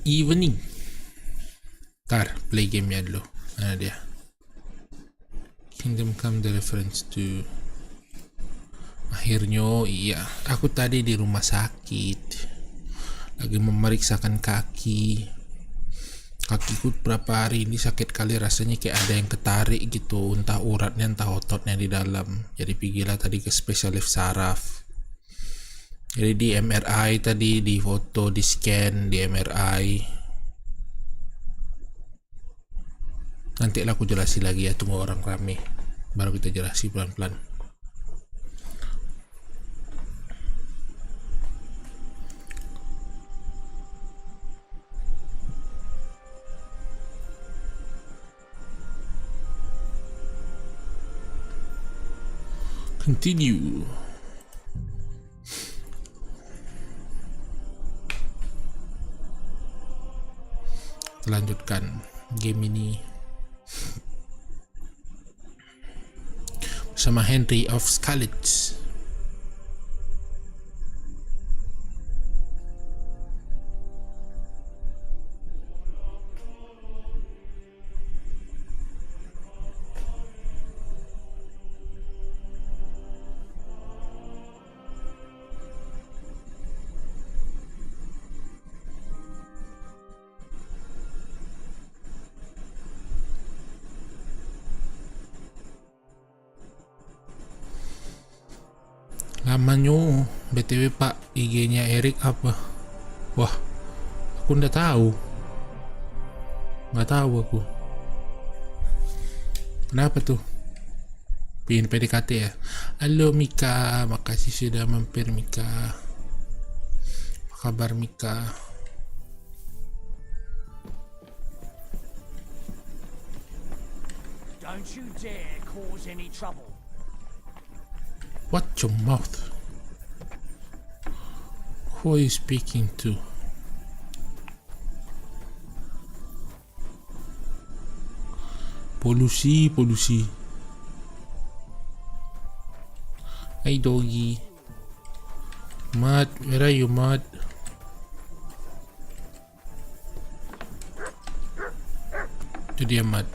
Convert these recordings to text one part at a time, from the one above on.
evening. Ntar play gamenya dulu. Mana dia? Kingdom Come Deliverance II. Akhirnya iya, aku tadi di rumah sakit lagi memeriksakan kakiku berapa hari ini sakit kali, rasanya kayak ada yang ketarik gitu, entah uratnya entah ototnya di dalam. Jadi pergilah tadi ke spesialis saraf. Jadi di MRI tadi, di foto, di scan, di MRI. Nanti lah aku jelasin lagi ya, tunggu orang rame baru kita jelasin pelan-pelan. Continue. Lanjutkan game ini bersama Henry of Scarlet. Lamanya BTW Pak, IG-nya Erik apa? Wah, aku nggak tahu aku. Kenapa tuh? Pingin PDKT ya? Halo Mika, makasih sudah mampir Mika. Apa kabar Mika? Don't you dare cause any trouble. Watch your mouth. Who are you speaking to? Polusi. Hey doggy. Mud, where are you, Mud? Itu dia Mud.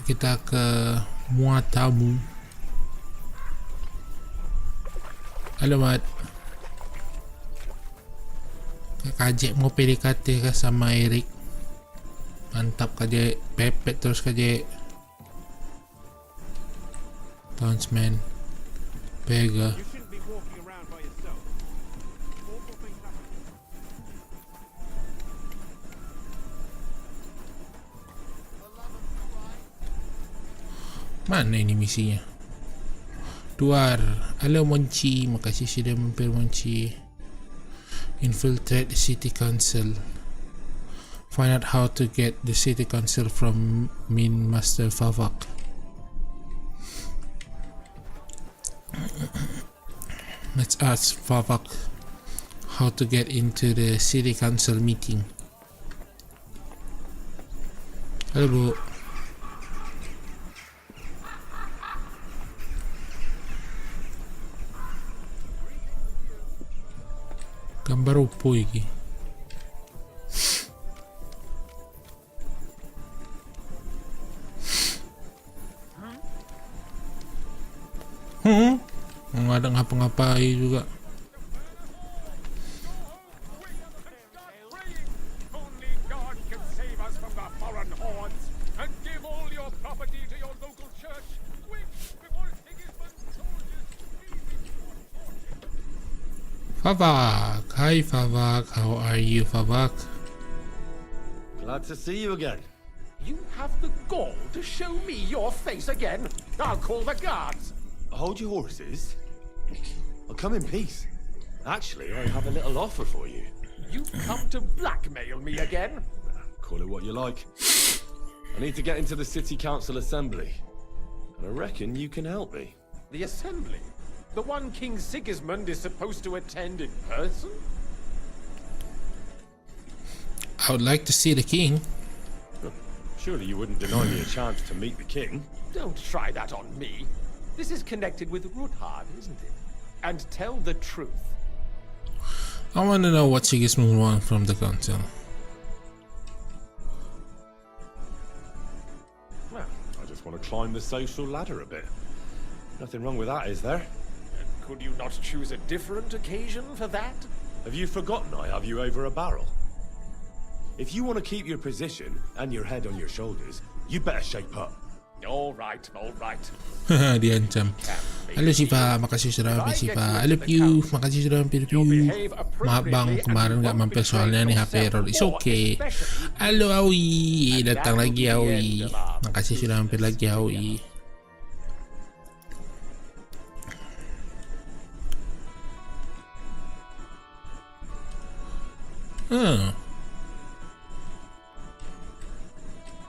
Kita ke muatamu. Halo Mat. Kajek mau PDKT kah sama Erik? Mantap Kajek, pepet terus Kajek. Townsman Pega. Mana ini misinya? Duar. Halo Monci, makasih sudah mampir Monci. Infiltrate the city council. Find out how to get the city council from Min Master Favak. Let's ask Favak how to get into the city council meeting. Halo Bu. Gambar opo iki? Nggak ada ngapa-ngapain juga. Favak, hi Favak, how are you Favak? Glad to see you again. You have the gall to show me your face again? I'll call the guards. Hold your horses. I'll come in peace. Actually, I have a little offer for you. You come to blackmail me again? Call it what you like. I need to get into the city council assembly, and I reckon you can help me. The assembly? The one King Sigismund is supposed to attend in person? I would like to see the king. Surely you wouldn't deny me a chance to meet the king? Don't try that on me. This is connected with Ruthard, isn't it? And tell the truth. I want to know what Sigismund wants from the council. Well, I just want to climb the social ladder a bit. Nothing wrong with that, is there? Could you not choose a different occasion for that? Have you forgotten I have you over a barrel? If you want to keep your position and your head on your shoulders, you better shape up. All right, all right. Diancam. Halo Siva, makasih sudah mampir Siva. Halo Piu, makasih sudah mampir Piu. Maaf bang, kemarin nggak mampir soalnya nih HP error. It's okay. Halo Aoi, datang lagi Aoi. Makasih sudah mampir lagi Aoi.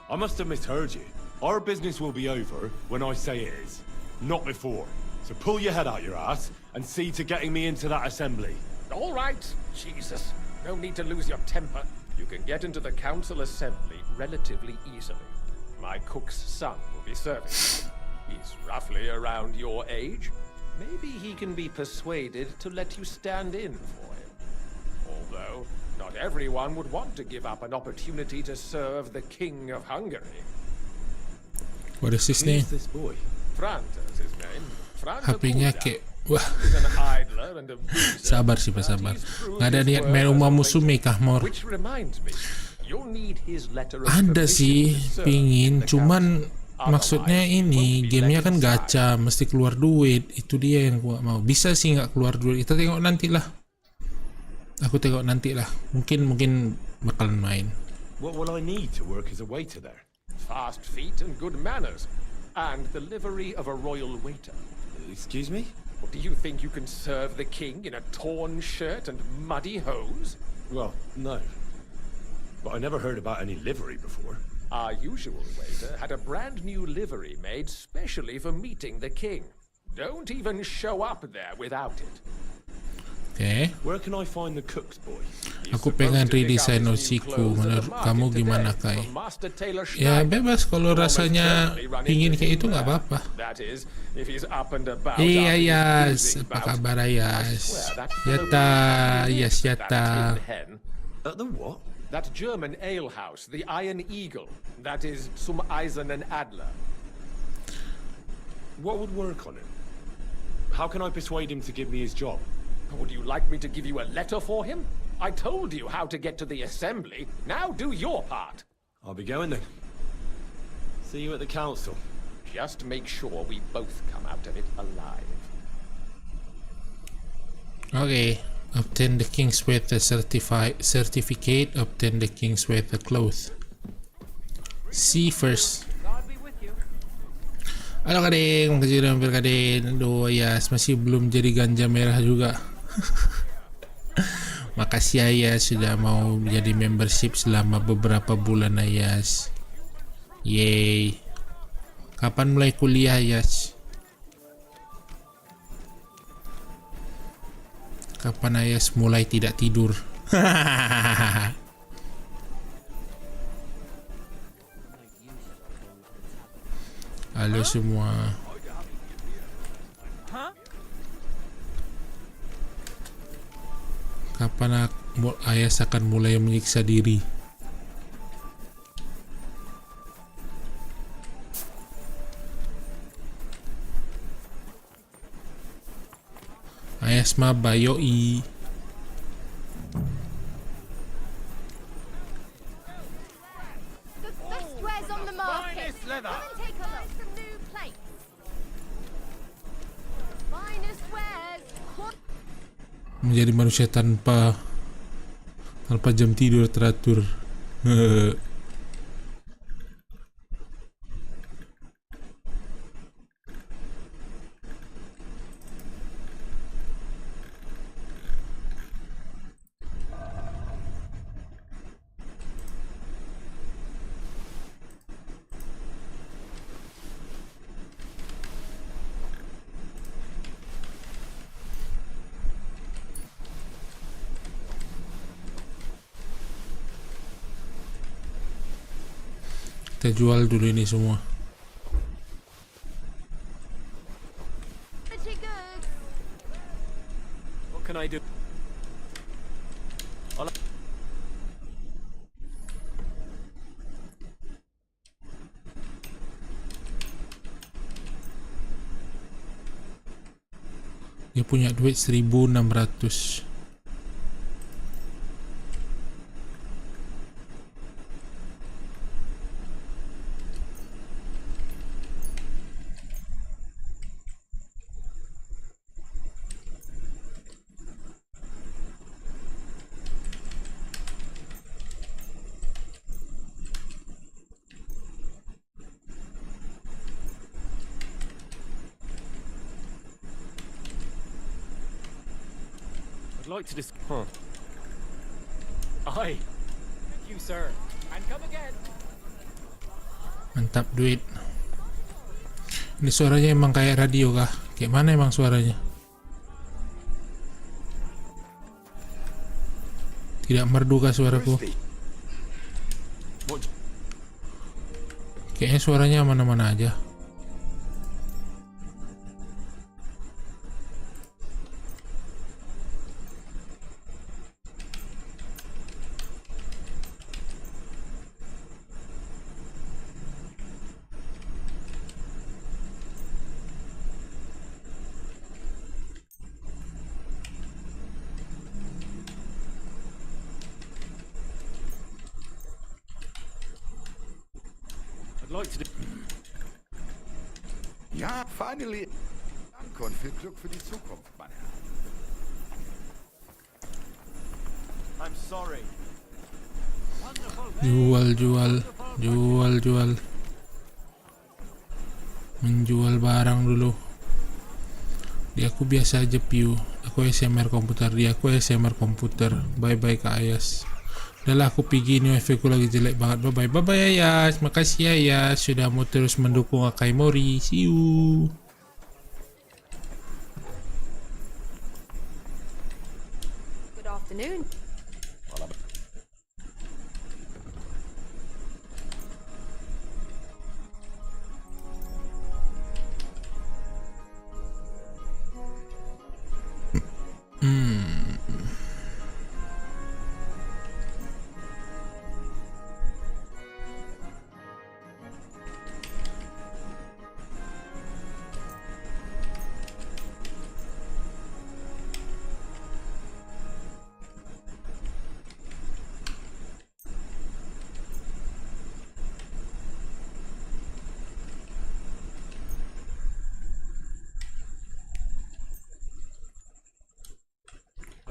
I must have misheard you. Our business will be over when I say it is, not before. So pull your head out your ass and see to getting me into that assembly. All right, Jesus. No need to lose your temper. You can get into the council assembly relatively easily. My cook's son will be serving. He's roughly around your age. Maybe he can be persuaded to let you stand in for him. Although, not everyone would want to give up an opportunity to serve the King of Hungary. What is his name? Who's this boy? Franta's his name. Franta HP-nya Kuda. kayak wah. He's an idler and a boozer, Sabar sih, but sabar. he's proved Nggak ada his niat worth main as a Uma waiter. Musume kah Mor? Which reminds me, you'll need his letter of Ada permission sih to serve pingin, in the cuman council. maksudnya Otherwise, ini you won't be gamenya let kan inside. gacha, mesti keluar duit. Itu dia yang gua mau. Bisa sih nggak keluar duit. Kita tengok nanti lah. Aku tengok nanti lah. Mungkin bakalan main. What will I need to work as a waiter there? Fast feet and good manners, and the livery of a royal waiter. Excuse me? Or do you think you can serve the king in a torn shirt and muddy hose? Well, no. But I never heard about any livery before. Our usual waiter had a brand new livery made specially for meeting the king. Don't even show up there without it. Oke. Where can I find the cook's boy? He's Aku supposed pengen to pick redesign out his new Osiku. clothes at the Menurut market kamu today gimana Kai? from Master Tailor Ya Schneider. bebas kalau Almost rasanya certainly run pingin into kayak him itu nggak there. apa-apa. That is, if he's up and about Iya after his Yas, boozing apa bout. kabar I Yas? swear that Yata, fellow Yas that Yata. tin hen. At the what? That German alehouse, the Iron Eagle. That is zum Eisen and Adler. What would work on him? How can I persuade him to give me his job? Would you like me to give you a letter for him? I told you how to get to the assembly. Now do your part. I'll be going then. See you at the council. Just make sure we both come out of it alive. Oke. Obtain the King's Weather certificate. Obtain the King's Weather cloth. See first. Halo Kadeng, makasih udah mampir Kadeng. Aduh Ayas, masih belum jadi ganja merah juga. Makasih Ayas sudah mau jadi membership selama beberapa bulan Ayas. Yeay. Kapan mulai kuliah Ayas? Kapan Ayas mulai tidak tidur? Halo semua. Kapan Ayas akan mulai menyiksa diri? Ayas maba yoi. The best wares on the market. Come and take a look. Some new plates. Finest wares. Menjadi manusia tanpa jam tidur teratur. Kita jual dulu ini semua. Pretty good. What can I do? Dia punya duit 1.600. I'd like to Aye. Thank you, sir. And come again. Mantap duit. Ini suaranya emang kayak radio kah? Kayak mana emang suaranya? Tidak merdu kah suaraku? Kayaknya suaranya mana-mana aja. Ja, finally. Danke und viel Glück für die Zukunft, mein Herr. I'm sorry. Jual. Menjual barang dulu. Di aku biasa aja Piu. Aku ASMR komputer. Di aku ASMR komputer. Bye Kak Ayas. Udahlah aku pergi, ini wifi ku lagi jelek banget. Bye Ayas. Makasih Ayas sudah mau terus mendukung Akai Mori. See you. Good afternoon.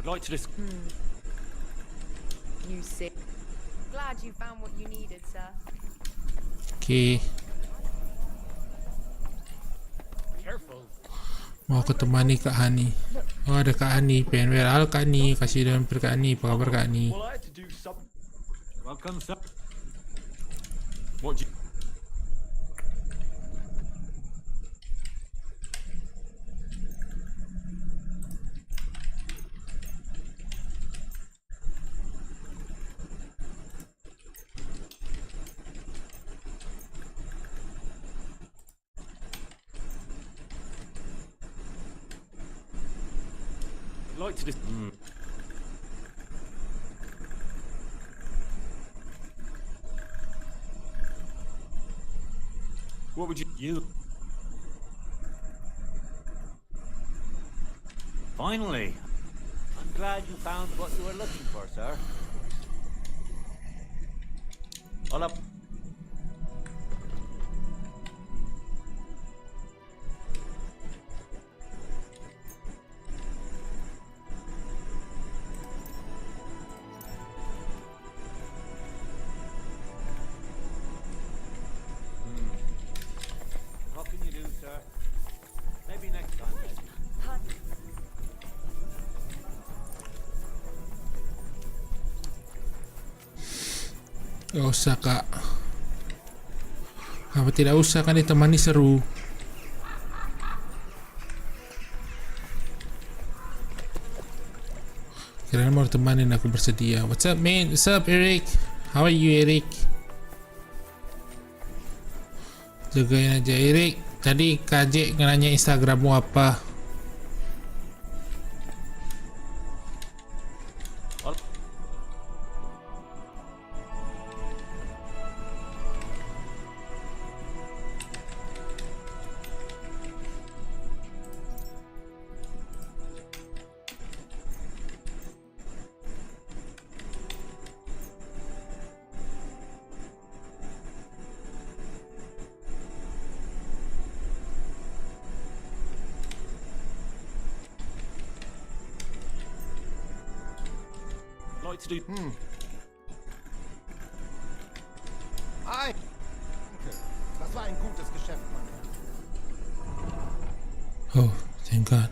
I'd like to You see. Glad you found what you needed, sir. Oke. Careful. Mau ketemani Kak Hani. Oh ada Kak Hani. Pengen viral Kak Hani. Kasih dan Kak Hani. Apa kabar Kak Hani? Well, I had to do something. Welcome, sir. What do you... I'd like to What would you... Finally. I'm glad you found what you were looking for, sir. Hold up. What can you do, sir? Maybe next time, maybe. Gak usah Kak. Apa tidak usah, kan ditemani seru. Kirain mau temanin, aku bersedia. What's up man? What's up Eric? How are you Eric? Jagain aja Eric. Tadi KJ nanya Instagrammu apa? like to do. Ei! Das war ein gutes Geschäft, mein Herr. Oh, thank God.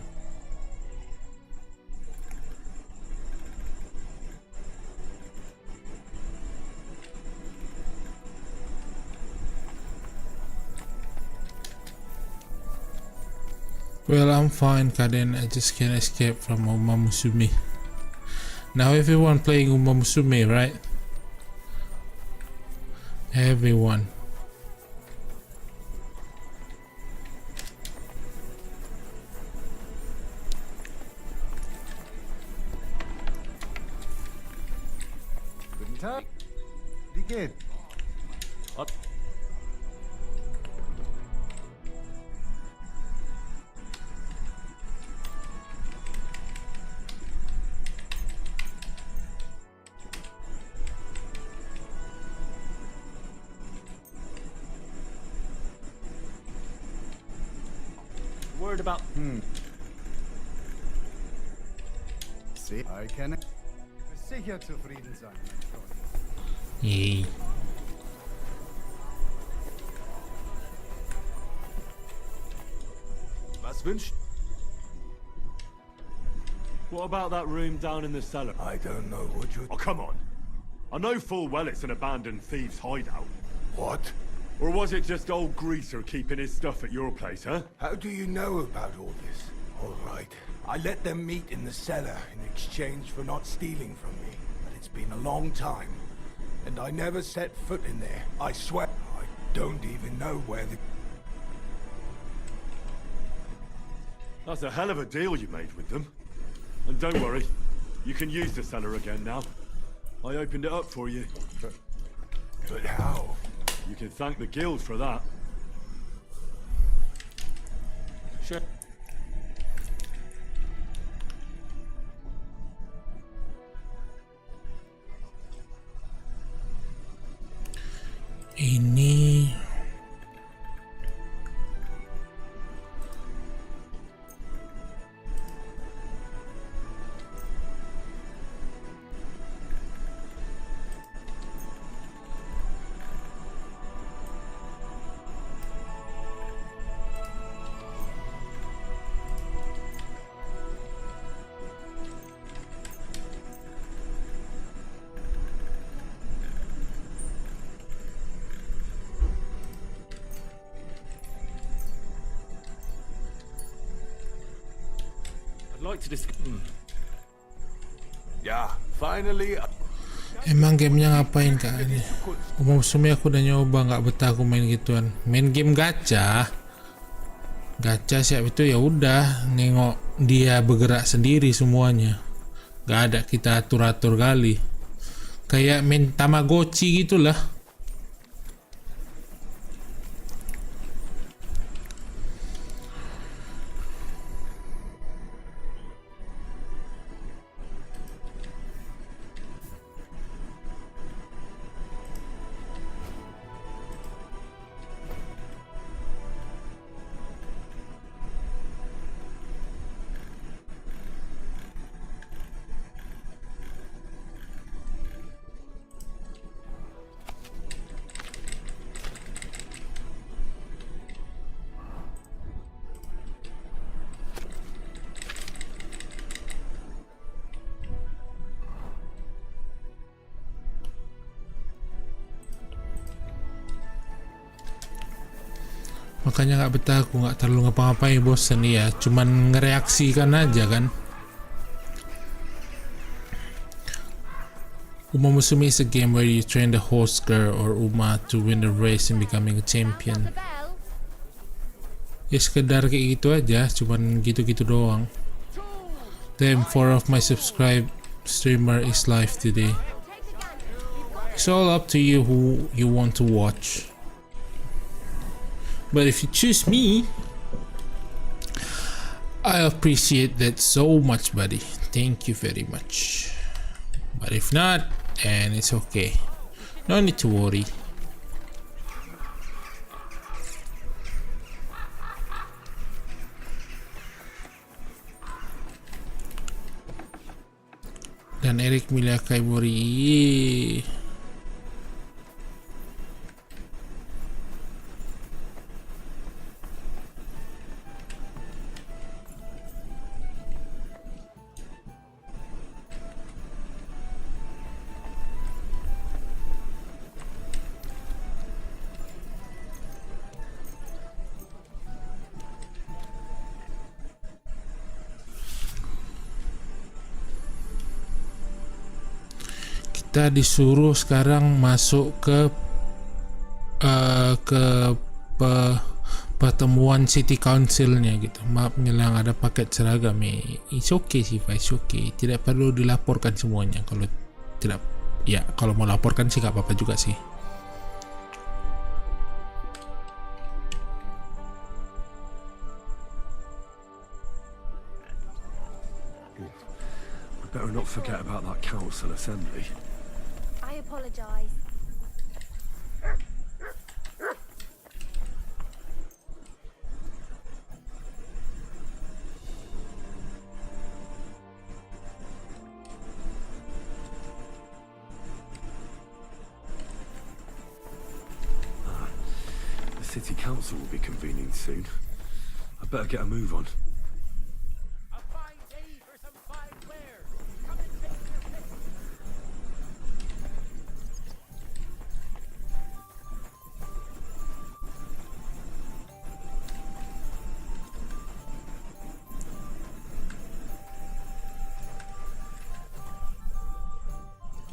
Well, I'm fine, Kaden. I just can't escape from Uma Musume. Now everyone playing Uma Musume, right? Everyone. Guten Tag. Wie geht's? What? Worried about. Sie erkenne. Sicher zufrieden sein, mein Freund. Yay. Was wünscht? What about that room down in the cellar? I don't know what you... Oh, come on. I know full well it's an abandoned thieves' hideout. What? Or was it just old Greaser keeping his stuff at your place, huh? How do you know about all this? All right. I let them meet in the cellar in exchange for not stealing from me. But it's been a long time. And I never set foot in there. I swear. I don't even know where the... That's a hell of a deal you made with them. And don't worry, you can use the cellar again now. I opened it up for you. But how? You can thank the guild for that. Sure. Ini I'd like to discuss. Yeah, finally... emang gamenya ngapain kak ini? Uma Musume aku udah nyoba, nggak betah aku main gituan. Main game gacha siap itu ya udah nengok dia bergerak sendiri semuanya. Nggak ada kita atur-atur kali. Kayak main Tamagotchi gitulah. Makanya nggak betah aku, nggak terlalu ngapa-ngapain, bosen ya, cuman ngereaksikan aja kan. Uma Musume is a game where you train the horse girl or Uma to win the race and becoming a champion. The bell. Ya sekedar kayak gitu aja, cuman gitu-gitu doang. Damn, 4 of my subscribed streamer is live today. Take the gander. We've got It's all up to you who you want to watch. But if you choose me, I appreciate that so much, buddy. Thank you very much. But if not, then it's okay. No need to worry. Dan Eric milih Akai Mori. Kita disuruh sekarang masuk ke pertemuan City Council-nya gitu. Maaf menyelang ada paket seragam. It's okay sih, it's okay. Tidak perlu dilaporkan semuanya. Kalau tidak, ya kalau mau laporkan sih gak apa-apa juga sih. We better not forget about that council assembly. I apologize. The city council will be convening soon. I better get a move on. A fine day for some fine wares. Come and take your pick.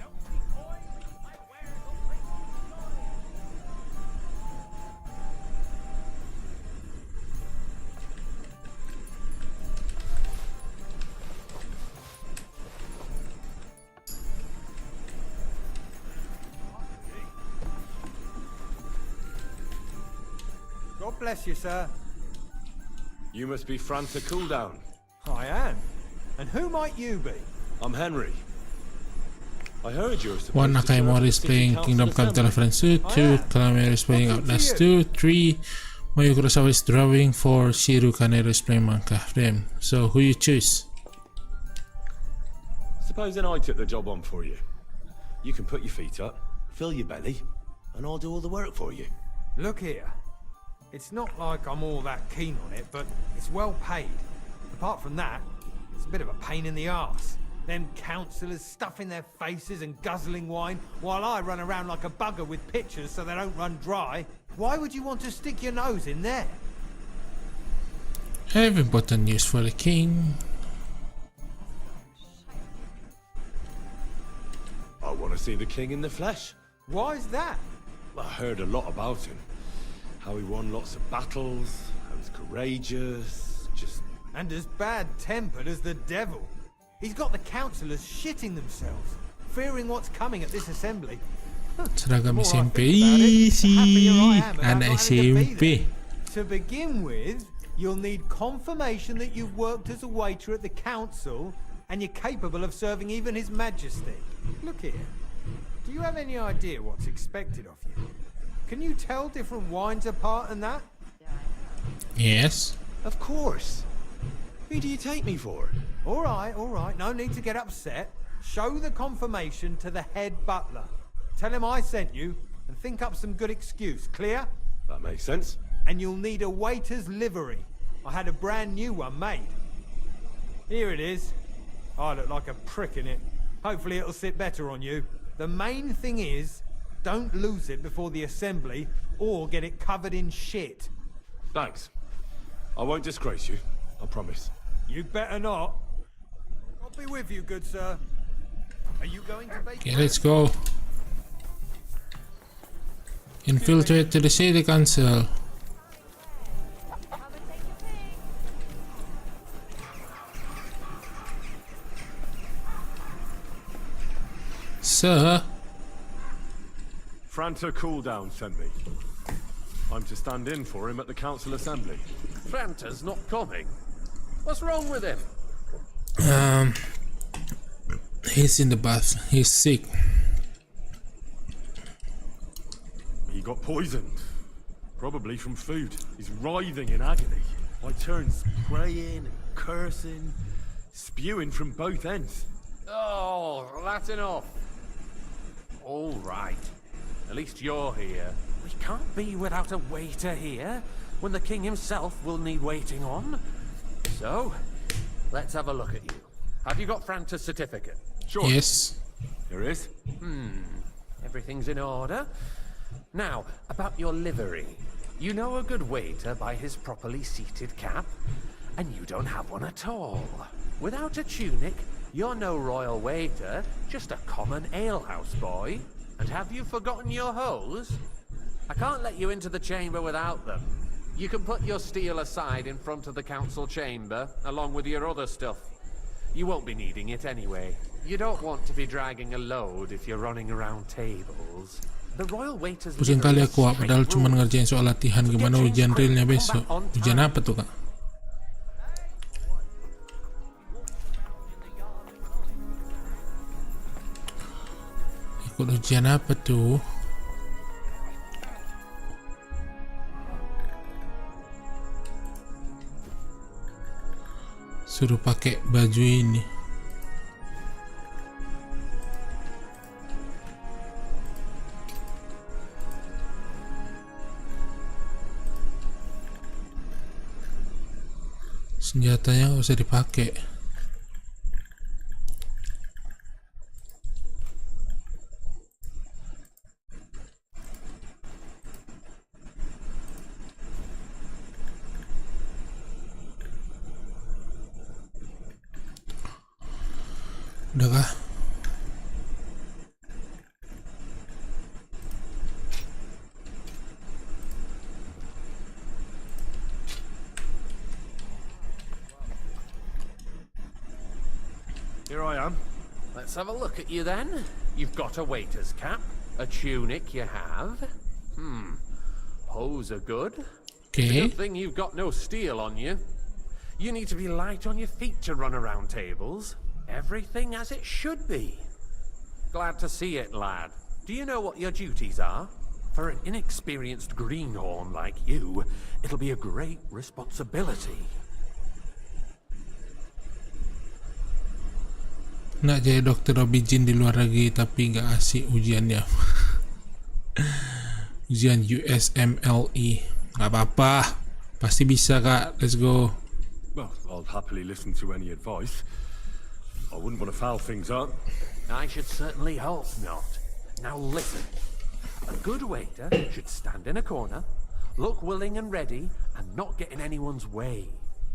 Don't be coy. My wares will bring you joy. God bless you, sir. You must be Franta Cooldown. I am. And who might you be? I'm Henry. I heard you're supposed One, to Akai serve Mori the is city playing council Kingdom Come assembly. Deliverance II. 2, Kalian is playing Welcome to Outlast you. 2. 3, Mayu Kurosawa is drawing. 4, Shiru Kanero is playing Minecraft. So who you choose? Supposing I took the job on for you. You can put your feet up, fill your belly, and I'll do all the work for you. Look here. It's not like I'm all that keen on it, but it's well paid. Apart from that, it's a bit of a pain in the arse. Them councillors stuffing their faces and guzzling wine, while I run around like a bugger with pictures so they don't run dry. Why would you want to stick your nose in there? I have important news for the king. I want to see the king in the flesh. Why's that? I heard a lot about him. How he won lots of battles, how he's courageous, just... And as bad-tempered as the devil. He's got the councillors shitting themselves, fearing what's coming at this assembly. Seragam The more I SMP. think about it, the happier I Easy. am about Anak not having to be SMP. there. To begin with, you'll need confirmation that you've worked as a waiter at the council and you're capable of serving even His Majesty. Look here. Do you have any idea what's expected of you? Can you tell different wines apart and that? Yes. Of course. Who do you take me for? All right. No need to get upset. Show the confirmation to the head butler. Tell him I sent you and think up some good excuse. Clear? That makes sense. And you'll need a waiter's livery. I had a brand new one made. Here it is. I look like a prick in it. Hopefully it'll sit better on you. The main thing is, don't lose it before the assembly or get it covered in shit. Thanks. I won't disgrace you, I promise. You better not. I'll be with you, good sir. Are you going to bake? Okay, let's go. Infiltrate to the city council. Come and take your pick. Sir, Franta Cooldown sent me. I'm to stand in for him at the council assembly. Franta's not coming. What's wrong with him? he's in the bath. He's sick. He got poisoned. Probably from food. He's writhing in agony. I turned spraying and cursing, spewing from both ends. Oh, that's enough. All right. At least you're here. We can't be without a waiter here when the king himself will need waiting on. So, let's have a look at you. Have you got Franta's certificate? Sure. Yes. There is. Everything's in order. Now, about your livery. You know a good waiter by his properly seated cap, and you don't have one at all. Without a tunic, you're no royal waiter, just a common alehouse boy. And have you forgotten your hose? I can't let you into the chamber without them. You can put your steel aside in front of the council chamber, along with your other stuff. You won't be needing it anyway. You don't want to be dragging a load if you're running around tables. The royal waiters. Pusing kali aku padahal cuma ngerjain soal latihan gimana ujian realnya besok. Ujian apa tuh, Kak? Ikut ujian apa tuh? Suruh pakai baju ini. Senjatanya nggak usah dipakai. Udah kah? Here I am. Let's have a look at you then. You've got a waiter's cap, a tunic you have. Hose are good. Okay. Good thing you've got no steel on you. You need to be light on your feet to run around tables. Everything as it should be. Glad to see it, lad. Do you know what your duties are? For an inexperienced greenhorn like you, it'll be a great responsibility. Nak jadi dokter Robijin di luar lagi tapi nggak asik ujiannya. Ujian USMLE. Nggak apa-apa. Pasti bisa, Kak. Let's go. Well, I'll happily listen to any advice. I wouldn't want to foul things up. I should certainly hope not. Now listen. A good waiter should stand in a corner, look willing and ready, and not get in anyone's way.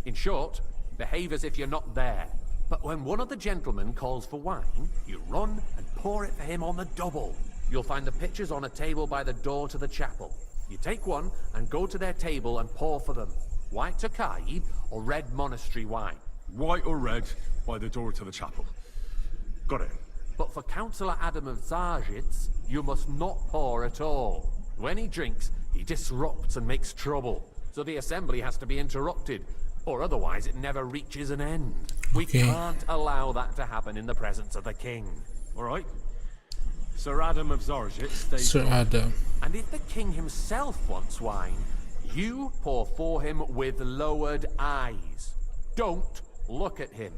In short, behave as if you're not there. But when one of the gentlemen calls for wine, you run and pour it for him on the double. You'll find the pitchers on a table by the door to the chapel. You take one and go to their table and pour for them. White Akai or red monastery wine. White or red, by the door to the chapel. Got it. But for Councillor Adam of Zarzhitz, you must not pour at all. When he drinks, he disrupts and makes trouble. So the assembly has to be interrupted, or otherwise it never reaches an end. We can't allow that to happen in the presence of the king. All right. Sir Adam of Zarzhitz stays. Sir Adam. And if the king himself wants wine, you pour for him with lowered eyes. Don't look at him.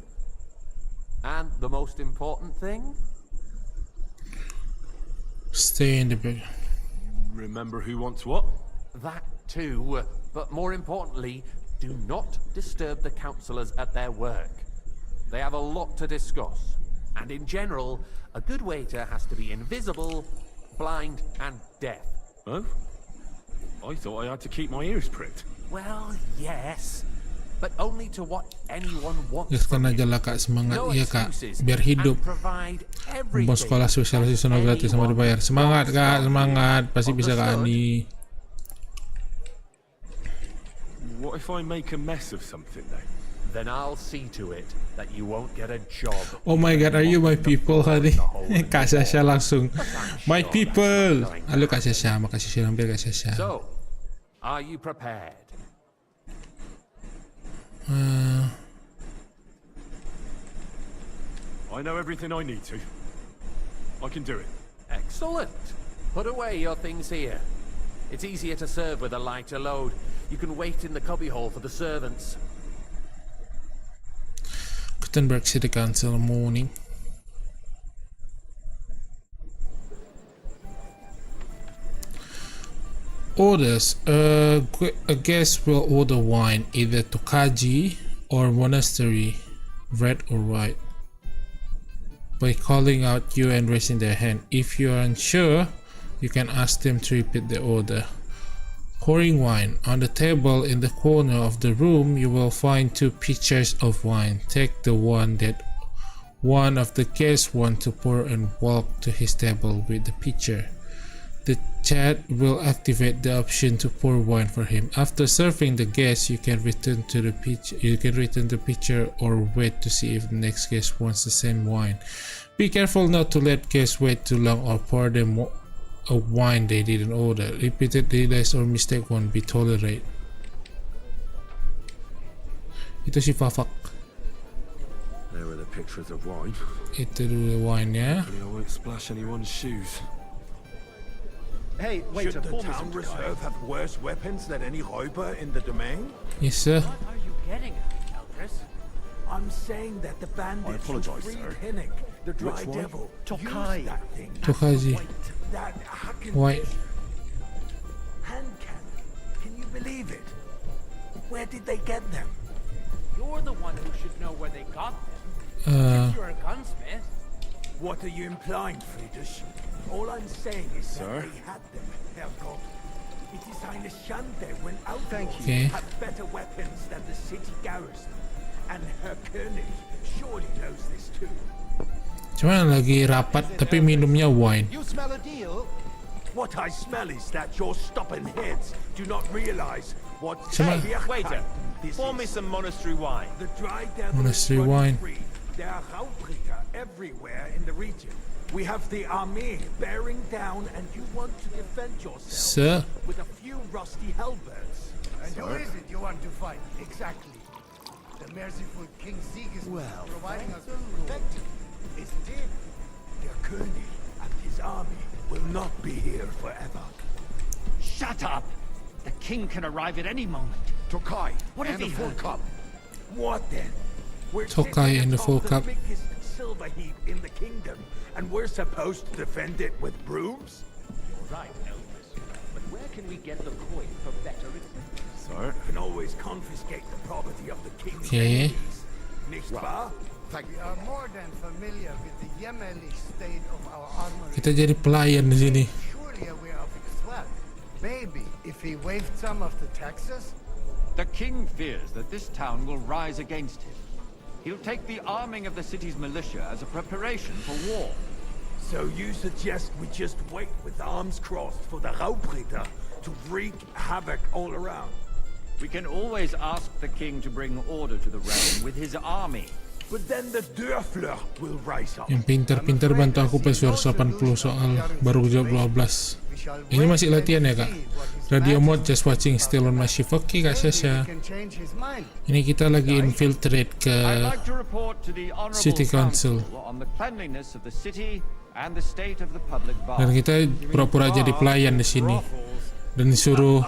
And the most important thing? Stay in the bed. Remember who wants what? That too. But more importantly, do not disturb the councillors at their work. They have a lot to discuss. And in general, a good waiter has to be invisible, blind, and deaf. Oh? I thought I had to keep my ears pricked. Well, yes. But only to what anyone wants Gaskan from aja you. lah, Kak, semangat No ya, Kak, excuses, biar hidup. and provide Bos sekolah everything spesial seasonal that gratis sama anyone dibayar. Semangat, Kak, semangat. Pasti bisa, Kak Understood. Andi. What if I make a mess of something then? Then I'll see to it that you won't get a job. Oh my god, are you my people, Hari? Kak Sasha langsung. My people. Halo Kak Sasha, makasih sudah hampir Kak Sasha. So, are you prepared? I know everything I need to. I can do it. Excellent. Put away your things here. It's easier to serve with a lighter load. You can wait in the cubbyhole for the servants. Gutenberg City Council morning. Orders. A guest will order wine, either tokaji or monastery, red or white, by calling out you and raising their hand. If you are unsure, you can ask them to repeat the order. Pouring wine. On the table in the corner of the room, you will find 2 pitchers of wine. Take the one that one of the guests wants to pour and walk to his table with the pitcher. The chat will activate the option to pour wine for him. After serving the guest, you can return the pitcher or wait to see if the next guest wants the same wine. Be careful not to let guests wait too long or pour them a wine they didn't order. Repeated delays or mistake won't be tolerated. Itu si Fafak. There are the pictures of wine. Itu dulu wine ya. Hopefully I won't splash anyone's shoes. Hey, wait, Should the town reserve have worse weapons than any räuber in the domain? Yes sir. What are you getting at, Eldris? I'm saying that the bandits who apologize, freed sir. Hinnick, the dry Which one? devil, Tokai. used that thing. Tokaji. That Hacken White. hand cannon. Can you believe it? Where did they get them? You're the one who should know where they got them. You're a gunsmith. What are you implying, Friedrich? All I'm saying is Sir? that they had them, Herrgott. It is eine Schande when outlaws Okay. have better weapons than the city garrison. And Herr König surely knows this too. Cuma lagi rapat tapi minumnya wine. You smell a deal? What I smell is that your stubborn heads do not realize what Cuma- Waiter, this pour me is. some monastery wine. The dry devil Monastery is running wine. free. There are Raubritter everywhere in the region. We have the army bearing down, and you want to defend yourself Sir. with a few rusty halberds. And who is it you want to fight, exactly? The merciful King Sigismund providing us with protection, isn't it? Der König and his army will not be here forever. Shut up! The king can arrive at any moment. Tokai What have and the you full heard? cup. What then? We're Tokai sitting and the atop full cup. biggest silver heap in the kingdom, and we're supposed to defend it with brooms? You're right, Elvis. But where can we get the coin for better equipment? Sir? We can always confiscate the property of the king's Okay. enemies. Nicht wahr? We are more than familiar with the jämmerlich state of our armory. Kita jadi pelayan di sini. Surely aware of it as well. Maybe if he waived some of the taxes? The king fears that this town will rise against him. He'll take the arming of the city's militia as a preparation for war. So you suggest we just wait with arms crossed for the Raubritter to wreak havoc all around? We can always ask the king to bring order to the realm with his army. But then the Dörfler will rise up. Yang pintar-pintar bantu aku PS 80 soal baru jawab 12. We shall Ini wait masih and latihan ya kak? see what his Radio mode majesty just watching still on my shift. Oke kak maybe Sasha. he can change his mind. Ini kita lagi infiltrate ke I'd like to report to the honorable City Council. on the cleanliness of the city and the state of the public bath. dan kita pura-pura jadi pelayan di sini dan disuruh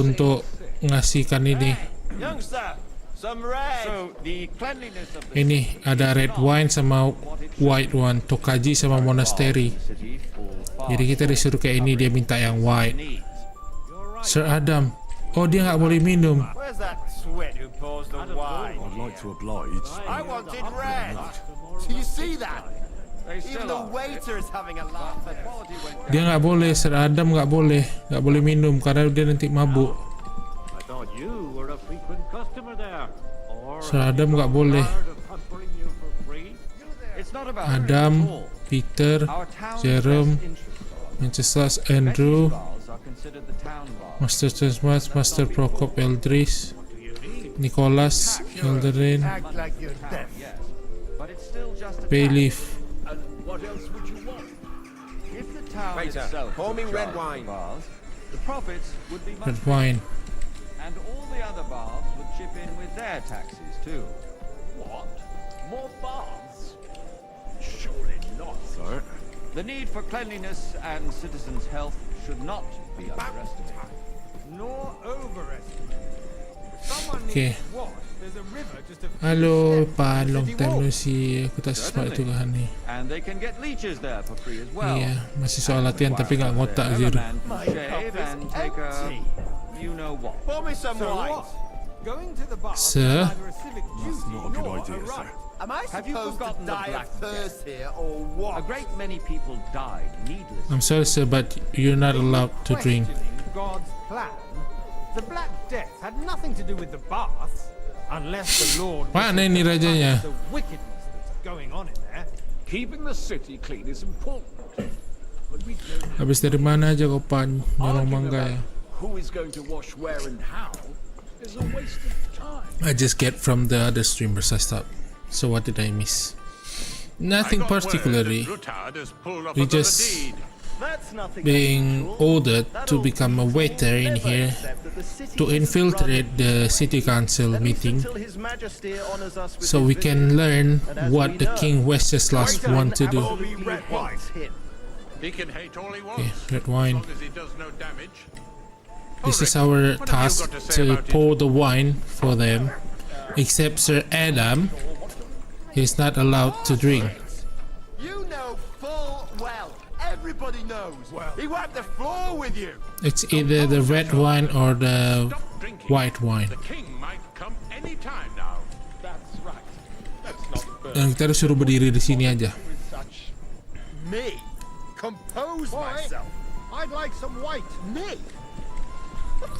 untuk ngasihkan ini. Youngster, some red. So the cleanliness of the Ini ada red wine sama white one, tokaji sama monastery. city falls far Jadi kita disuruh kayak ini, dia minta yang white. needs. Sir Adam, oh dia nggak boleh minum. Where's that swit who pours the wine? I'd like to oblige. I wanted red. Do you see that? They Even still the are. waiter's having a laugh at it. Quality went Dia nggak boleh, Sir Adam nggak boleh minum karena dia nanti mabuk. I thought you were a frequent customer there. Or Sir Adam nggak boleh. tired of pampering you for free? It's not about Adam, at all. Peter, Our town's Jerome, best interests are. Wenceslas, Andrew, Bars are considered the town bars. Master Chesmas, Master Prokop, Eldris, Nicholas, Eldarin, Act like you're deaf. Yes, but it's still just a Bayleaf. And what else would you want? town. If the town Waiter, itself pour me was red charged wine. for bars, the profits would be much Red wine. and all the other bars would chip in with their taxes too. What? More baths? Surely not. Sir? The need for cleanliness and citizens' health should not be underestimated. Nor overestimate. Someone Okay. needs wash. There's a river just a Halo Pan, long time no see. Aku tak sempat itu kan ni. And they can get leeches there for free as well. Iya, masih soal latihan tapi nggak ngotak Every Zero. man can share you know what. Pour me some So wine. what? Going to the bar is Sir? either a civic That's duty not a good nor idea, a sir. right. Am I Have you supposed to forgotten the die of Black thirst Death? here, or what? A great many people died needlessly. I'm sorry, sir, but you're not allowed to drink. Questioning God's plan. The Black Death had nothing to do with the baths, unless the Lord Mana ini rajanya? the wickedness that's going on in there. Keeping the city clean is important. But we don't Habis dari mana aja kau pan nyolong argue mangga about ya? who is going to wash where and how is a waste of time. I just get from the other streamers I stopped. So what did I miss? Nothing particularly. We just That's nothing being unusual. ordered That to old become a waiter in never here accept that the city to is infiltrate run the city council at least meeting, until His Majesty honors us with so his we visit. can learn And as what we the know, King Wenceslas Titan want to do. absolutely hates him. He can hate all he Okay, wants, red wine. as long as he does no damage. This is Ulrich, our what have you task got to say to about it? pour the wine for them. Except Sir Adam, he's not allowed to drink. You know full well. Everybody knows. He wiped the floor with you. It's either the red wine or the Stop drinking. white wine. The king might come any time now. That's right. Let's not burn Yang kita harus suruh berdiri di sini aja. with such. Me? Compose Boy, myself. I'd like some white. Me?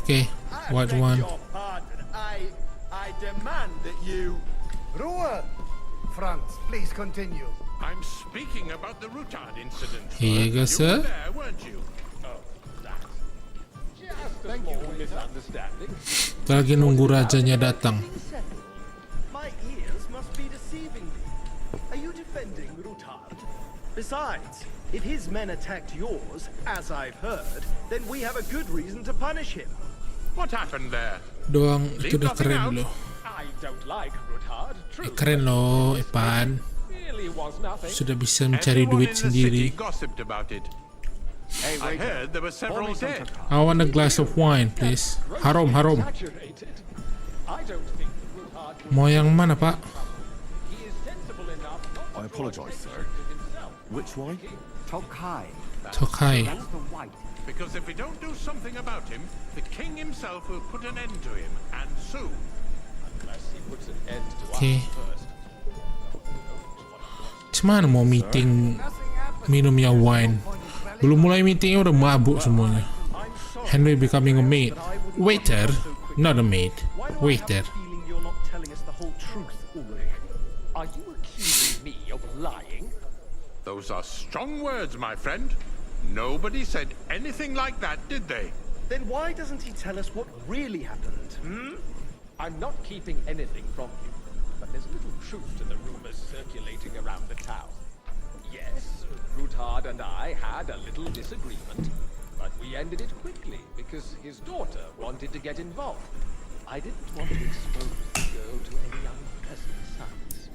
Okay, I white beg one. your pardon. I demand that you... Ruhe! Franz, please continue. I'm speaking about the Rutard incident. Here you go, sir. were there, weren't you? Just a small misunderstanding. Kita lagi nunggu rajanya datang. My ears must be deceiving me. Are you defending Rutard? Besides, if his men attacked yours, as I've heard, then we have a good reason to punish him. What happened there? Doang itu Leave udah nothing keren out. loh. I don't like Rutard, true. Keren loh, Epan. Really was nothing. Sudah bisa mencari Everyone duit in the sendiri. city gossiped about it. I heard there were several dead. I want a glass of wine, please. Harom, harom. Exaggerated. I don't think Rutard can. Mau yang mana, Pak? He is sensible enough not to I apologize, sir. himself. Which wine? Tokai. Tokai. That's the white. Because if we don't do something about him, the king himself will put an end to him, and soon. Unless he puts an end to Okay. us first. Cuman mau meeting minum yang wine. Belum mulai meetingnya udah mabuk semuanya. I'm sorry. Henry becoming a maid. but I wouldn't Waiter, want to go so quickly. not a maid. Why do Waiter. I have a feeling you're not telling us the whole truth, Ulrich? Are you accusing me of lying? Those are strong words, my friend. Nobody said anything like that, did they? Then why doesn't he tell us what really happened? I'm not keeping anything from you, but there's little truth to the rumors circulating around the town. Yes, Rutard and I had a little disagreement, but we ended it quickly because his daughter wanted to get involved. I didn't want to expose the girl to any unpleasant sights.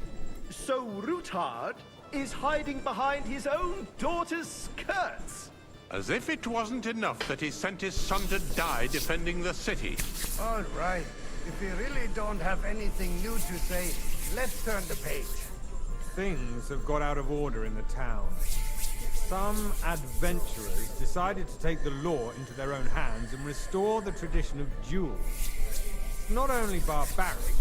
So Rutard is hiding behind his own daughter's skirts. As if it wasn't enough that he sent his son to die defending the city. All right. If you really don't have anything new to say, let's turn the page. Things have got out of order in the town. Some adventurers decided to take the law into their own hands and restore the tradition of duels. It's not only barbaric,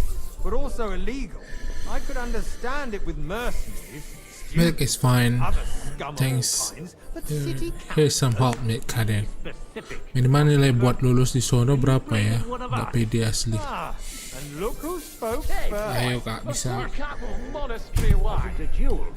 but also illegal. I could understand it with mercenaries, Milk is fine. other scum of all Thanks. kinds, but city Here's some help, mate, kalian. specific. Minimal nilai buat lulus di sono berapa ya? Gak pede asli. Ah, and look who spoke first. Ayo kak, bisa. Cattle monastery wine. The duel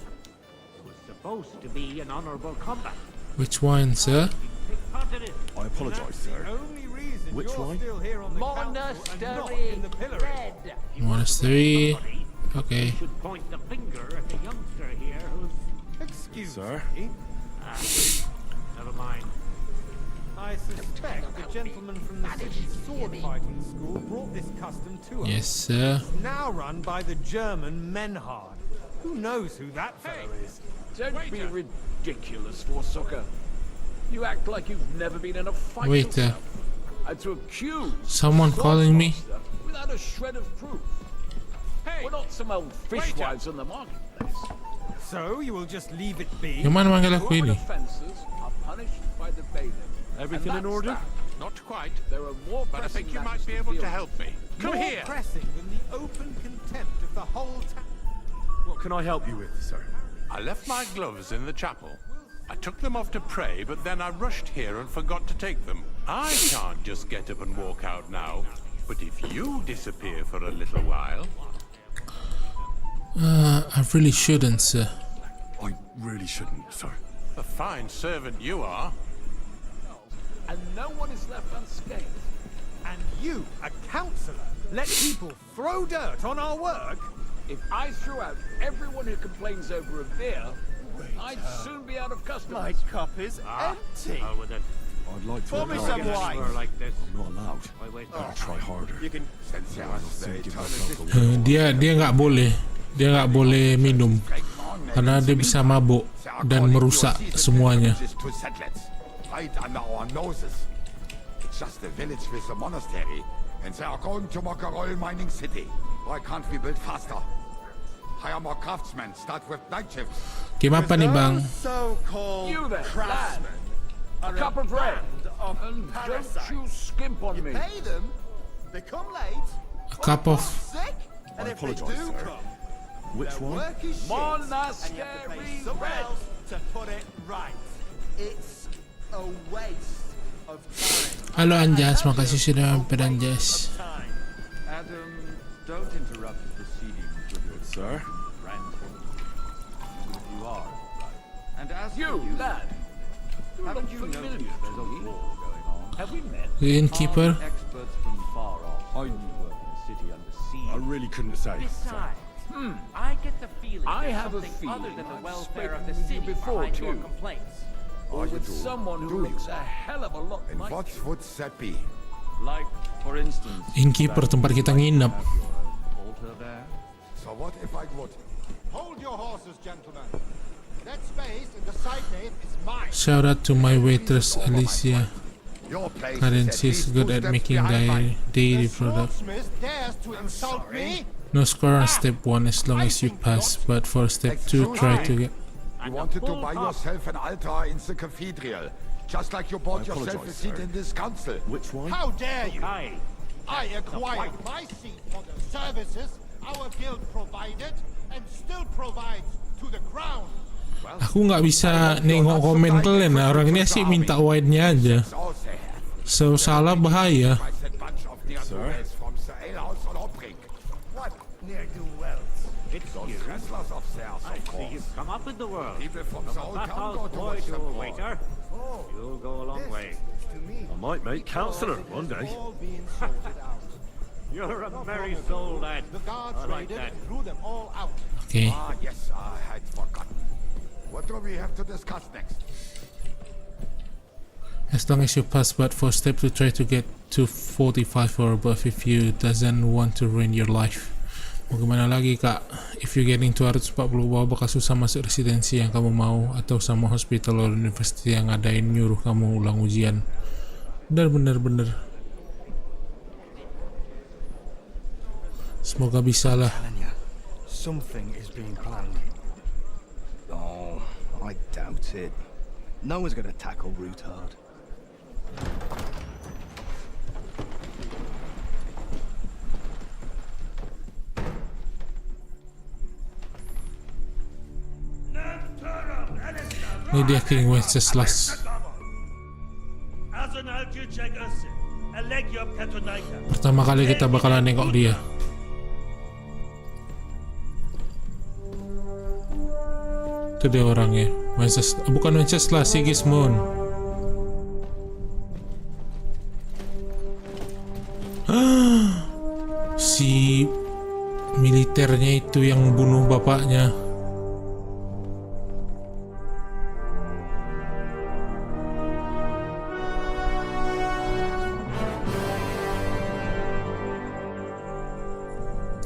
was supposed to be an honorable combat. Which wine, sir? Take part in it. I apologize, The sir. only reason Which you're one? still here on the council and not Monastery in the pillory. red. Monastery. Somebody Okay. should point the finger at the youngster here who's... Excuse Sir? me. Never mind. I suspect the gentleman from the city's sword fighting school brought this custom to us. Yes, sir. It's now run by the German Menhard. Who knows who that fellow is? Don't be ridiculous, Forsooker. You act like you've never been in a fight Waiter. yourself. And to accuse Someone calling me? Swordmaster without a shred of proof. We're not some old fishwives on the marketplace. So you will just leave it be? Yang mana manggil aku Common ini? offences are punished by the bailiff. Everything And in that's order? that. Not quite, There are more but I think you pressing might be matters able to deal help me. Come More here. pressing than the open contempt of the whole town. What can I help you with, sir? I left my gloves in the chapel. I took them off to pray, but then I rushed here and forgot to take them. I can't just get up and walk out now. But if you disappear for a little while... I really shouldn't, sir. I really shouldn't, sir. A fine servant you are. and no one is left unscathed. And you, a councillor, let people throw dirt on our work? If I threw out everyone who complains over a beer, I'd soon be out of customers. My cup is empty. with it. I'd like to. Pour me some wine. Like this. I'm not allowed. I wait. I'll try harder. You can. Dia nggak boleh minum karena dia bisa mabuk dan merusak semuanya. Right under our noses. It's just a village with a monastery, and they are going to Bakalan mining city. Why can't we build faster? Hire more craftsmen. Start with night shifts. Game apa nih bang? So-called You there, lad. craftsmen A are cup of bread. band of And don't parasites. you skimp on You me. pay them, they come late, A cup of sick, and if they apologise, do sir. come, Which their one? work is shit, and you have to pay Monastery someone bread. else to put it right. It's a waste of time. Halo Anjas, makasih sudah mampir Anjas. Time. Adam, don't interrupt the proceedings with your Sir? friend. You are right. And as You, for you, lad. You haven't look you noticed familiar there's to a me. war going on? Have we met? The innkeeper. Armed experts from far off I- who work in the city under siege. I really couldn't say. Besides, I get the feeling I there's have a something other feeling than the I've welfare of the spoken with you city before, behind your too. complaints. Or with someone who looks a hell of a lot And like what you. would that be? Like, for instance, Innkeeper tempat kita nginep. have your own altar there. So what if I would? Hold your horses, gentlemen. That space in the side nave is mine. Shout out to my waitress Alicia. Your place Karen, is at she's least good 2 at steps making behind mine. dairy The product. swordsmith dares to insult me. No score on step 1 as long as you pass, but for step 2 try to get. You wanted to buy yourself an altar in the cathedral, just like you bought yourself a apologise, seat sir. in this council. Which one? How dare you? Aye. I acquired my seat for the services our guild provided and still provides to the crown. Aku nggak bisa nengok komen kalian, orang ini asik minta wide-nya aja. So they have. So salah bahaya. I said bunch of ne'er-do-wells from the alehouse on Hopbrink. What? Ne'er-do-wells. It's Those you. wrestlers upstairs, I of see course. you've come up in the world. People from the old That town go house to boy watch to them a all. waiter. You'll go a long way. To me. I might make councillor one day. All being sorted out. You're a merry soul, lad. The guards I like raided that. and threw them all out. Okay. Ah, yes, I had forgotten. What do we have to discuss next? As long as you pass, but for step 2 try to get to 45 or above if you doesn't want to ruin your life. Mau gimana lagi kak? If you getting 240 bawah bakal susah masuk residensi yang kamu mau atau sama hospital atau university yang ngadain nyuruh kamu ulang ujian. Bener. Semoga bisa lah. Something is being planned. Oh, I doubt it. No one's gonna tackle Rootard. Ini dia King Wenceslas. Pertama kali kita bakalan nengok dia. Itu dia orangnya. Bukan Wenceslas, Sigismund. Si militernya itu yang bunuh bapaknya.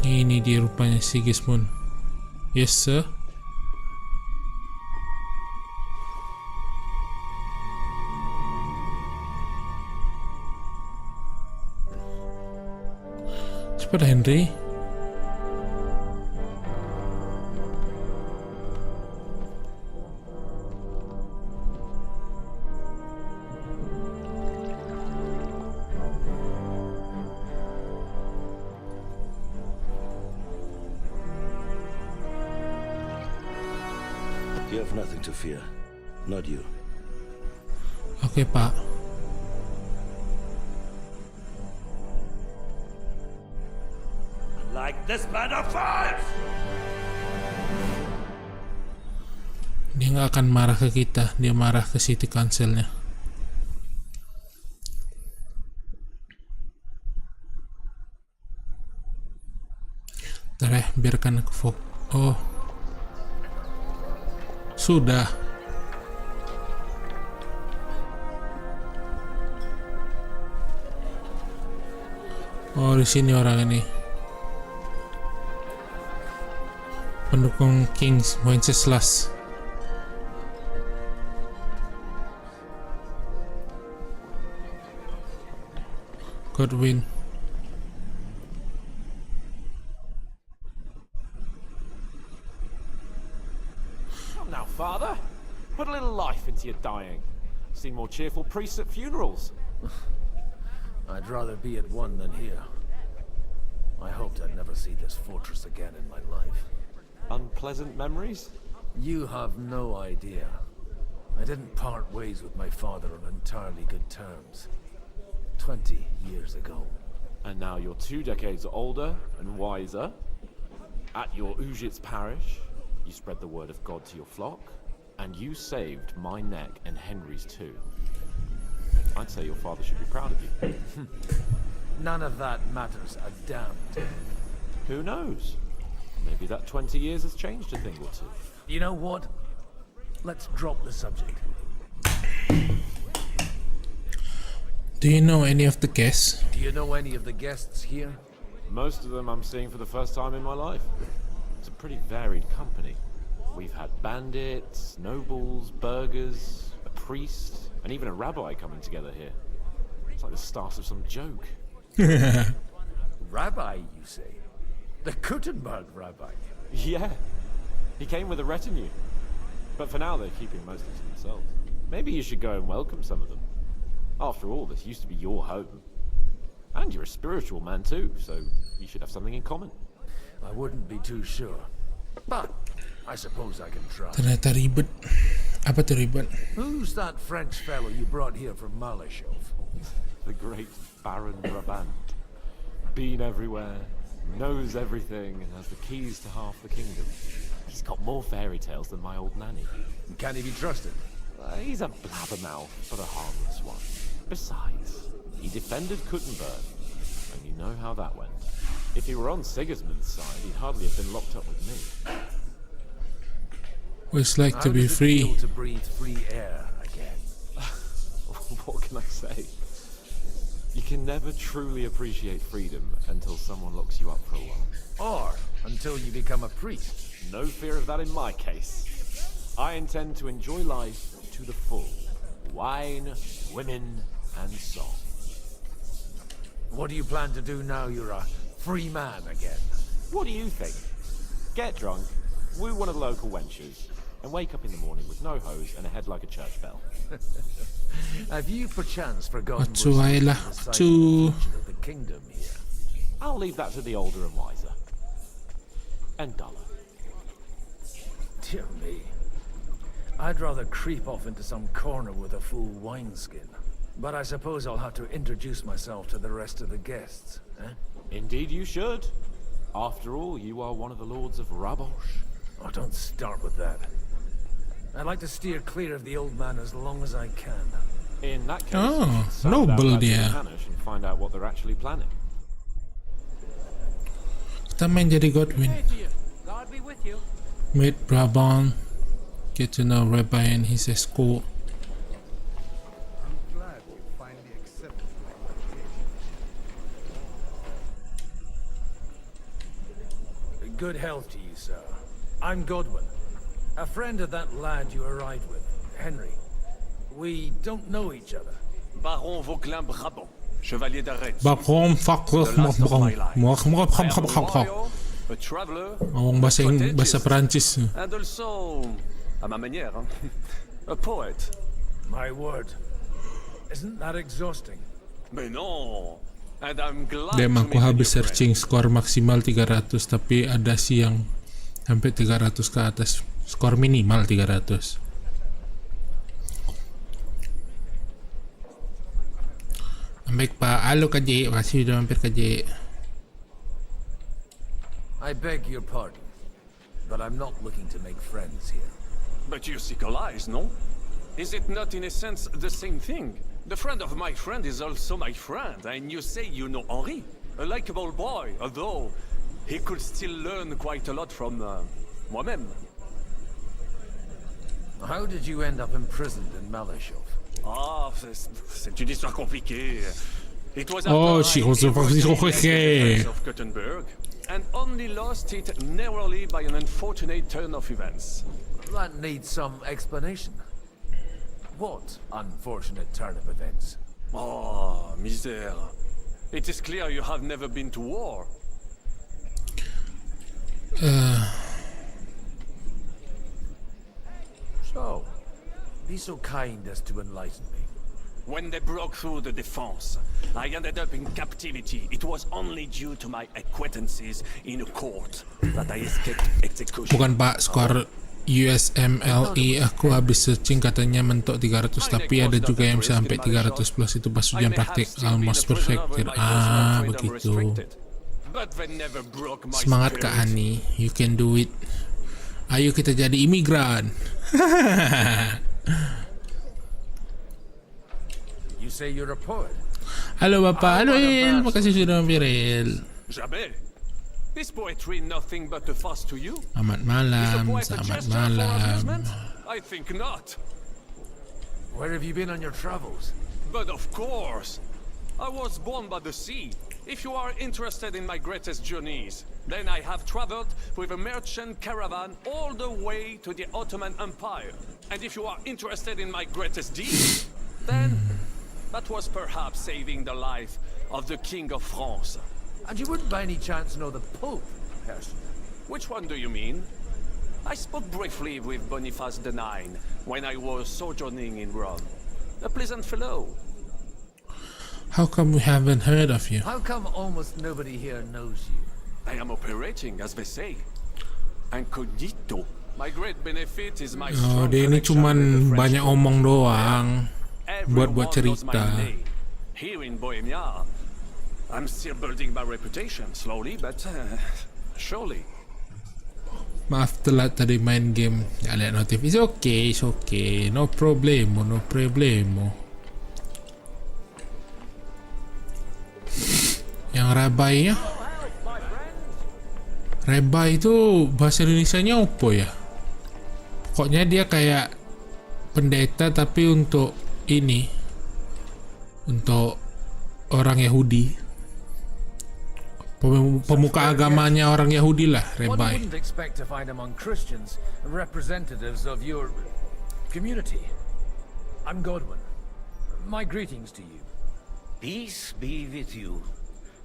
Ini dia rupanya Sigismund. Yes sir. Cepat Henry. have nothing to fear. Not you. Oke, Pak. Like this man of fire! Dia nggak akan marah ke kita, dia marah ke City Council-nya. Ntar biarkan aku oh. Sudah. Oh, di sini orang ini. Pendukung Kings Wenceslas. Godwin. Come now, Father. Put a little life into your dying. Seen more cheerful priests at funerals. I'd rather be at one than here. I hoped I'd never see this fortress again in my life. Unpleasant memories? You have no idea. I didn't part ways with my father on entirely good terms. 20 years ago. And now you're 2 decades older and wiser. At your Ujit's parish, you spread the word of God to your flock, and you saved my neck and Henry's too. I'd say your father should be proud of you. None of that matters a damn. Who knows? Maybe that 20 years has changed a thing or two. You know what? Let's drop the subject. Do you know any of the guests? Do you know any of the guests here? Most of them I'm seeing for the first time in my life. It's a pretty varied company. We've had bandits, nobles, burghers, a priest, and even a rabbi coming together here. It's like the start of some joke. Rabbi, you say? The Gutenberg rabbi? Yeah. He came with a retinue. But for now, they're keeping most of it to themselves. Maybe you should go and welcome some of them. After all, this used to be your home. And you're a spiritual man too, so you should have something in common. I wouldn't be too sure. But I suppose I can try. Ternyata ribet. Apa tuh ribet? Who's that French fellow you brought here from Malashov? The great Baron Brabant. Been everywhere, knows everything, and has the keys to half the kingdom. He's got more fairy tales than my old nanny. Can he be trusted? He's a blabbermouth, but a harmless one. Besides, he defended Gutenberg, and you know how that went. If he were on Sigismund's side, he'd hardly have been locked up with me. What it's like to be How does it free. feel to breathe free air again? What can I say? You can never truly appreciate freedom until someone locks you up for a while. Or until you become a priest. No fear of that in my case. I intend to enjoy life to the full. Wine, women, and song. What do you plan to do now you're a free man again? What do you think? Get drunk, woo one of the local wenches, and wake up in the morning with no hose and a head like a church bell. Have you perchance forgotten Matsuwaila. of the kingdom here? I'll leave that to the older and wiser. And duller. Dear me. I'd rather creep off into some corner with a full wineskin. But I suppose I'll have to introduce myself to the rest of the guests, eh? Indeed you should. After all, you are one of the lords of Rabosh. Oh, don't start with that. I'd like to steer clear of the old man as long as I can. In that case, Oh, you should sound noble out loud to dia. the Hanish and find out what they're actually planning. Kita main jadi Godwin. God be with you. Meet Brabant. Get to know Rabbi and his escort. I'm glad you finally accepted my invitation. Good health to you, sir. I'm Godwin. A friend of that lad you arrived with, Henry. We don't know each other. Baron Vauquelin Brabant, Chevalier d'Arrête. Bakom fakroh mokbong. A traveler, Ngomong bahasa Perancis. and also, à ma manière, a poet. My word. Isn't that exhausting? Mais non, and I'm glad Dia to emang meet aku a new habis friend. searching skor maksimal 300, tapi ada sih yang sampai 300 ke atas Skor minimal 300. Baik Pak, halo KJ, makasih udah mampir KJ. I beg your pardon, but I'm not looking to make friends here. But you seek allies, no? Is it not in a sense the same thing? The friend of my friend is also my friend, and you say you know Henri, a likable boy, although he could still learn quite a lot from moi-même. How did you end up imprisoned in Malashov? Ah, c'est une histoire compliquée. It was Oh, after she I was invaded of Gothenburg, and only lost it narrowly by an unfortunate turn of events. That needs some explanation. What unfortunate turn of events? Oh, misère. It is clear you have never been to war. So, be so kind as to enlighten me. When they broke through the defense, I ended up in captivity. It was only due to my acquaintances in a court that I escaped execution. Bukan Pak, skor USMLE aku habis searching katanya mentok 300, tapi ada juga yang bisa sampai 300 plus itu pas ujian praktik almost perfected. Ah, begitu. Semangat Kak Hani, you can do it. Ayo kita jadi imigran. You say you're a poet. Halo Bapak, halo Il, makasih sudah mampir Il. Jamais. Is poetry nothing but a fuss to you? Selamat malam, selamat malam. I think not. Where have you been on your travels? But of course. I was born by the sea. If you are interested in my greatest journeys, then I have traveled with a merchant caravan all the way to the Ottoman Empire. And if you are interested in my greatest deeds, then that was perhaps saving the life of the King of France. And you wouldn't by any chance know the Pope, personally? Which one do you mean? I spoke briefly with Boniface IX when I was sojourning in Rome. A pleasant fellow. How come we haven't heard of you? How come almost nobody here knows you? I am operating, as they say, incognito. My great benefit is my Oh, strong dia ini connection cuman with the French banyak court. omong doang, buat Everyone knows my cerita. name. Here in Bohemia, I'm still building my reputation, slowly but surely. Maaf telat tadi main game, gak lihat notif. It's okay, no problemo. Yang Rabai ya? Rabai itu bahasa Indonesianya apa ya? Pokoknya dia kayak pendeta tapi untuk ini, untuk orang Yahudi. Pemuka agamanya orang Yahudi lah, One Rabai. wouldn't expect to find among Christians representatives of your community. I'm Godwin. My greetings to you. Peace be with you.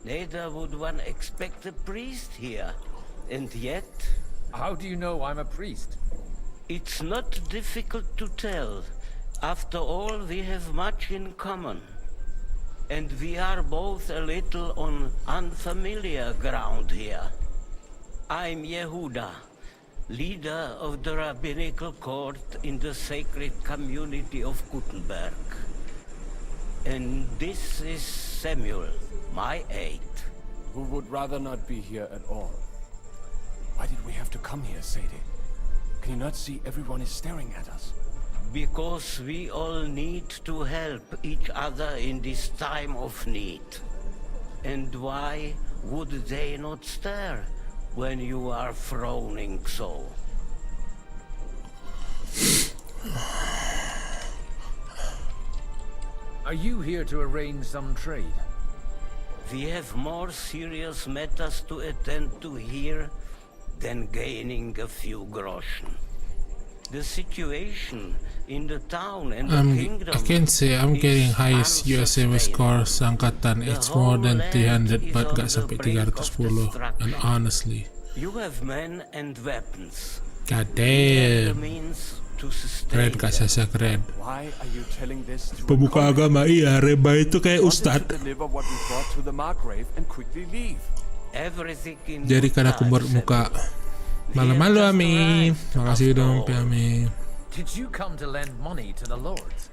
Neither would one expect a priest here. And yet... How do you know I'm a priest? It's not difficult to tell. After all, we have much in common. And we are both a little on unfamiliar ground here. I'm Yehuda, leader of the rabbinical court in the sacred community of Gutenberg. And this is Samuel, my aide. Who would rather not be here at all. Why did we have to come here, Sadie? Can you not see everyone is staring at us? Because we all need to help each other in this time of need. And why would they not stare when you are frowning so? Are you here to arrange some trade? We have more serious matters to attend to here than gaining a few groschen. The situation in the town and the kingdom. I can say I'm getting highest USM scores angkatan. It's more than 300 but gak sampai 310. And honestly, you have men and weapons. God damn. Keren Kak Sasa, keren. Why are you telling this to Pemuka agama, iya, Reba itu kayak ustad. deliver what we brought to the Margrave and quickly leave? Everything in Jadi kan aku bermuka Malu-malu Ami. Makasih udah mampir Ami. Did you come to lend money to the lords?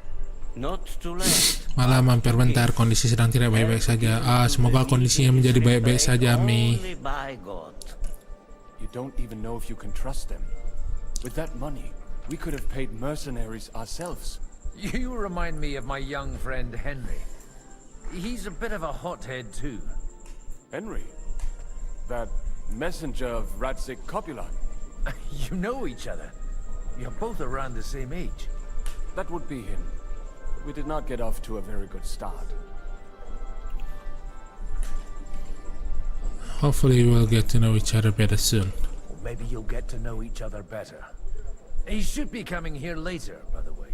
Not to lend. Malah mampir bentar, kondisi sedang tidak baik-baik saja. Semoga kondisinya menjadi baik-baik saja Ami. Only by God. You don't even know if you can trust them. With that money, we could have paid mercenaries ourselves. You remind me of my young friend Henry. He's a bit of a hothead too. Henry? That messenger of Radzik Copula? You know each other. You're both around the same age. That would be him. We did not get off to a very good start. Hopefully we'll get to know each other better soon. Or maybe you'll get to know each other better. He should be coming here later, by the way.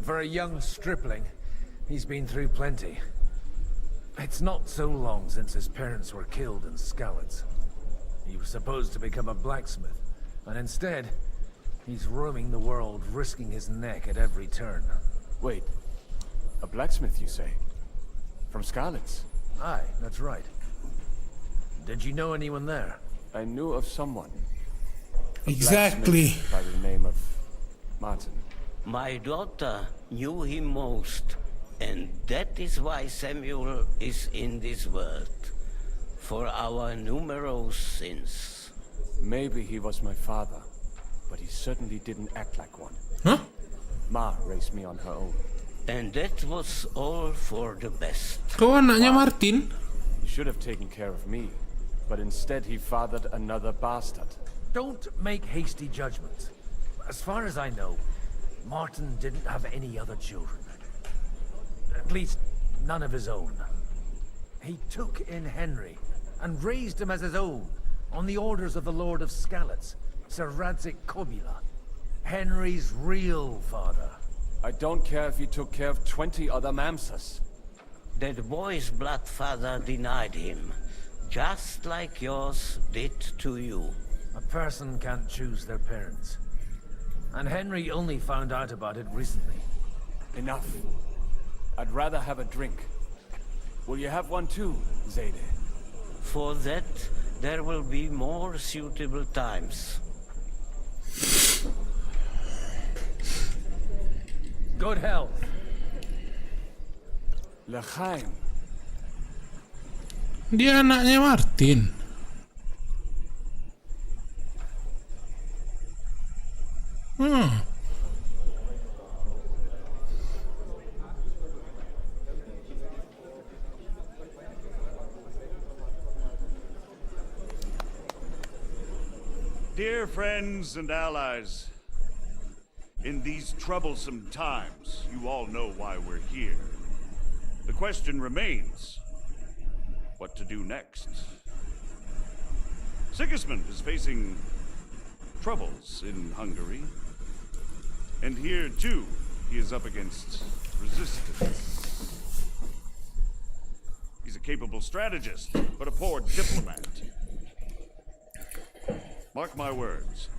For a young stripling, he's been through plenty. It's not so long since his parents were killed in Skalitz. He was supposed to become a blacksmith, and instead, he's roaming the world, risking his neck at every turn. Wait, a blacksmith, you say? From Skalitz? Aye, that's right. Did you know anyone there? I knew of someone. Exactly. By the name of Martin. My daughter knew him most, and that is why Samuel is in this world. For our numerous sins. Maybe he was my father, but he certainly didn't act like one. Huh? Ma raised me on her own. And that was all for the best. Kau anaknya Martin? He should have taken care of me, but instead he fathered another bastard. Don't make hasty judgments. As far as I know, Martin didn't have any other children. At least, none of his own. He took in Henry and raised him as his own on the orders of the Lord of Skalitz, Sir Radzik Copula, Henry's real father. I don't care if he took care of 20 other mamsas. That boy's blood father denied him, just like yours did to you. A person can't choose their parents. And Henry only found out about it recently. Enough. I'd rather have a drink. Will you have one too, Zayde? For that, there will be more suitable times. Good health. L'chaim. Dia anaknya Martin. Dear friends and allies, in these troublesome times, you all know why we're here. The question remains, what to do next? Sigismund is facing troubles in Hungary. And here, too, he is up against resistance. He's a capable strategist, but a poor diplomat. Mark my words.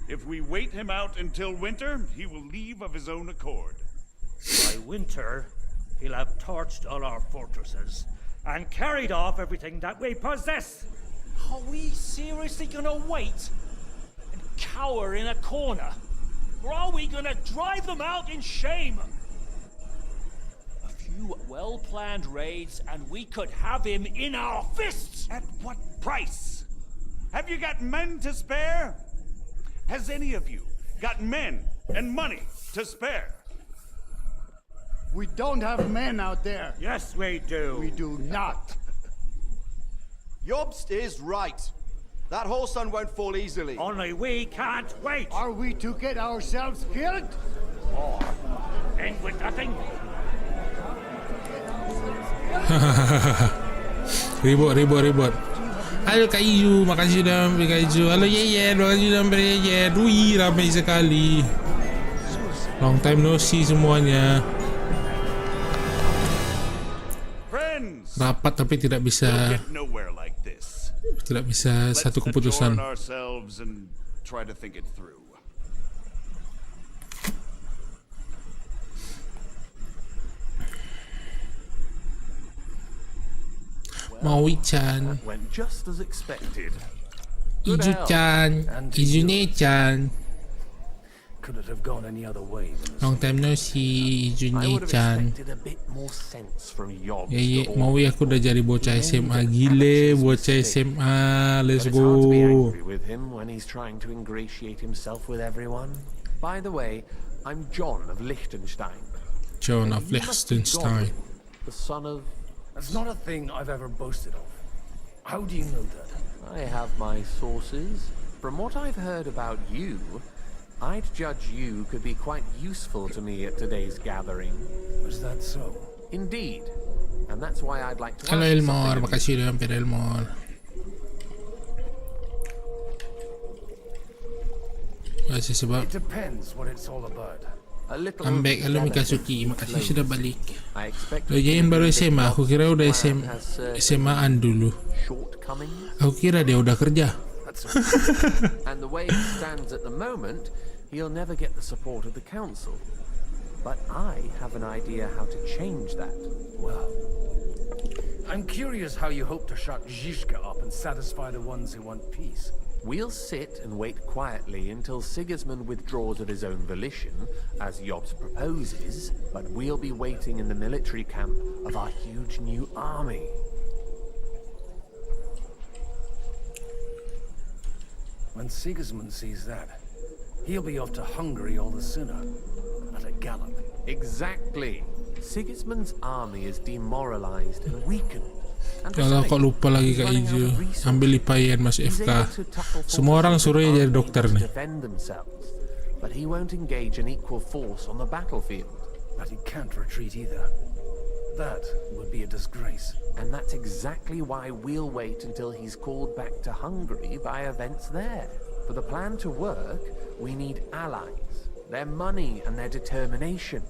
If we wait him out until winter, he will leave of his own accord. By winter, he'll have torched all our fortresses and carried off everything that we possess. Are we seriously gonna wait and cower in a corner? Or are we gonna drive them out in shame? A few well-planned raids and we could have him in our fists! At what price? Have you got men to spare? Has any of you got men and money to spare? We don't have men out there. Yes, we do. We do not. Jobst is right. That whole sun won't fall easily. Only we can't wait. Are we to get ourselves killed? Or end with nothing? Ribut. Halo Kak Iyu, makasih sudah beri Kak Iyu. Halo Yeyen, makasih sudah beri Yeyen. Wih, ramai sekali. Long time no see semuanya. Rapat tapi tidak bisa satu keputusan. Maui-chan. Went just as expected. Iju-chan, Izune-chan. Could it have gone any other way? Long time no see, Izune-chan. A bit more sense from Yobs. Mau ya aku udah jadi bocah SMA. Gile, bocah SMA. Let's But it's hard to be go. angry with him when he's trying to ingratiate himself with everyone. By the way, I'm John of Liechtenstein. John of You must be Liechtenstein. Godwin, the son of... That's not a thing I've ever boasted of. How do you know that? I have my sources. From what I've heard about you, I'd judge you could be quite useful to me at today's gathering. Is that so? Indeed. And that's why I'd like to Halo ask Elmore, something. makasih udah hampir Elmore. Masih sebab It depends what it's all about. Ambek, halo Mikasuki, makasih sudah balik. I expect Lo jain baru SMA, aku kira udah SMA-an dulu. Aku kira dia udah kerja. And the way it stands at the moment, he'll never get the support of the council. But I have an idea how to change that. Well, I'm curious how you hope to shut Zizka up and satisfy the ones who want peace. We'll sit and wait quietly until Sigismund withdraws of his own volition, as Jobs proposes, but we'll be waiting in the military camp of our huge new army. When Sigismund sees that, he'll be off to Hungary all the sooner. At a gallop. Exactly. Sigismund's army is demoralized and weakened. Kalau kok lupa lagi Kak Ijo, ambil lipayan Mas FK. Semua orang suruh dia jadi dokter nih. But he won't engage an equal force on the battlefield. But he can't retreat either. That would be a disgrace. And that's exactly why we'll wait until he's called back to Hungary by events there. For the plan to work, we need allies, their money and their determination.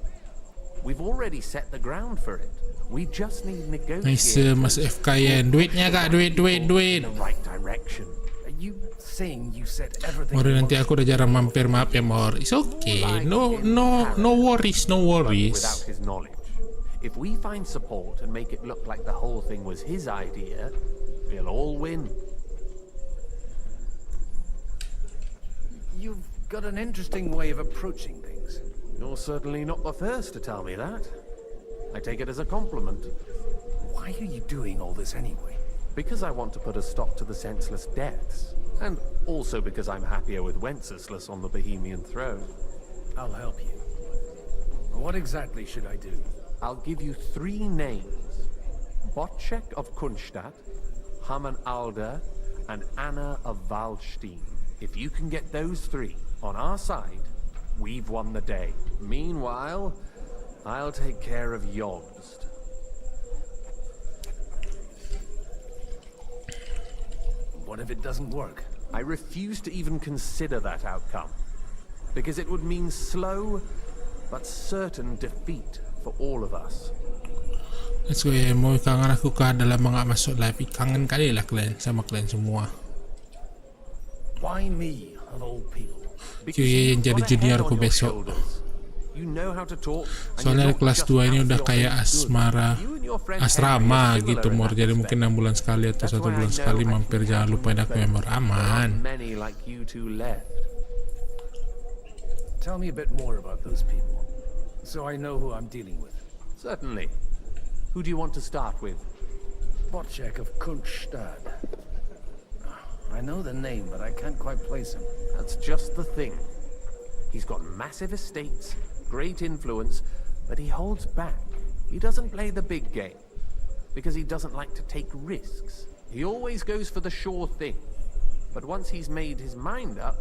We've already set the ground for it. We just need Nice negotiators. Mas FK yan. Duitnya Kak, duit. In the right direction. Are you saying you said everything? Mori, nanti aku udah jarang mampir, maaf ya Mor. It's okay. No worries, no worries. Without his knowledge. If we find support and make it look like the whole thing was his idea, we'll all win. You've got an interesting way of approaching things. You're certainly not the first to tell me that. I take it as a compliment. Why are you doing all this anyway? Because I want to put a stop to the senseless deaths. And also because I'm happier with Wenceslas on the Bohemian throne. I'll help you. What exactly should I do? I'll give you 3 names. Botchek of Kunstadt, Haman Alder, and Anna of Waldstein. If you can get those 3 on our side, we've won the day. Meanwhile, I'll take care of Jobst. What if it doesn't work? I refuse to even consider that outcome. Because it would mean slow, but certain defeat for all of us. Let's go ya, mau kangen aku kan dalam nggak masuk live. Kangen kali lah kalian sama kalian semua. Why me of all people? Cuy yang jadi juniorku besok. Soalnya kelas 2 ini udah kayak asrama gitu Mor. Jadi mungkin 6 bulan sekali atau 1 bulan sekali mampir. Jangan lupa aku member aman. Tell me a bit more about those people, so I know who I'm dealing with. Certainly. Who do you want to start with? Botchek of Kunstadt. I know the name, but I can't quite place him. That's just the thing. He's got massive estates, great influence, but he holds back. He doesn't play the big game, because he doesn't like to take risks. He always goes for the sure thing. But once he's made his mind up,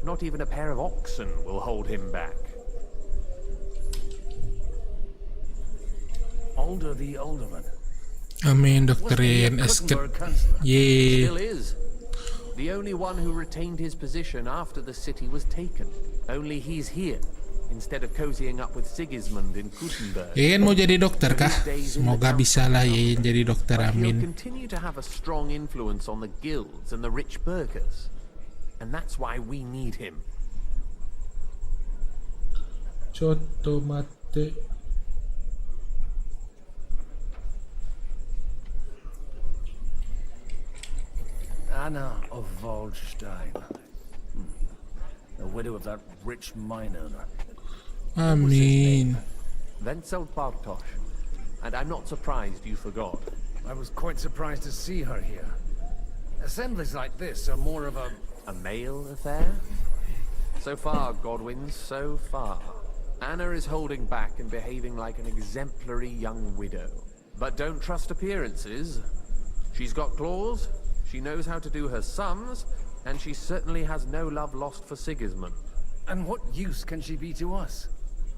not even a pair of oxen will hold him back. Alder the Alderman. Amin, dokterin. Yeay. Still is. The only one who retained his position after the city was taken. Only he's here, instead of cozying up with Sigismund in Gutenberg. Yeyen mau jadi dokter kah? Semoga bisa lah Yeyen jadi dokter, amin. He'll continue to have a strong influence on the guilds and the rich burghers. And that's why we need him. Coto mate. Anna of Waldstein. The widow of that rich mine owner. I mean, Wenzel Bartosz. And I'm not surprised you forgot. I was quite surprised to see her here. Assemblies like this are more of a male affair? So far, Godwin, so far. Anna is holding back and behaving like an exemplary young widow. But don't trust appearances. She's got claws, she knows how to do her sums, and she certainly has no love lost for Sigismund. And what use can she be to us?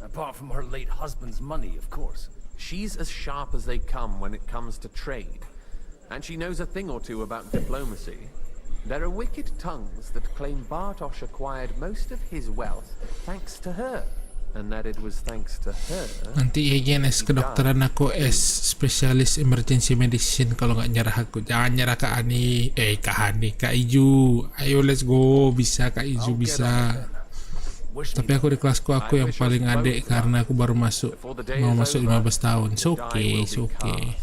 Apart from her late husband's money, of course. She's as sharp as they come when it comes to trade. And she knows a thing or two about diplomacy. There are wicked tongues that claim Bartosz acquired most of his wealth thanks to her. And that it was thanks to her. nanti again kedokteran aku spesialis emergency medicine kalau nggak nyerah aku. Jangan nyerah Kak Ani. Kak Ani, Kak Iju. Ayo let's go. Bisa Kak Iju, bisa. Tapi aku di kelasku aku yang paling adik karena aku baru masuk. Mau masuk 15 tahun. It's okay, it's okay.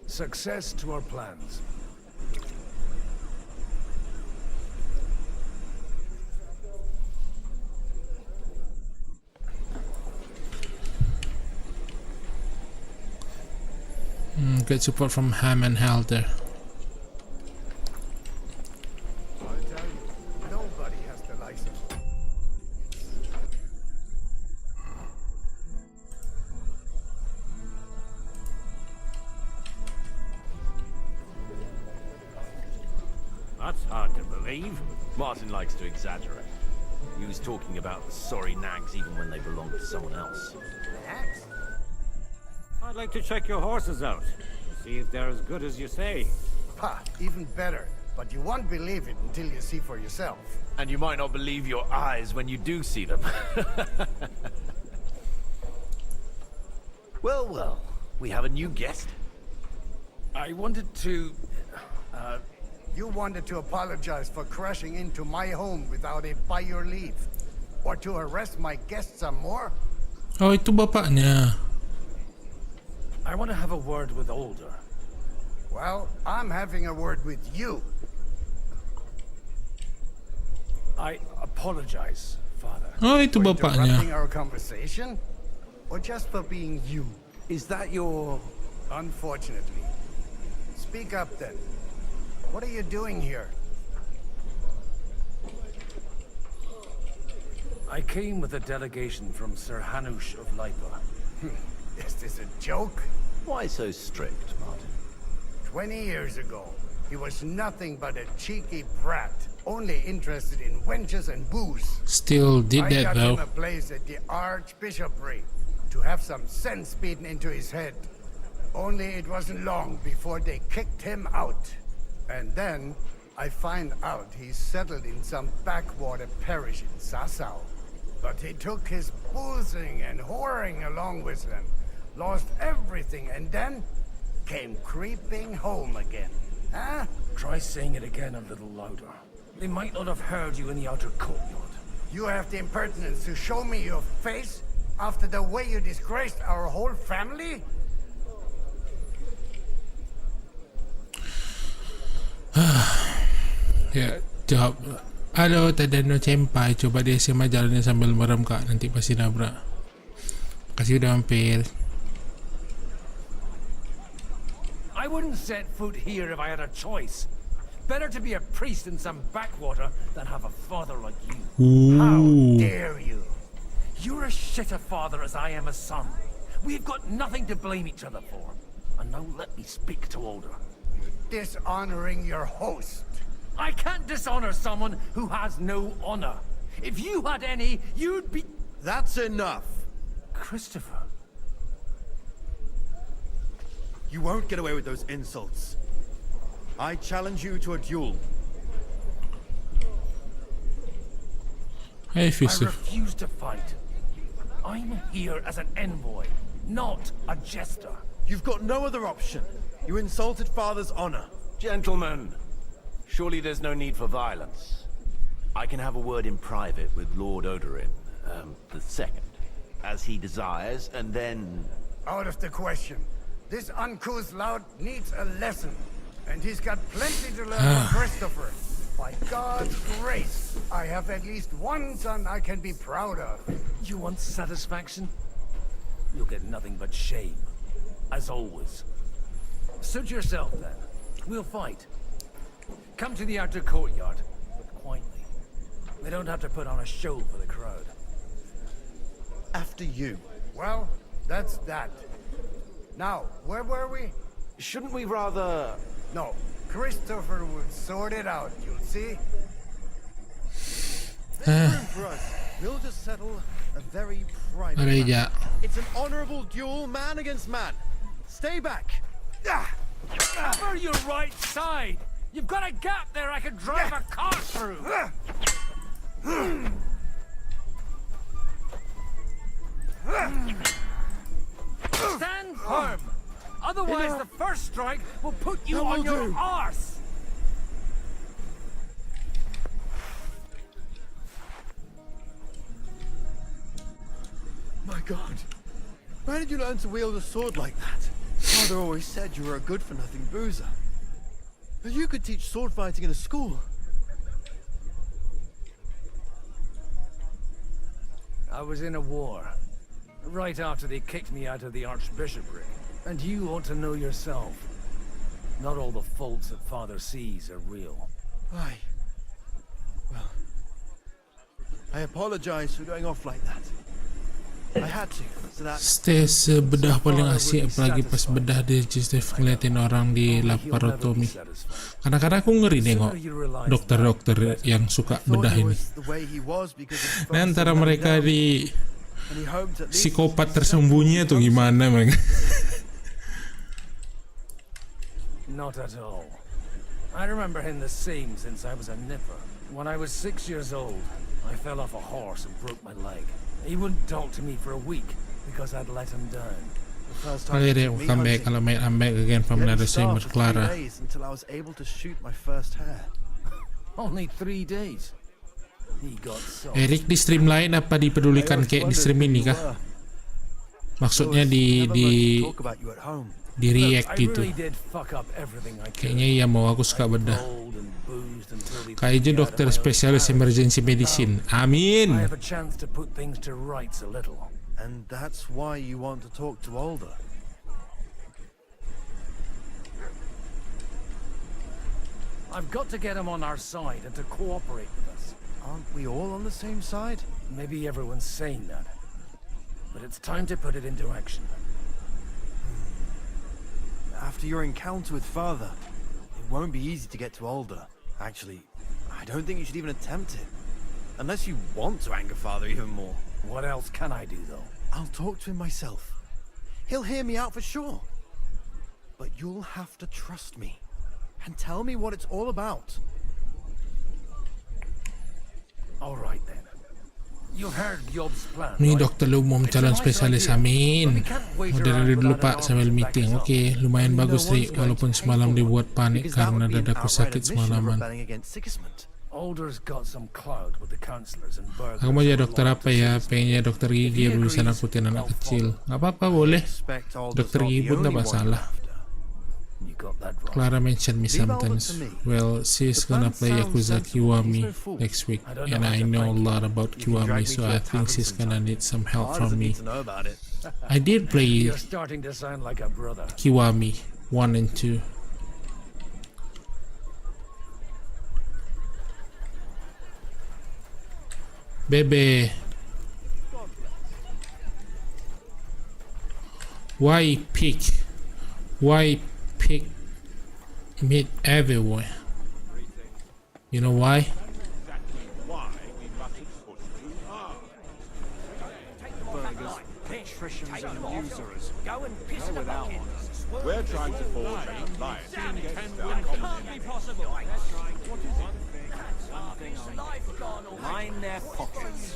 Success to our plans. Get support from Ham and Halder. I tell you, nobody has the license. That's hard to believe. Martin likes to exaggerate. He was talking about the sorry nags even when they belonged to someone else. Nags? I'd like to check your horses out. See if they're as good as you say. Ha, even better. But you won't believe it until you see for yourself. And you might not believe your eyes when you do see them. Well, well, we have a new guest. I wanted to... You wanted to apologize for crashing into my home without it by your leave. Or to arrest my guests some more? Oh, itu bapaknya. I want to have a word with Older. Well, I'm having a word with you. I apologize, Father. Oh, itu For bapaknya. interrupting our conversation? Or just for being you? Is that your... Unfortunately. Speak up then. What are you doing here? I came with a delegation from Sir Hanush of Lipa. Is this a joke? Why so strict, Martin? 20 years ago, he was nothing but a cheeky brat, only interested in wenches and booze. Still did that I got though. him a place at the Archbishopric to have some sense beaten into his head. Only it wasn't long before they kicked him out. And then I find out he's settled in some backwater parish in Sassau. But he took his boozing and whoring along with him, lost everything, and then came creeping home again. Huh? Try saying it again a little louder. They might not have heard you in the outer courtyard. You have the impertinence to show me your face after the way you disgraced our whole family? Ya, jawab. Halo, Tadano Senpai. Coba dia SMA jalannya sambil merem Kak. Nanti pasti nabrak. Kasih udah hampir. I wouldn't set foot here if I had a choice. Better to be a priest in some backwater than have a father like you. How dare you? You're as shit a father as I am a son. We've got nothing to blame each other for. And now let me speak to Older. Dishonoring your host. I can't dishonor someone who has no honor. If you had any, you'd be... That's enough. Christopher. You won't get away with those insults. I challenge you to a duel. Hey, I Fisher. refuse to fight. I'm here as an envoy, not a jester. You've got no other option. You insulted Father's honor. Gentlemen, surely there's no need for violence. I can have a word in private with Lord Odorin, the second, as he desires, and then... Out of the question. This uncouth lout needs a lesson. And he's got plenty to learn from Christopher. By God's grace, I have at least one son I can be proud of. You want satisfaction? You'll get nothing but shame. As always. Suit yourself, then. We'll fight. Come to the outer courtyard, but quietly. We don't have to put on a show for the crowd. After you. Well, that's that. Now, where were we? Shouldn't we rather... No, Christopher would sort it out, you'll see. There's room for us. We'll just settle a very private matter. It's an honorable duel, man against man. Stay back. Cover your right side! You've got a gap there I can drive a car through! Stand firm! Otherwise the first strike will put you on your arse! My God. Where did you learn to wield a sword like that? Father always said you were a good-for-nothing boozer. But you could teach sword fighting in a school. I was in a war. Right after they kicked me out of the archbishopric. And you ought to know yourself. Not all the faults that Father sees are real. Aye. Well, I apologize for going off like that. I had to, so that... Stes bedah paling asik, apalagi pas bedah dia Steve ngeliatin orang di laparotomi. Kadang-kadang aku ngeri nengok dokter-dokter yang suka bedah ini. Nah, antara mereka di psikopat tersembunyi atau gimana mereka? Not at all. I remember him the same since I was a nipper. When I was 6 years old, I fell off a horse and broke my leg. He wouldn't talk to me for a week because I'd let him down. Later we'll come back. I'm back again from another scene with Clara. Until I was able to shoot my first hare. Only 3 days. He got soft. Eric di stream lain apa dipedulikan kayak di stream ini kah? Maksudnya di react gitu. Kayaknya iya mau aku suka bedah. Kayaknya dokter spesialis emergency medicine. Amin. I have a chance to put things to rights a little. And that's why you want to talk to Alder. I've got to get him on our side and to cooperate with us. Aren't we all on the same side? Maybe everyone's saying that. But it's time to put it into action. After your encounter with Father, it won't be easy to get to Alder. Actually, I don't think you should even attempt it. Unless you want to anger Father even more. What else can I do, though? I'll talk to him myself. He'll hear me out for sure. But you'll have to trust me. And tell me what it's all about. All right, then. You've heard Job's plan, Nih right? dokter lu mau calon spesialis, amin. Udah dari dulu pak sambil meeting. Oke, lumayan bagus Ri. Walaupun semalam dibuat panik karena dadaku sakit semalaman. Aku mau jadi dokter apa ya? Pengennya dokter gigi, bisa nakutin anak kecil. Gak apa-apa, boleh. Dokter gigi pun gak masalah. Clara mentioned me sometimes. Well, she's gonna play Yakuza Kiwami next week, and I know a lot about Kiwami, so I think she's gonna need some help from me. I did play Kiwami 1 and 2. Bebe, why pick? Why pick meat everywhere? You know why? We're trying to forge an alliance against our Can't be possible. Line their pockets.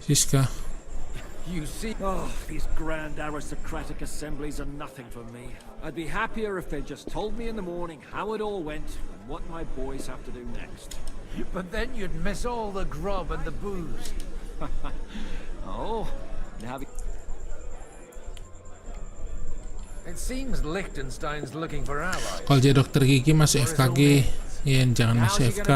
Siska. You see, these grand aristocratic assemblies are nothing for me. I'd be happier if they just told me in the morning how it all went and what my boys have to do next. But then you'd miss all the grub and the booze. Oh, now... It seems Liechtenstein's looking for allies. Kalau jadi dokter gigi masuk FKG, ya jangan masuk FK.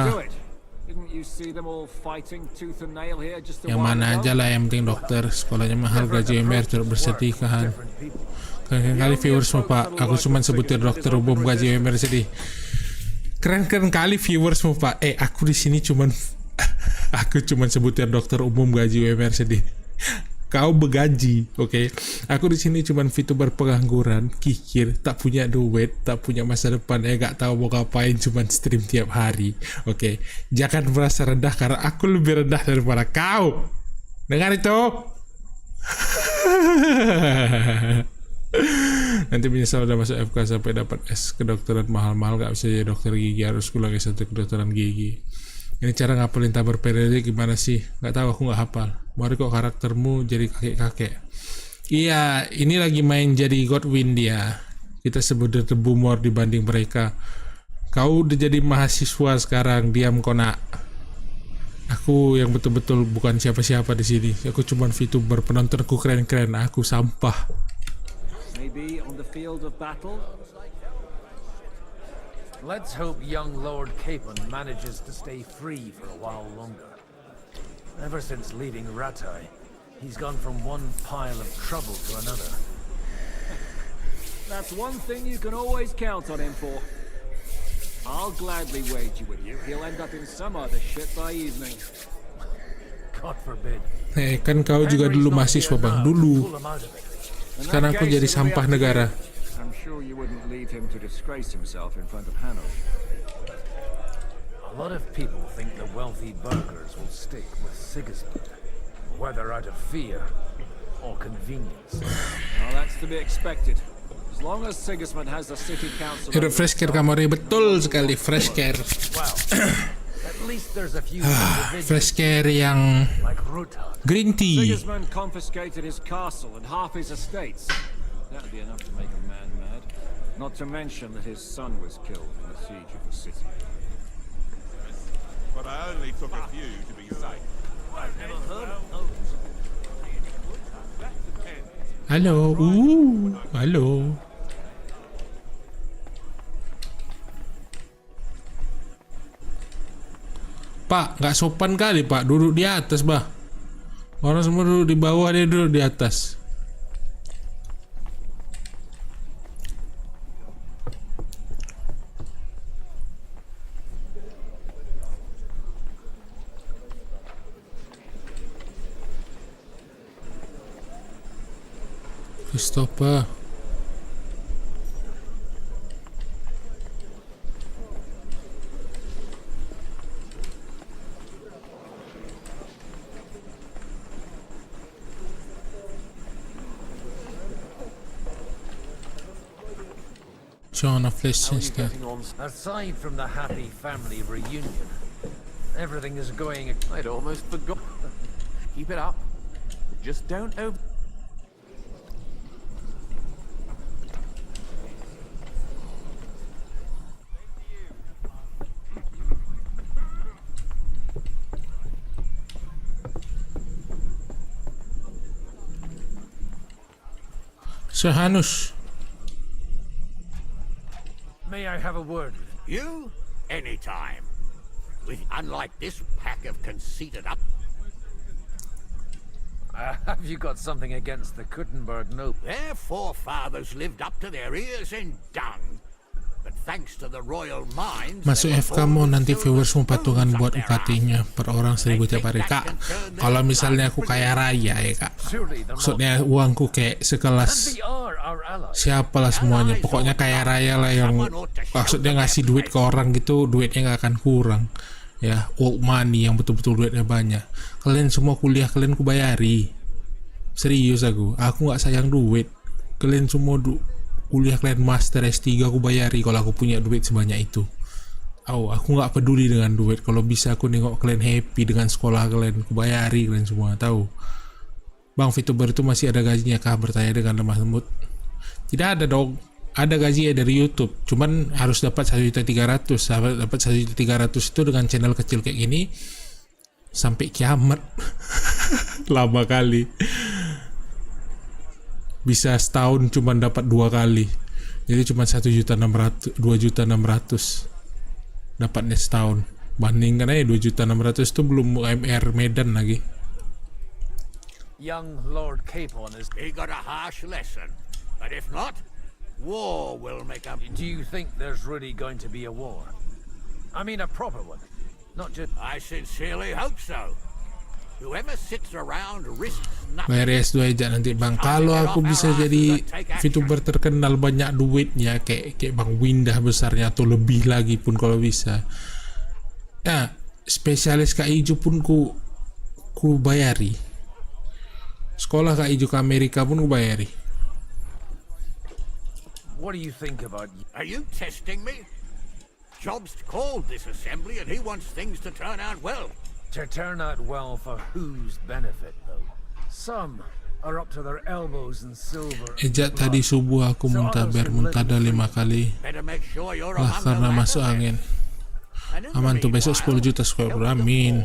Didn't you see them all fighting tooth and nail here just a Yang while mana ago? aja lah, yang penting dokter. Sekolahnya mahal, gaji UMR turut bersedih kan. Keren-keren kali viewers mau pak. Aku cuma sebutin dokter umum, gaji UMR sedih. Keren-keren kali viewers mau pak. Aku di sini cuman aku cuman sebutin dokter umum, gaji UMR sedih. Kau begaji, oke? Aku di sini cuman Vtuber pengangguran, kikir, tak punya duit, tak punya masa depan, gak tahu mau ngapain, cuman stream tiap hari, oke? Jangan merasa rendah karena aku lebih rendah daripada kau. Dengar itu? Nanti menyesal udah masuk FK sampai dapat S kedokteran mahal-mahal, gak bisa jadi dokter gigi, harus kuliah S1 kedokteran gigi. Ini cara ngapalin tabur periode gimana sih? Gak tahu, aku gak hafal. Mori kok karaktermu jadi kakek-kakek. Iya, ini lagi main jadi Godwin dia. Kita sebut debu more dibanding mereka. Kau udah jadi mahasiswa sekarang, diam kona. Aku yang betul-betul bukan siapa-siapa di sini. Aku cuma Vtuber, penontonku keren-keren. Aku sampah. Maybe on the field of battle. Let's hope young Lord Capon manages to stay free for a while longer. Ever since leaving Ratai, he's gone from one pile of trouble to another. That's one thing you can always count on him for. I'll gladly wager with you he'll end up in some other shit by evening. God forbid. Kan kau juga dulu mahasiswa bang, dulu. Sekarang aku jadi sampah negara. I'm sure you wouldn't leave him to disgrace himself in front of Hanover. A lot of people think the wealthy burghers will stick with Sigismund, whether out of fear or convenience. Well, that's to be expected. As long as Sigismund has the city council. Fresh care Kamori, betul sekali fresh care. At least there's a few Fresh care yang green tea. Sigismund confiscated his castle and half his estates. That'd be enough to make a man mad. Not to mention that his son was killed in the siege of the city. But I only took a few to be safe. I've never heard of those. Halo, halo. Pak, nggak sopan kali pak, duduk di atas bah. Orang semua duduk di bawah, dia duduk di atas. Christopher. John of Liechtenstein. Aside from the happy family reunion, everything is going. I'd almost forgot. Keep it up. Just don't over. Sir Hanush. May I have a word? You? Anytime. Unlike this pack of conceited up. Have you got something against the Kuttenberg noble? Their forefathers lived up to their ears in dung. But thanks to the royal minds. Masuk FK mau nanti viewers mau patungan buat UKT-nya per orang 1.000 tiap hari kak. Kalau misalnya aku kaya raya ya kak, maksudnya uangku kayak sekelas siapalah semuanya, pokoknya kaya raya lah yang maksudnya ngasih duit ke orang gitu, duitnya nggak akan kurang ya, old money yang betul-betul duitnya banyak. Kalian semua kuliah kalian ku bayari, serius aku nggak sayang duit. Kalian semua kuliah kalian master S3 aku bayari kalau aku punya duit sebanyak itu. Aku nggak peduli dengan duit. Kalau bisa aku nengok kalian happy dengan sekolah kalian, aku bayari kalian semua. Tahu Bang, Vtuber itu masih ada gajinya kah? Bertanya dengan lemah lembut. Tidak ada dong. Ada gaji dari YouTube, cuman harus dapat 1.300.000. Dapat 1.300.000 itu dengan channel kecil kayak gini sampai kiamat. Lama kali. bisa setahun cuma dapat 2 kali. Jadi cuma 1.600.000, 2.600.000 dapatnya setahun. Bandingkan aja 2.600.000 itu belum UMR Medan lagi. Young Lord Capon is... He got a harsh lesson. But if not, war will make up. Do you think there's really going to be a war? I mean a proper one. Not just... I sincerely hope so. Whoever sits around risks nothing. Bayar S2 aja nanti bang. Kalau aku bisa jadi Vtuber terkenal banyak duitnya kayak Bang Windah besarnya atau lebih lagi pun kalau bisa. Ya, spesialis Kak Ijo pun ku bayari. Sekolah Kak Ijo ke Amerika pun ku bayari. What do you think about... Are you testing me? Job's called this assembly and he wants things to turn out well. To turn out well for whose benefit, though? Some are up to their elbows in silver. Ejak tadi subuh aku muntaber muntada 5 kali. Lah karena masuk angin. Aman tuh besok 10 juta subscriber. Amin.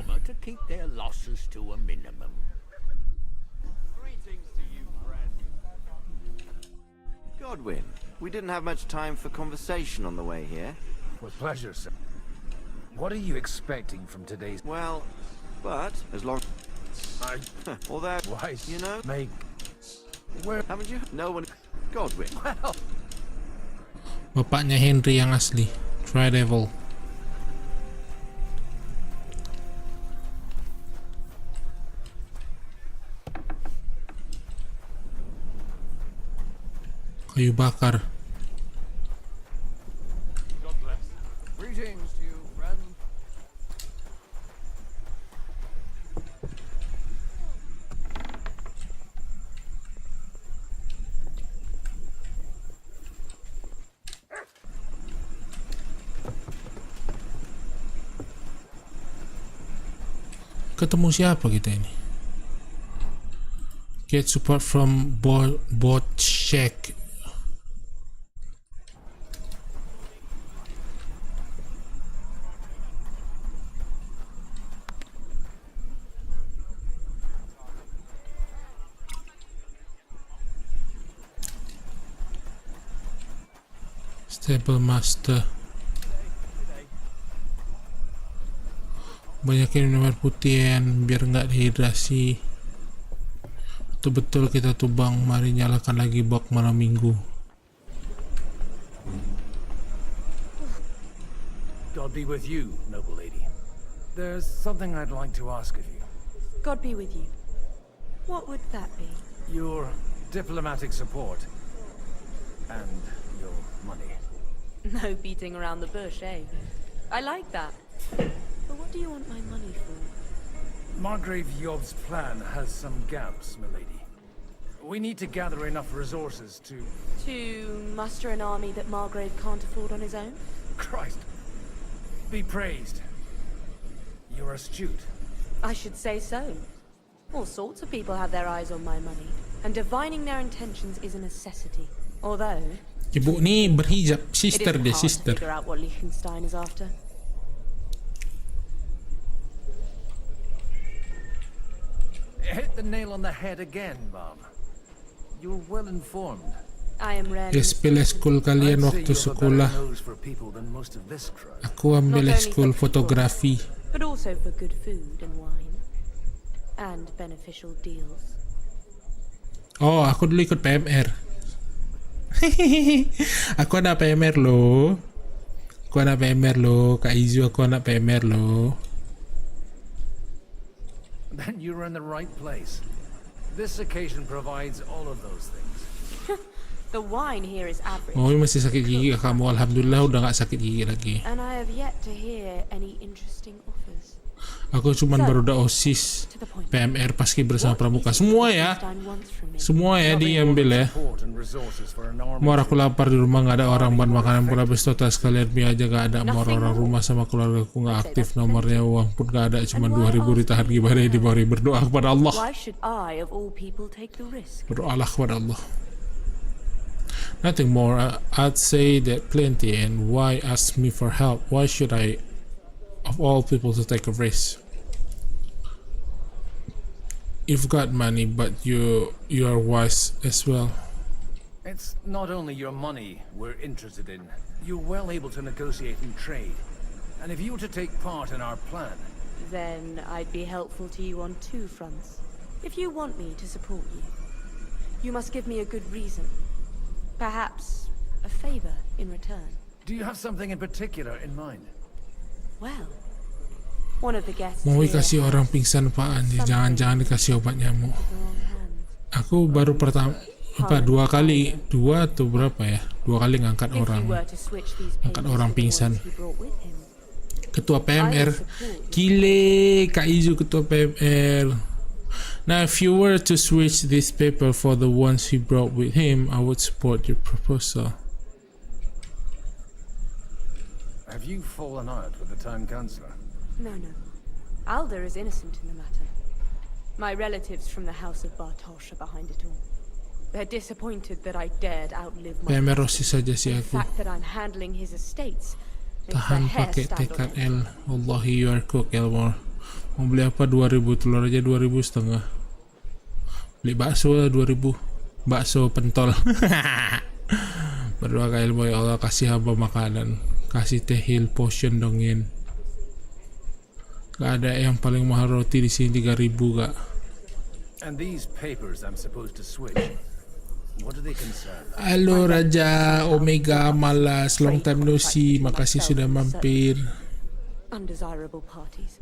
Godwin, we didn't have much time for conversation on the way here. With pleasure, sir. What are you expecting from today's... Well, but as long... Although, Why, you know... Make... Where... Haven't you? No one... Godwin. Well... Bapaknya Henry yang asli. Try Devil. Kayu bakar. Greetings to you, friend. Ketemu siapa kita ini? Get support from bot check. Stable Master. Banyakin minum air putihan biar nggak dehidrasi. Betul-betul kita tuh bang. Mari nyalakan lagi bak malam minggu. God be with you, noble lady. There's something I'd like to ask of you. God be with you. What would that be? Your diplomatic support. And your money. No beating around the bush, eh? I like that. But what do you want my money for? Margrave Yob's plan has some gaps, milady. We need to gather enough resources to... To muster an army that Margrave can't afford on his own? Christ. Be praised. You're astute. I should say so. All sorts of people have their eyes on my money, and divining their intentions is a necessity. Although... Ibu ni berhijab, sister deh, sister. Figure out what Liechtenstein is after. Hit the nail on the head again, Mom. You're well informed. I am rarely... Spill school kalian waktu sekolah. Aku ambil school fotografi. But also for good food and wine. And beneficial deals. Oh, aku dulu ikut PMR. Aku anak PMR loh. Kak Izu, aku anak PMR loh. Then you're in the right place. This occasion provides all of those things. The wine here is average. Oh, masih sakit gigi kamu. Alhamdulillah udah gak sakit gigi lagi. And I have yet to hear any interesting offers. Aku cuman baru udah OSIS, PMR, paski bersama pramuka. Semua ya diambil ya. Mau aku lapar di rumah nggak ada orang buat makanan pun habis total sekalian mie aja gak ada. Mau orang rumah sama keluarga aku nggak aktif nomornya, uang pun gak ada, cuma 2.000 ditahan gimana di bawah. Berdoa kepada Allah. Berdoalah kepada Allah. Nothing more. I'd say that plenty, and why ask me for help? Why should I, of all people, to take a risk? You've got money, but you are wise as well. It's not only your money we're interested in. You're well able to negotiate and trade. And if you were to take part in our plan... Then I'd be helpful to you on 2 fronts. If you want me to support you, you must give me a good reason. Perhaps a favor in return. Do you have something in particular in mind? Well, one of the guests Mau here kasih has orang pingsan apaan nih? Jangan-jangan dikasih obat nyamuk. Aku baru pertama 2 kali, 2 atau berapa ya? 2 kali ngangkat orang pingsan. Ketua PMR, gile Kak Izu ketua PMR. Now if you were to switch this paper for the ones he brought with him, I would support your proposal. Have you fallen out with the town councillor? No. Alder is innocent in the matter. My relatives from the House of Bartosz are behind it all. They're disappointed that I dared outlive my PMR saja sih the aku. fact that I'm handling his estates. Tahan pakai tekad L. Wallahi you are cook Elmore. Mau beli apa 2000 telur aja 2500. Beli bakso 2000. Bakso pentol. Berdoa ke Elmore, ya Allah kasih hamba makanan. Kasih teh heal potion dongin. Gak ada yang paling mahal roti di sini 3000 gak. And these papers I'm supposed to switch. What do they concern? Halo Raja Omega Malas, long time no see. Makasih sudah mampir. Undesirable parties.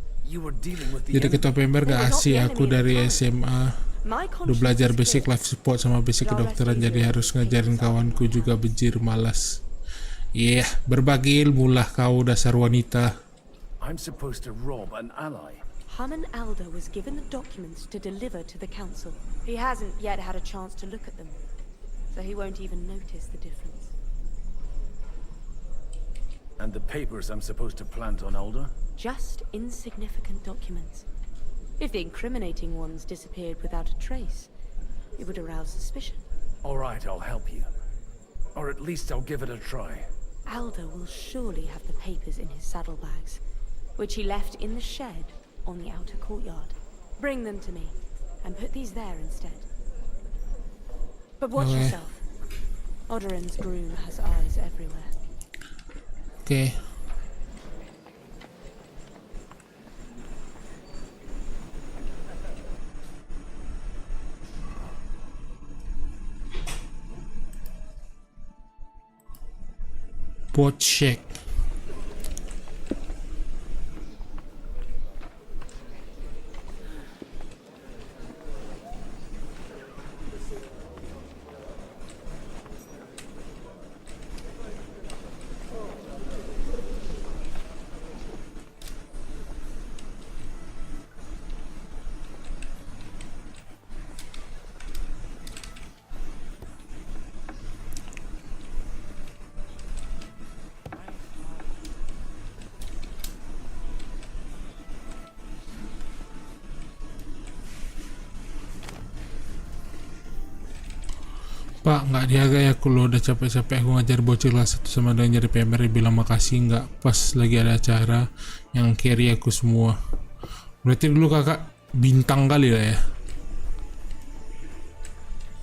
Jadi ketua PMR gak asih aku dari SMA. Udah belajar basic life support sama basic kedokteran, jadi harus ngajarin kawanku juga bejir malas. Berbagi ilmu lah kau dasar wanita. I'm supposed to rob an ally. Haman Alder was given the documents to deliver to the council. He hasn't yet had a chance to look at them, so he won't even notice the difference. And the papers I'm supposed to plant on Alder? Just insignificant documents. If the incriminating ones disappeared without a trace, it would arouse suspicion. All right, I'll help you. Or at least I'll give it a try. Alder will surely have the papers in his saddlebags, which he left in the shed on the outer courtyard. Bring them to me, and put these there instead. But watch yourself. Odorin's groom has eyes everywhere. Okay. Bot check. Pak, nggak dihargai aku loh, udah capek-capek aku ngajar bocil kelas 1 sama dengan nyari PMR bilang makasih, nggak pas lagi ada acara yang carry aku semua. Berarti dulu kakak bintang kali lah ya.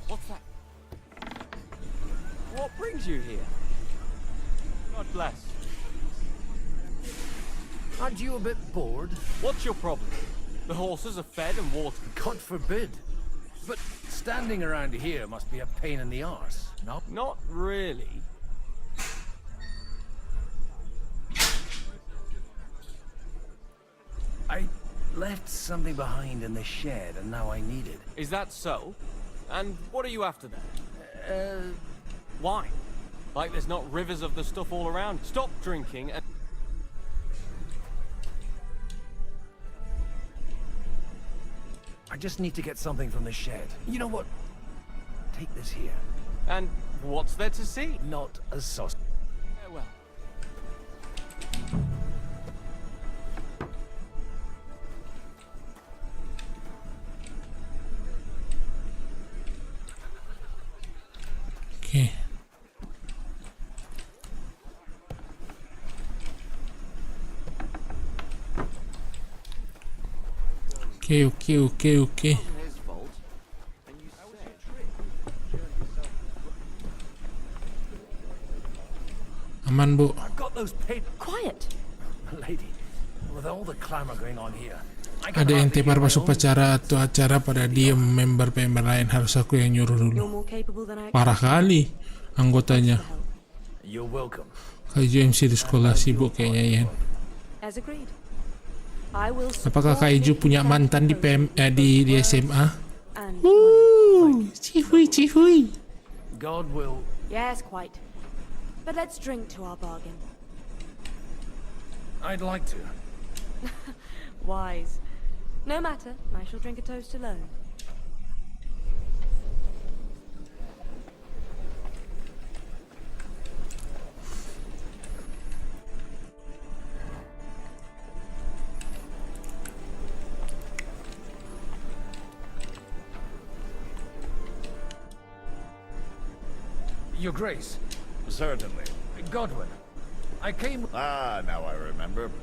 What's that? What brings you here? God bless. Aren't you a bit bored? What's your problem? The horses are fed and watered. God forbid. But standing around here must be a pain in the arse, no? Not really. I left something behind in the shed and now I need it. Is that so? And what are you after then? Why? Like there's not rivers of the stuff all around. Stop drinking and... I just need to get something from the shed. You know what? Take this here. And what's there to see? Not a sausage. Farewell. Okay. Okay. Aman, Bu. I've got those paid. Quiet. Lady, with all the clamor going on here, I can Ada ente hardly hear my masuk own. acara atau acara pada diem member lain harus aku yang nyuruh dulu. You're more capable than I Parah kali anggotanya. You're welcome. Kaiju MC di sekolah sibuk kayaknya Yen. As agreed. I will Apakah Kaiju punya mantan di di SMA? and Cihui. God will. yes, quite. But let's drink to our bargain. I'd like to. Wise. No matter, I shall drink a toast alone. Your Grace. Certainly. Godwin. I came. Now I remember.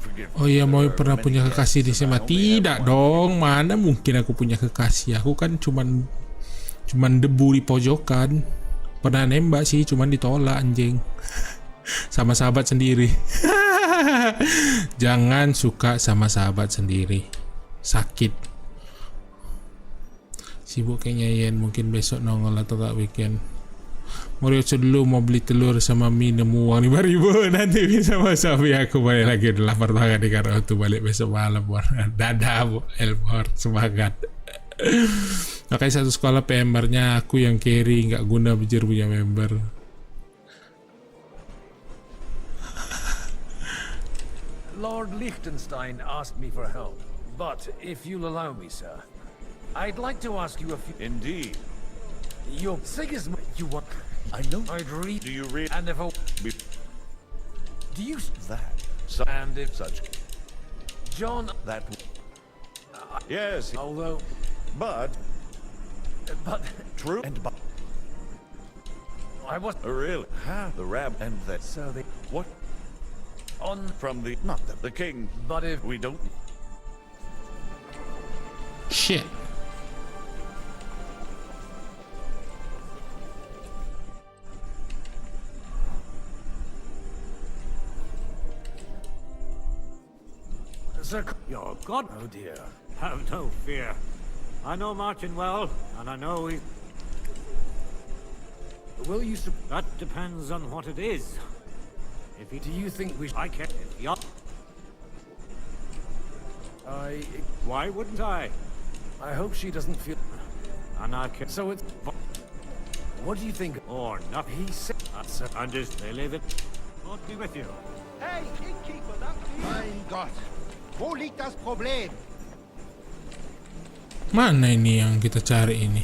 Forgive me. Oh iya, mau pernah punya kekasih di SMA? Tidak dong, mana mungkin aku punya kekasih. Aku kan cuman debu di pojokan. Pernah nembak sih, cuman ditolak anjing. Sama sahabat sendiri. Jangan suka sama sahabat sendiri. Sakit. Sibuk kayaknya Yen, mungkin besok nongol atau gak weekend. Moriocho dulu mau beli telur sama mie, nemu uang 5.000. Nanti bisa masafi aku balik lagi. Lapar banget nih karena waktu balik besok malam. Dadah Bu Elmor, semangat. Oke, satu sekolah PMR-nya aku yang carry, nggak guna bejir punya member. Lord Liechtenstein asked me for help, but if you'll allow me, sir, I'd like to ask you a few. Indeed. Your Sigismund, you want? I know. I'd read. Do you read? And if I... Do you... That. So, And if... such. John... That. Yes. Although... But. True. And but. I was... Really? The rab and that. So they... What? On... From the. Not the king. But if... We don't. Shit. Sir... Your God. Oh dear. Have no fear. I know Martin well, and I know he... Will you... That depends on what it is. If he... Do you think we... I can... Yeah. Why wouldn't I? I hope she doesn't feel... And I can... So it's... What do you think? Or not. He said... And just they live it. God be with you. Hey, Innkeeper, that's you! Mein Gott! Wo liegt das Problem? Mana ini yang kita cari ini?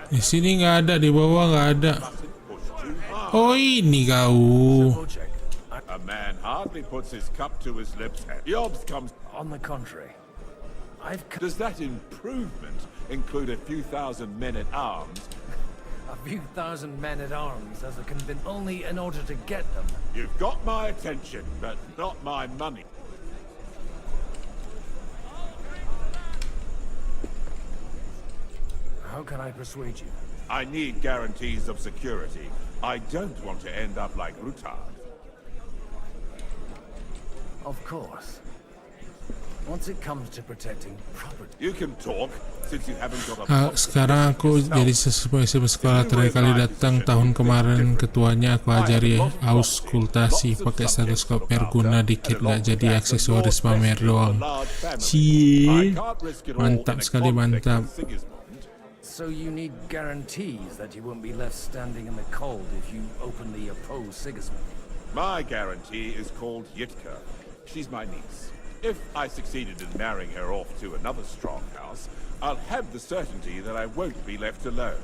Di sini nggak ada, di bawah nggak ada. Oh ini kau. A man hardly puts his cup to his lips. Yobs comes. On the contrary, Does that improvement include a few thousand men at arms? a few thousand men-at-arms as a convince only in order to get them. You've got my attention, but not my money. How can I persuade you? I need guarantees of security. I don't want to end up like Rutard. Of course. Once it comes to protecting property. You can talk, since you haven't got a... Sekarang aku jadi sesuai sekolah terakhir kali datang tahun kemarin. Ketuanya aku ajari auskultasi pakai stetoskop berguna dikit, nggak jadi aksesoris pamer doang. Cie, mantap sekali, mantap. So you need guarantees that you won't be left standing in the cold if you openly oppose Sigismund. My guarantee is called Yitka. She's my niece. If I succeeded in marrying her off to another strong house, I'll have the certainty that I won't be left alone.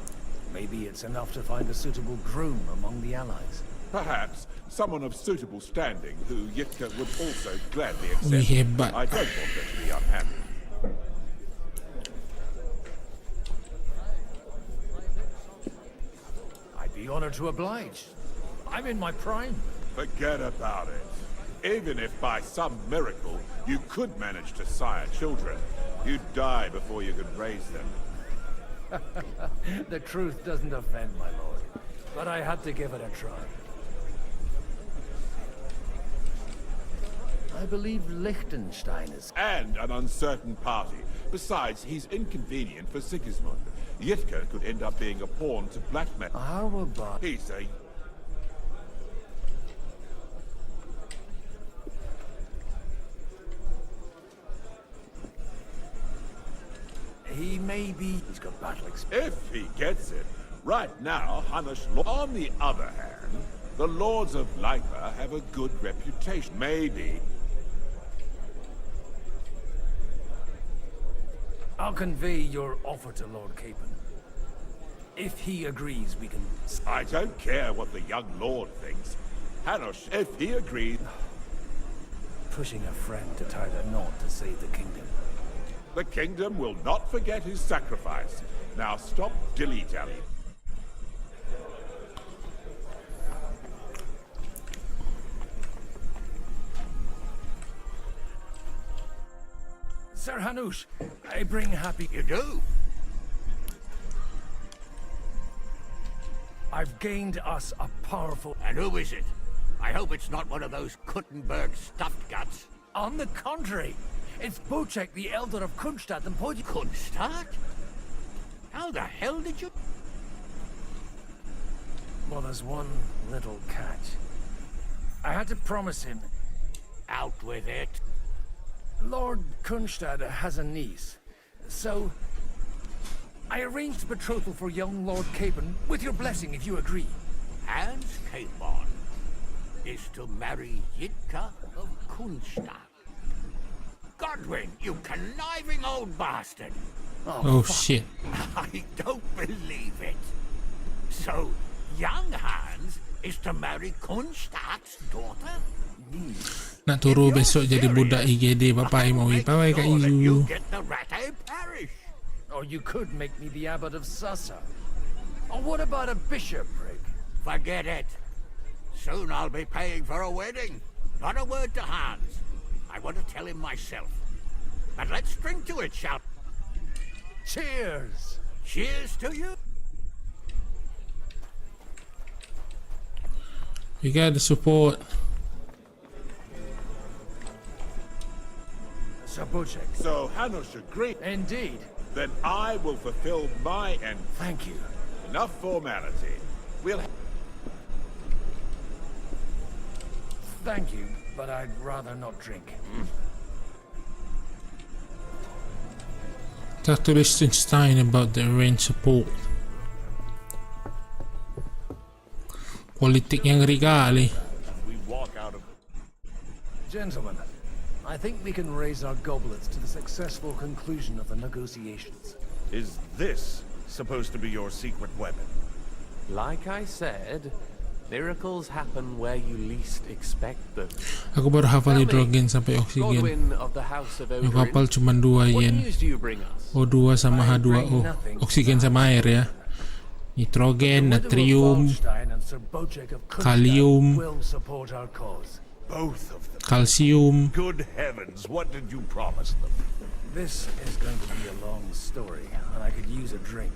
Maybe it's enough to find a suitable groom among the allies. Perhaps someone of suitable standing who Yitka would also gladly Wih, accept. hebat. I don't want her to be unhappy. I'd be honored to oblige. I'm in my prime. Forget about it. Even if by some miracle you could manage to sire children, You'd die before you could raise them. The truth doesn't offend, my lord. But I had to give it a try. I believe Liechtenstein is... And an uncertain party. Besides, he's inconvenient for Sigismund. Yitka could end up being a pawn to blackmail. How about... He's a... He may be... He's got battle experience. If he gets it. Right now, Hanush... On the other hand, the Lords of Lipa have a good reputation. Maybe... I'll convey your offer to Lord Capon. If he agrees, we can... I don't care what the young lord thinks. Hanush, if he agrees... Pushing a friend to tie the knot to save the kingdom. The kingdom will not forget his sacrifice. Now stop dilly-dallying. Sir Hanush, I bring happy... You do? I've gained us a powerful... And who is it? I hope it's not one of those Kuttenberg stuffed guts. On the contrary, it's Bocek, the Elder of Kunstadt and Podi... Kunstadt? How the hell did you... Well, there's one little catch. I had to promise him... Out with it. Lord Kunstadt has a niece, so... I arranged a betrothal for young Lord Capon, with your blessing if you agree. Hans Capon is to marry Yitka of Kunstadt. Godwin, you conniving old bastard! Oh shit. I don't believe it. So, young Hans is to marry Kunstadt's daughter? Nak turu besok jadi budak IGD Bapak mau ipawai kat you. Get the Rattay parish. Or you could make me the abbot of Sassa. Or what about a bishopric? Forget it. Soon I'll be paying for a wedding. Not a word to Hans. I want to tell him myself. But let's drink to it, shall we? Cheers! Cheers to you. You got the support. Sir Bocek. So Hanush agreed. Indeed. Then I will fulfill my end. Thank you. Enough formality. We'll... Thank you, but I'd rather not drink. Talk to Liechtenstein about the arranged support. Politik yang regali. We walk out of... Gentlemen, I think we can raise our goblets to the successful conclusion of the negotiations. Is this supposed to be your secret weapon? Like I said, miracles happen where you least expect them. Aku baru hafal hidrogen sampai oksigen. Godwin of the House of Aku hafal cuma 2 yen. O2 sama H2O. Oksigen sama air ya. Nitrogen, natrium, kalium, Both of them. kalsium. Good heavens, what did you promise them? This is going to be a long story, and I could use a drink.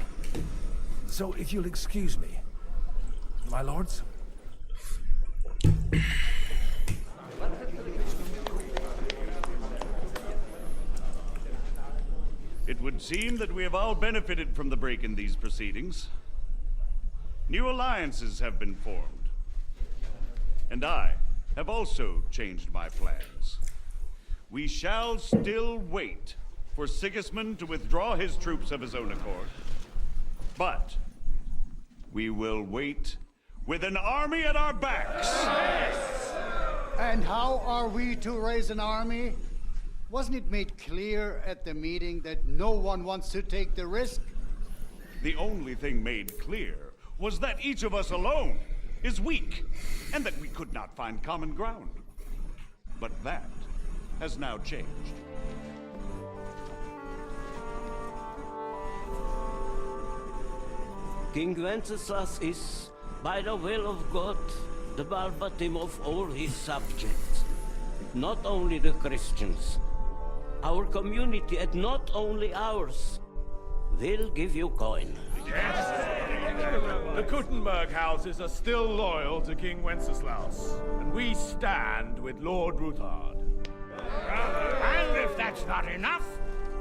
So if you'll excuse me, my lords. It would seem that we have all benefited from the break in these proceedings. New alliances have been formed. And I have also changed my plans. We shall still wait for Sigismund to withdraw his troops of his own accord. But we will wait with an army at our backs. And how are we to raise an army? Wasn't it made clear at the meeting that no one wants to take the risk? The only thing made clear was that each of us alone is weak, and that we could not find common ground. But that has now changed. King Wenceslas is, by the will of God, the verbatim of all his subjects, not only the Christians. our community, and not only ours. They'll give you coin. The Kuttenberg houses are still loyal to King Wenceslaus, and we stand with Lord Ruthard. And if that's not enough,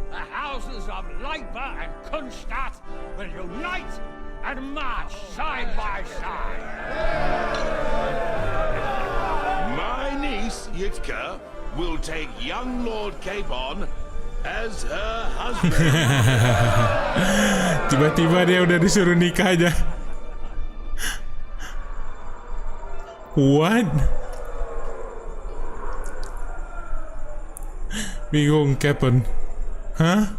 the houses of Leipa and Kunstadt will unite and march side by side. My niece, Yitka, will take young Lord Capon as her husband. Tiba-tiba dia udah disuruh nikah aja. What? Bingung Capon. Hah?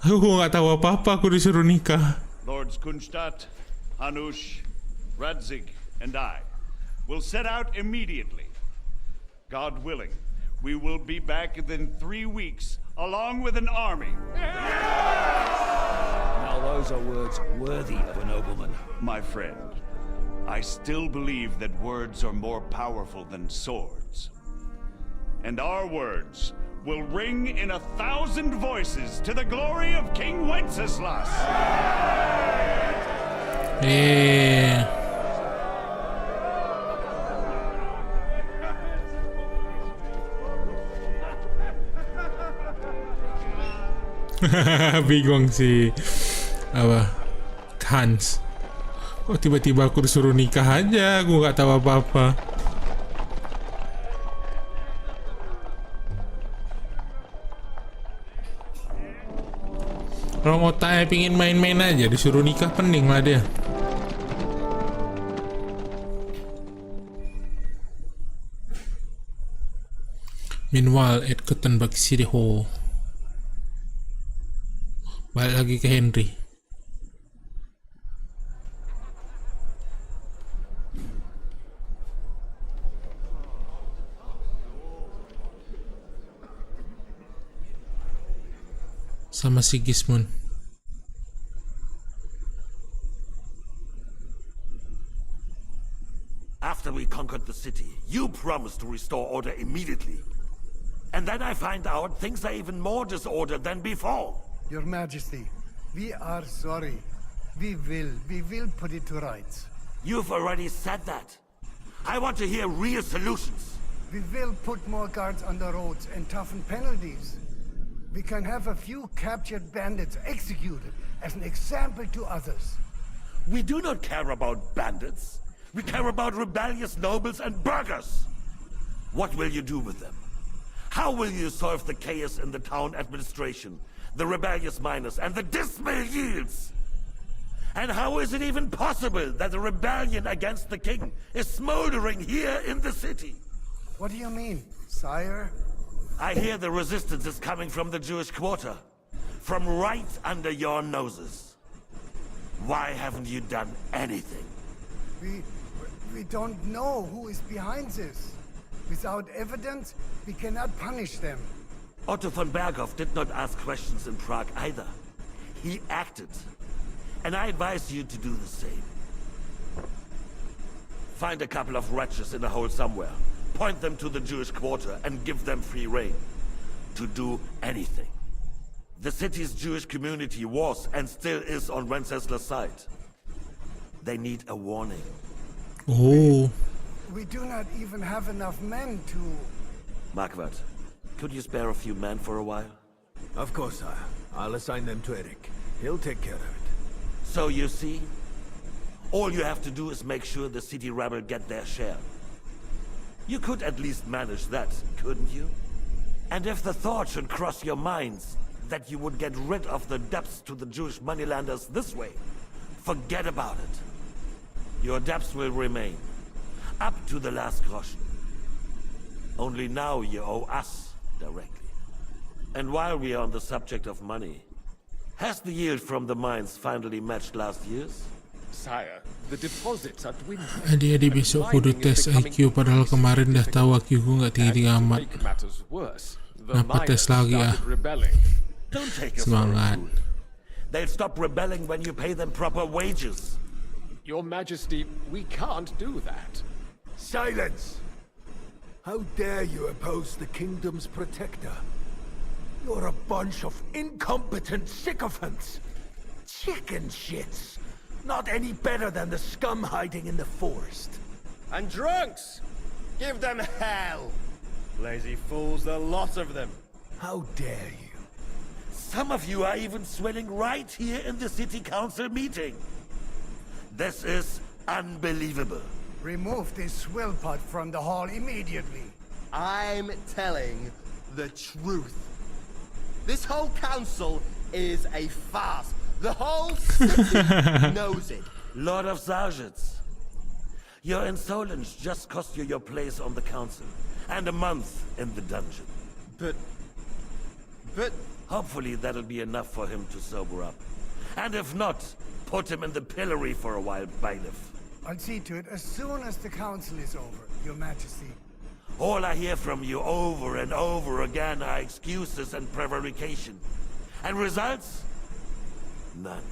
Aku nggak tahu apa-apa, aku disuruh nikah. Lords Kunstadt, Hanush, Radzig, and I will set out immediately. God willing, we will be back within 3 weeks, along with an army. Now those are words worthy of a nobleman. My friend, I still believe that words are more powerful than swords. And our words will ring in 1,000 voices to the glory of King Wenceslas. Bingung si apa Hans. Kok tiba-tiba aku disuruh nikah aja, aku nggak tahu apa-apa. Kalau mau tanya pingin main-main aja, disuruh nikah pening lah dia. Meanwhile at Kuttenberg City Hall. Balik lagi ke Henry. Sama si Gismund. After we conquered the city, you promised to restore order immediately. And then I find out things are even more disordered than before. Your Majesty, we are sorry. We will put it to rights. You've already said that. I want to hear real solutions. We will put more guards on the roads and toughen penalties. We can have a few captured bandits executed as an example to others. We do not care about bandits. We care about rebellious nobles and burghers. What will you do with them? How will you solve the chaos in the town administration, the rebellious miners, and the dismal yields? And how is it even possible that a rebellion against the king is smoldering here in the city? What do you mean, sire? I hear the resistance is coming from the Jewish quarter, from right under your noses. Why haven't you done anything? We don't know who is behind this. Without evidence, we cannot punish them. Otto von Berghoff did not ask questions in Prague either. He acted. And I advise you to do the same. Find a couple of wretches in a hole somewhere. Point them to the Jewish quarter and give them free rein. To do anything. The city's Jewish community was and still is on Wenceslas' side. They need a warning. Oh. We do not even have enough men to... Marquardt, could you spare a few men for a while? Of course, sire. I'll assign them to Eric. He'll take care of it. So you see, all you have to do is make sure the city rebel get their share. You could at least manage that, couldn't you? And if the thought should cross your minds that you would get rid of the debts to the Jewish moneylenders this way, forget about it. Your debts will remain, up to the last groschen. Only now you owe us directly. And while we are on the subject of money, has the yield from the mines finally matched last year's? Sire, the deposits are dwindling. Adik-adik besok kudu tes IQ padahal kemarin dah tahu IQ ku nggak tinggi-tinggi amat. Kenapa tes lagi ah? Don't take us for a Semangat. fool. They'll stop rebelling when you pay them proper wages. Your Majesty, we can't do that. Silence! How dare you oppose the kingdom's protector? You're a bunch of incompetent sycophants. Chicken shits. Not any better than the scum hiding in the forest. And drunks! Give them hell! Lazy fools, the lot of them. How dare you? Some of you are even swelling right here in the city council meeting. This is unbelievable. Remove this swillpot from the hall immediately. I'm telling the truth. This whole council is a farce. The whole city knows it. Lord of Sergeants, your insolence just cost you your place on the council and a month in the dungeon. But hopefully that'll be enough for him to sober up. And if not, put him in the pillory for a while, bailiff. I'll see to it as soon as the council is over, Your Majesty. All I hear from you over and over again are excuses and prevarication. And results? None.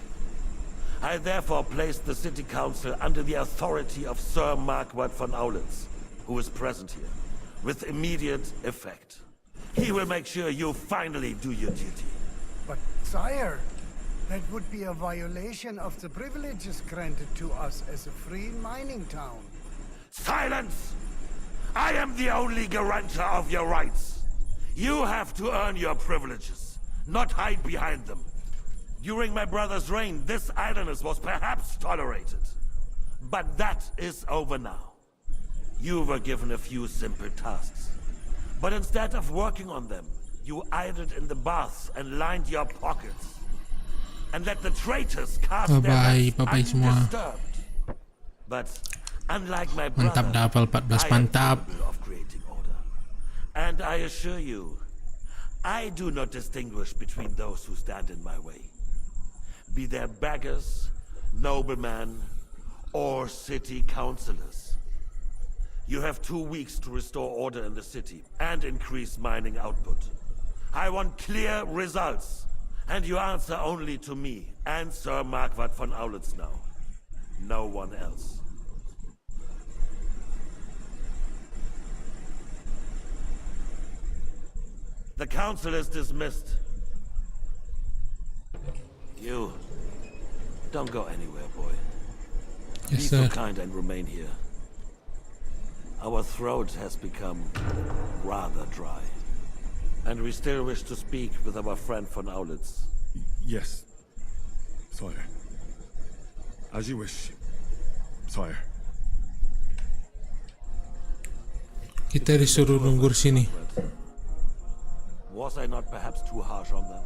I therefore placed the city council under the authority of Sir Marquardt von Aulitz, who is present here, with immediate effect. He will make sure you finally do your duty. But, sire, that would be a violation of the privileges granted to us as a free mining town. Silence! I am the only guarantor of your rights. You have to earn your privileges, not hide behind them. During my brother's reign, this idleness was perhaps tolerated. But that is over now. You were given a few simple tasks. But instead of working on them, you idled in the baths and lined your pockets. And let the traitors cast their nets undisturbed. But unlike my brother, Mantap dah hafal 14, I am mantap. capable of creating order. And I assure you, I do not distinguish between those who stand in my way. Be they beggars, noblemen, or city councillors. You have 2 weeks to restore order in the city and increase mining output. I want clear results, and you answer only to me and Sir Marquardt von Aulitz now. No one else. The council is dismissed. You, don't go anywhere, boy. Yes, Be sir. so kind and remain here. Our throat has become rather dry. And we still wish to speak with our friend von Aulitz. Yes, sire. As you wish, sire. Kita disuruh nunggu sini. Was I not perhaps too harsh on them?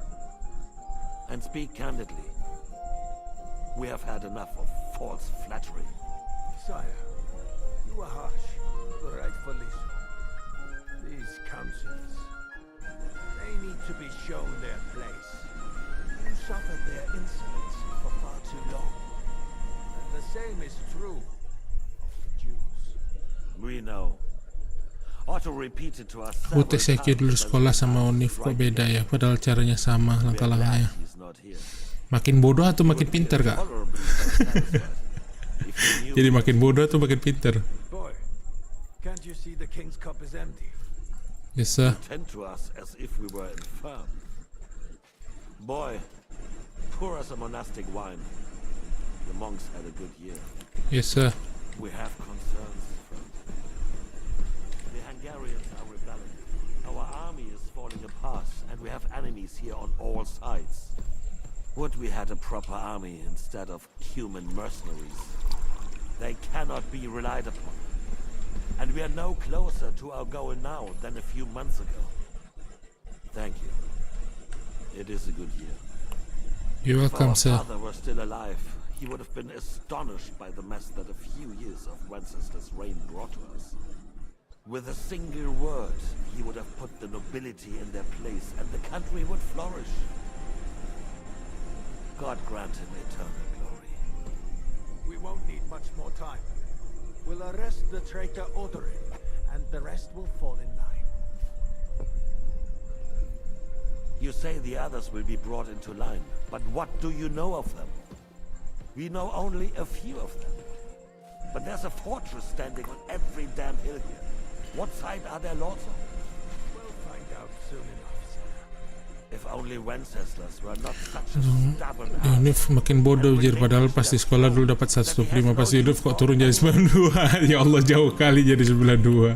And speak candidly. We have had enough of false flattery. Sire, you are harsh, rightfully so. These councils, they need to be shown their place. You suffered their insolence for far too long. And the same is true of the Jews. We know. Otto repeated to us Aku tes IQ dulu sekolah sama Unif kok beda ya, padahal caranya sama langkah-langkahnya. Makin bodoh atau makin pintar, Kak? Jadi makin bodoh atau makin pintar? Boy, can't you see the king's cup is empty? Yes, sir. Tend to us as if we were infirm. Boy, pour us a monastic wine. The monks had a good year. Yes, sir. We have concerns, friend. The Hungarians are rebelling. Our army is falling apart, and we have enemies here on all sides. Would we had a proper army instead of human mercenaries? They cannot be relied upon. And we are no closer to our goal now than a few months ago. Thank you. It is a good year. You're welcome, if our sir. father were still alive, he would have been astonished by the mess that a few years of Wencesla's reign brought to us. With a single word, he would have put the nobility in their place, and the country would flourish. God grant him eternal glory. We won't need much more time. We'll arrest the traitor Odorin, and the rest will fall in line. You say the others will be brought into line, but what do you know of them? We know only a few of them. But there's a fortress standing on every damn hill here. What side are their lords on? We'll find out soon enough, sir. only Wenceslas were not such a stubborn Unif makin bodoh jir, padahal pas di sekolah dulu dapat 125, pas Unif kok turun jadi 92. Ya Allah, jauh kali jadi 92.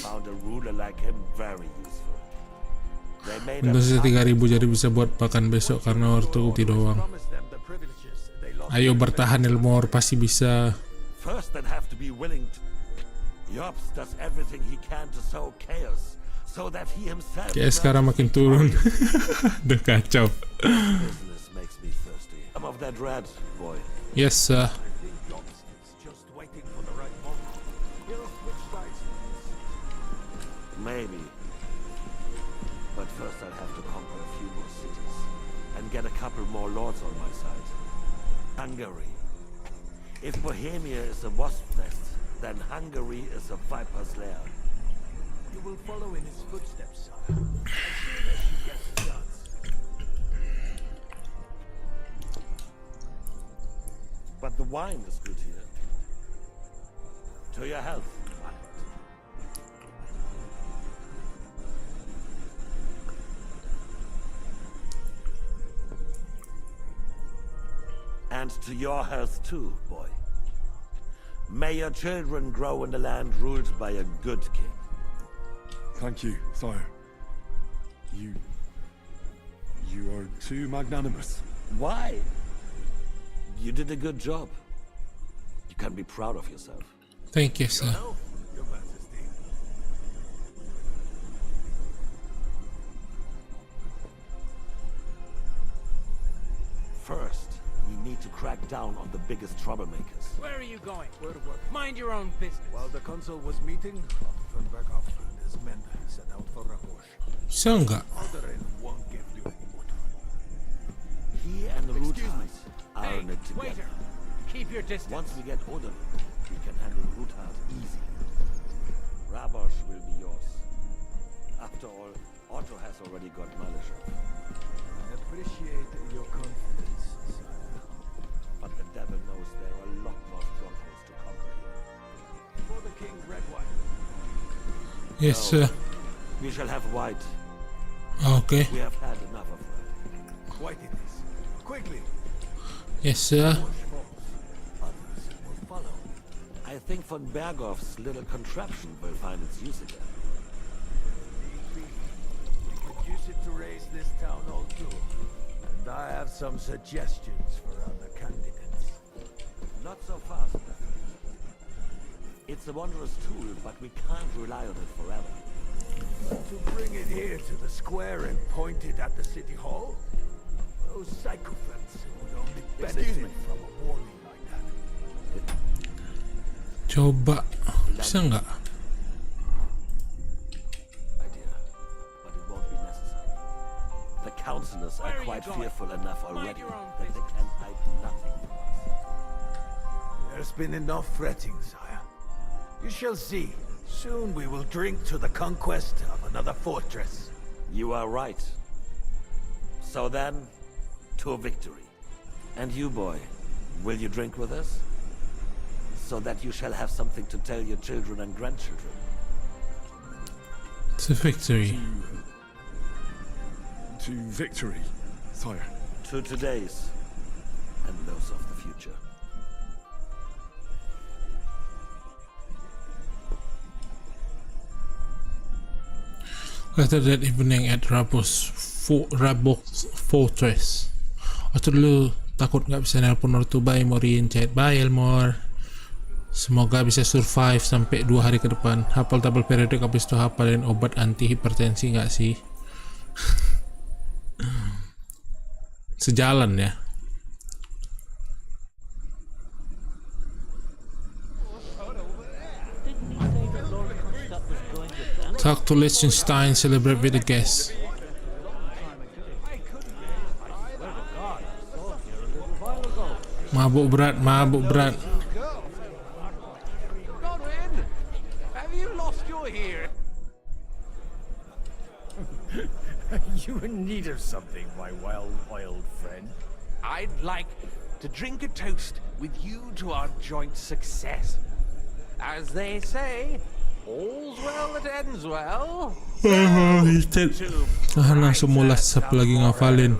found a ruler like him very useful. They made Untung sisa 3.000 jadi bisa buat makan besok karena ortu doang. Ayo bertahan Elmore, pasti bisa. First they'd have to be willing to. Yops does everything he can to sow chaos, so that he himself. Kayak sekarang makin turun. Udah kacau. Business makes me thirsty. Some of that red, boy. Yes, sir. Maybe. But first I'll have to conquer a few more cities and get a couple more lords on my side. Hungary. If Bohemia is a wasp nest, then Hungary is a viper's lair. You will follow in his footsteps, sire. As soon as you get the chance. But the wine is good here. To your health. And to your health too, boy. May your children grow in a land ruled by a good king. Thank you, sire. You are too magnanimous. Why? You did a good job. You can be proud of yourself. Thank you, sir. Your Majesty. First, we need to crack down on the biggest troublemakers. Where are you going? Where to work? Mind your own business. While the consul was meeting, von Berghoff and his men set out for Warhorse. Bisa nggak? Alderaan won't give you any more trouble. He and the Roothouse are in it together. Waiter, keep your distance. Once we get Odin, we can handle Roothouse easy. Rabosh will be yours. After all, Otto has already got Malish. I appreciate your confidence, sire. But the devil knows there are a lot more strongholds to conquer here. For the king, red wine. Yes, sir. We shall have white. Okay. We have had enough of that. White it is. Quickly. Yes, sir. Others will follow. I think von Berghoff's little contraption will find its use again. We could use it to raise this town hall too. And I have some suggestions for other candidates. Not so fast. It's a wondrous tool, but we can't rely on it forever. To bring it here to the square and point it at the city hall? Those psychopaths would only benefit from a warning like that. Coba. Bisa nggak? Idea, but it won't be necessary. The councillors are quite fearful enough already that they can hide nothing from us. There's been enough fretting, sire. You shall see. Soon we will drink to the conquest of another fortress. You are right. So then, to victory. And you, boy, will you drink with us? So that you shall have something to tell your children and grandchildren. To victory. To victory, sire. To today's, and those of the future. Later that evening at Rabos Fortress. Waktu dulu takut nggak bisa nelpon ortu, bye Mori in chat. Bye Elmore. Semoga bisa survive sampai 2 hari ke depan. Hafal tabel periodik, habis itu hafalin obat anti hipertensi nggak sih? Sejalan ya. Talk to Liechtenstein, celebrate with the guests. Mabuk berat, mabuk berat. Godwin, have you lost your hearing? Are you in need of something, my well-oiled friend? I'd like to drink a toast with you to our joint success. As they say, All's well that ends well. Instead, langsung mulas siapa lagi ngafalin.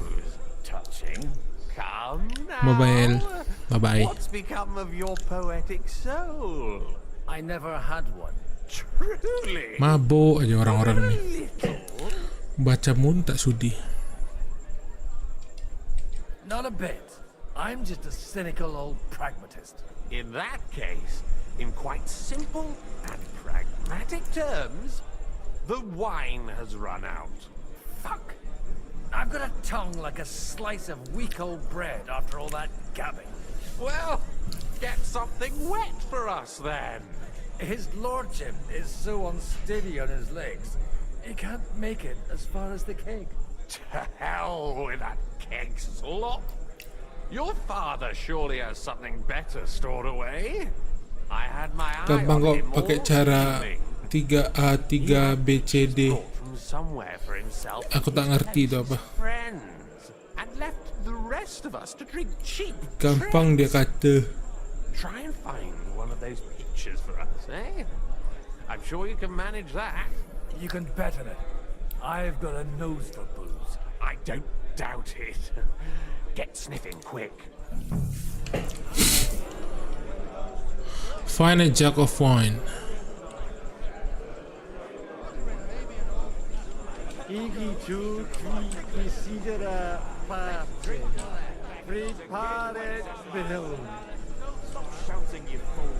Touching. Come now. Bye-bye, El. Bye-bye. What's become of your poetic soul? I never had one. Truly. Mabuk aja orang-orang nih. Baca mun tak sudi. Not a bit. I'm just a cynical old pragmatist. In that case, in quite simple and pragmatic terms, the wine has run out. Fuck. I've got a tongue like a slice of weak old bread after all that gabbing. Well, get something wet for us then. His lordship is so unsteady on his legs, he can't make it as far as the keg. To hell with that keg slop. Your father surely has something better stored away. I had my eye Gampang on kok him pakai all cara evening. 3A 3BCD. From somewhere for himself. Aku tak ngerti itu apa. Friends, and left the rest of us to drink cheap. Gampang dia kata. Try and find one of those pictures for us, eh? I'm sure you can manage that. You can bet on it. I've got a nose for booze. I don't doubt it. Get sniffing quick. Find a jug of wine. Prepare bill. Stop shouting, you fool.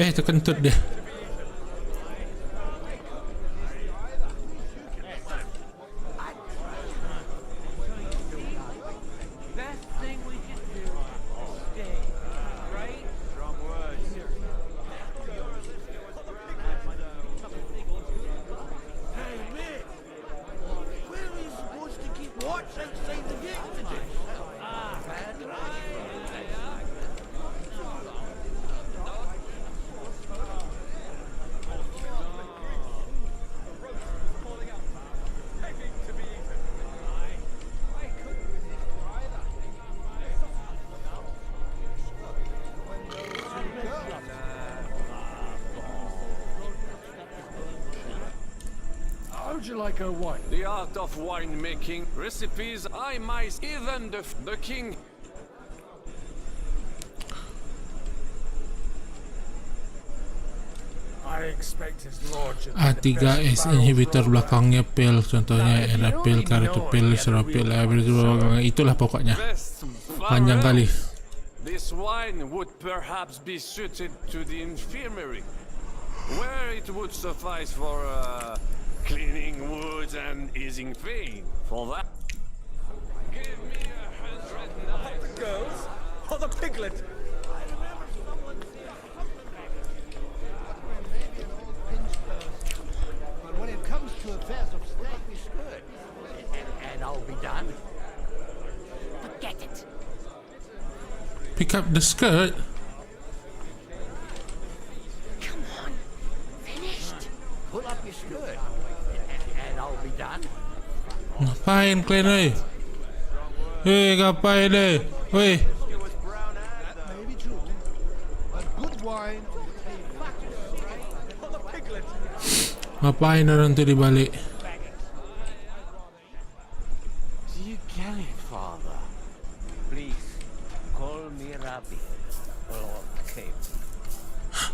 Terkentut dia. How'd you like her wine? The art of winemaking, recipes, I might even the king. I expect his lordship. A3S inhibitor belakangnya pil, contohnya era pil, kartu pil, serapil, itulah pokoknya. Panjang kali. This wine would perhaps be suited to the infirmary, where it would suffice for cleaning wounds and easing pain. For that, give me 100 knives. The girls or the piglet? But when it comes to affairs of state, we should. And I'll be done. Forget it. Pick up the skirt. Come on. Finished. Pull up your skirt. And I'll be done. Ngapain kalian, weh? Hei, ngapain deh? Weh. Maybe true. But good wine on the table. Ngapain orang tu di balik? Do you get it, Father? Please, call me Rabbi, Lord Cape.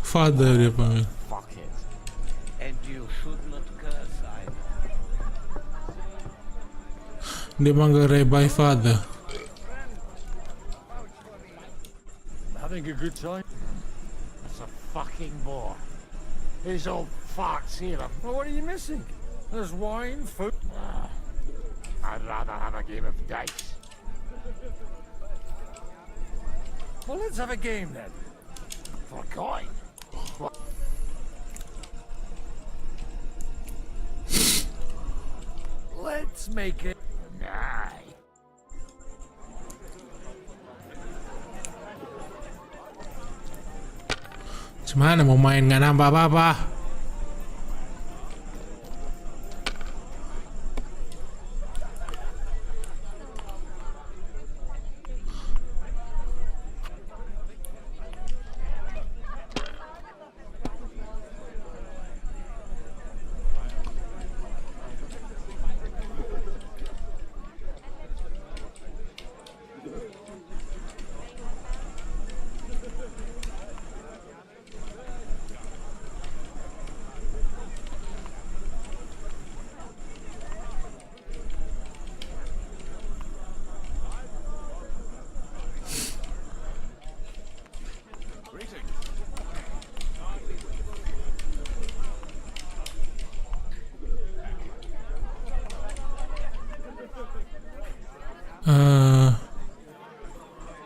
Father dia panggil. Fuck it. And you should not curse either. Dia panggil Rabbi Father. Having a good time? That's a fucking bore. These old farts here. Well, what are you missing? There's wine, food. I'd rather have a game of dice. Well, let's have a game then. For coin. Let's make it. Nah. Gimana mau main nggak nambah apa-apa?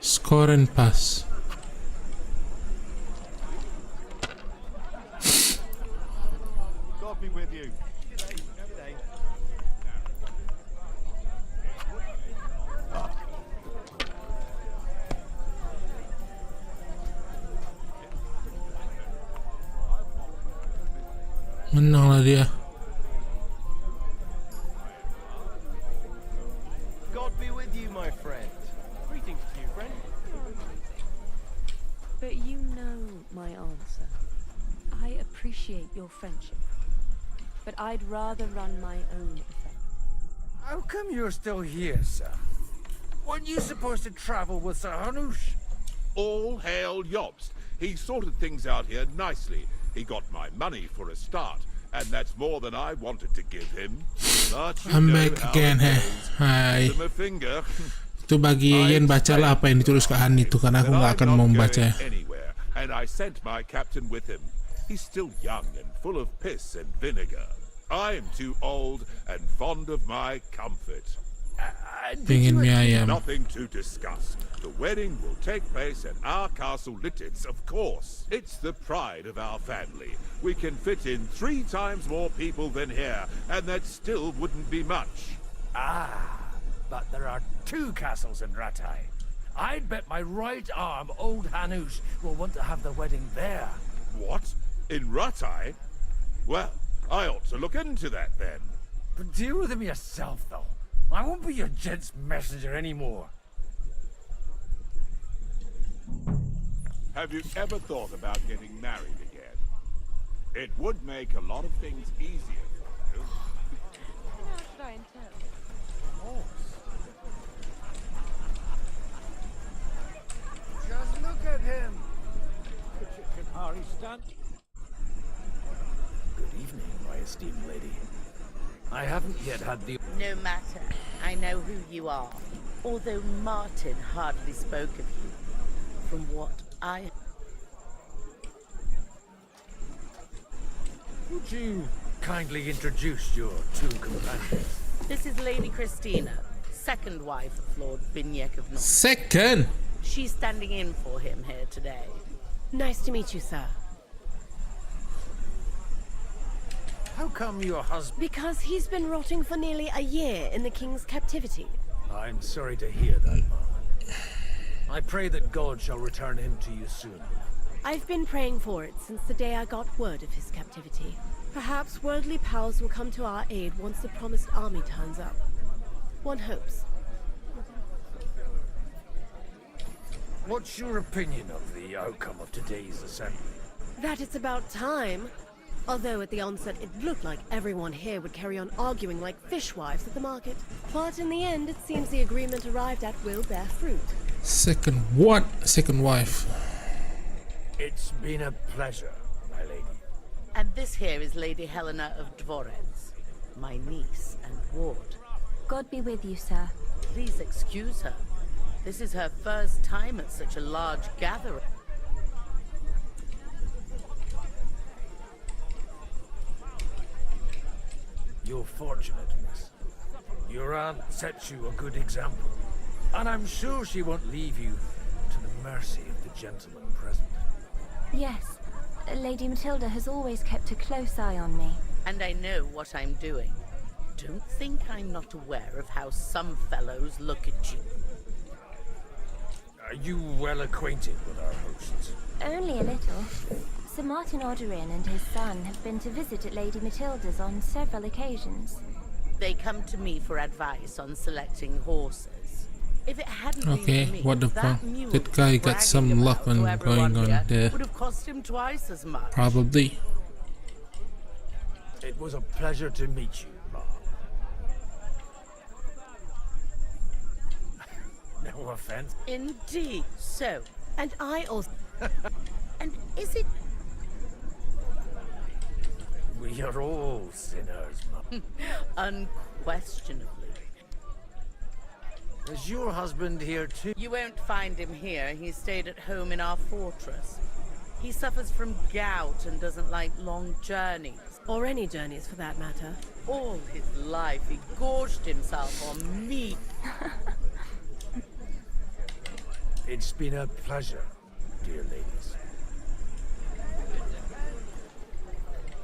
Score and pass. God be with you. Menang lah dia. God be with you, my friend. Greetings to you, friend. But you know my answer. I appreciate your friendship, but I'd rather run my own affairs. How come you're still here, sir? Weren't you supposed to travel with Sir Hanush? All hail Jobst. He sorted things out here nicely. He got my money for a start, and that's more than I wanted to give him. But you I'm know back how again, it heh. goes. Hai. Give him a finger. Itu bagi Ian, bacalah apa yang ditulis ke Han itu, karena aku nggak akan mau membacanya. Anywhere, and I sent my captain with him. He's still young and full of piss and vinegar. I'm too old and fond of my comfort. Pengen mie ayam. Nothing to discuss. The wedding will take place at our castle Littitz, of course. It's the pride of our family. We can fit in 3 times more people than here, and that still wouldn't be much. But there are 2 castles in Rattay. I'd bet my right arm old Hanush will want to have the wedding there. What? In Rattay? Well, I ought to look into that then. But deal with him yourself, though. I won't be your gent's messenger anymore. Have you ever thought about getting married again? It would make a lot of things easier for you. Just look at him. Can Harry stand? Good evening, my esteemed lady. I haven't yet had the... No matter. I know who you are. Although Martin hardly spoke of you. From what I... Would you kindly introduce your 2 companions? This is Lady Christina, second wife of Lord Binyek of North. Second? She's standing in for him here today. Nice to meet you, sir. How come your husband... Because he's been rotting for nearly a year in the king's captivity. I'm sorry to hear that, Mom. I pray that God shall return him to you soon. I've been praying for it since the day I got word of his captivity. Perhaps worldly powers will come to our aid once the promised army turns up. One hopes. What's your opinion of the outcome of today's assembly? That it's about time. Although at the onset it looked like everyone here would carry on arguing like fishwives at the market. But in the end, it seems the agreement arrived at will bear fruit. Second what? Second wife. It's been a pleasure, my lady. And this here is Lady Helena of Dvorets, my niece and ward. God be with you, sir. Please excuse her. This is her first time at such a large gathering. You're fortunate, miss. Your aunt sets you a good example. And I'm sure she won't leave you to the mercy of the gentleman present. Yes. Lady Matilda has always kept a close eye on me. And I know what I'm doing. Don't think I'm not aware of how some fellows look at you. Are you well acquainted with our hosts? Only a little. Sir Martin Oderin and his son have been to visit at Lady Matilda's on several occasions. They come to me for advice on selecting horses. If it hadn't Okay, been for me, what the fuck? that mule That guy got bragging some about luck to on everyone going on here there. would have cost him twice as much. Probably. It was a pleasure to meet you, Bob. No offense. Indeed. So, and I also... and is it... We are all sinners, Mom. Unquestionably. Is your husband here too? You won't find him here. He stayed at home in our fortress. He suffers from gout and doesn't like long journeys. Or any journeys, for that matter. All his life, he gorged himself on meat. It's been a pleasure, dear ladies.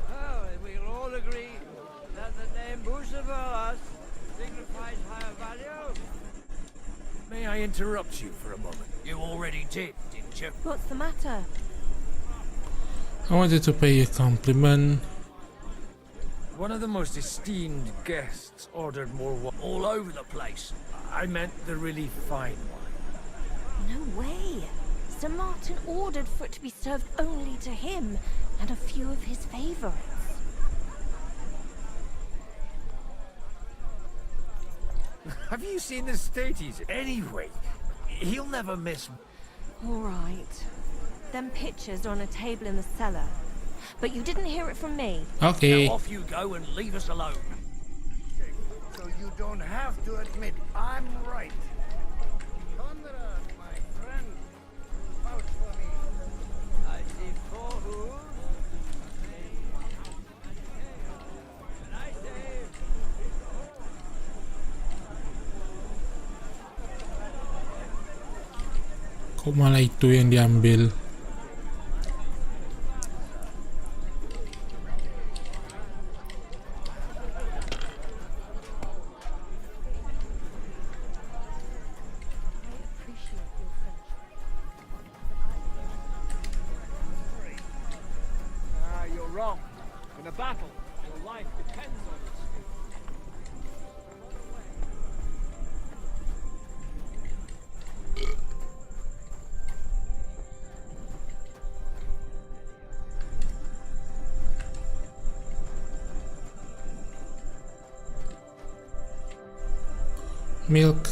Oh, we'll all agree that the name Bucephorus signifies higher value. May I interrupt you for a moment? You already did, didn't you? What's the matter? I wanted to pay you a compliment. One of the most esteemed guests ordered more wine all over the place. I meant the really fine wine. No way. Sir Martin ordered for it to be served only to him and a few of his favorites. Have you seen the state he's in? Anyway, he'll never miss. All right. Them pictures are on a table in the cellar. But you didn't hear it from me. Okay. Now off you go and leave us alone. So you don't have to admit I'm right. Conrad, my friend, vouch for me. I see 4 hooves. And I say... Kok malah itu yang diambil? You're wrong. In a battle, your life depends on it. Milk.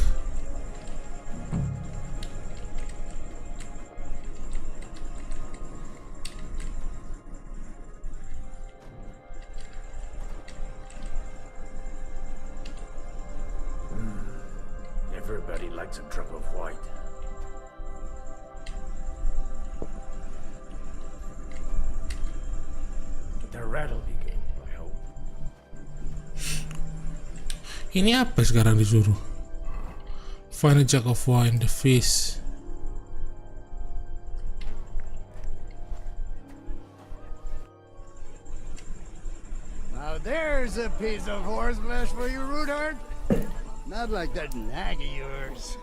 Everybody likes a drop of white. The rat will be good, I hope. Ini apa sekarang disuruh? Find a jug of wine, the face. Now there's a piece of horse flesh for you, Rudart. Not like that nag of yours.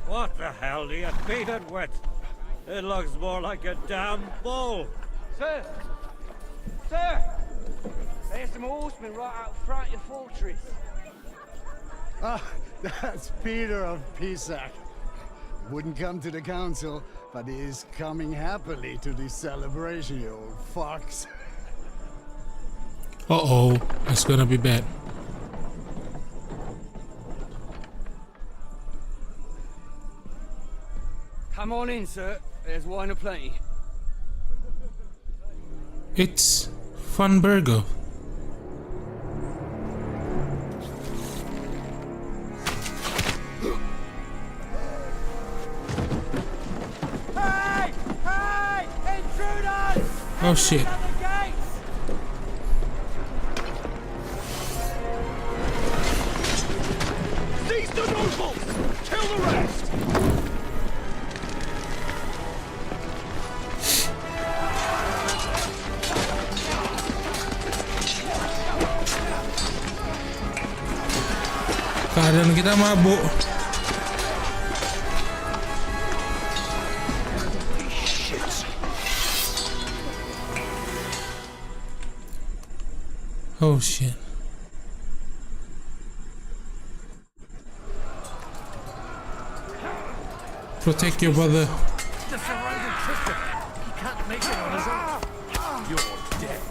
What the hell do you feed it with? It looks more like a damn bull. Sir! Sir! There's some horsemen right out front of your fortress. Ah, that's Peter of Pisac. Wouldn't come to the council, but he is coming happily to this celebration, you old fox. Uh-oh, it's gonna be bad. Come on in, sir. There's wine aplenty. It's Funbergo. Hey! Hey! Intruders! Oh shit. Seize the nobles! Kill the rest! Keadaan kita mabuk. Oh shit. Protect your brother. The surrounded Tristan. He can't make it on his own. You're dead.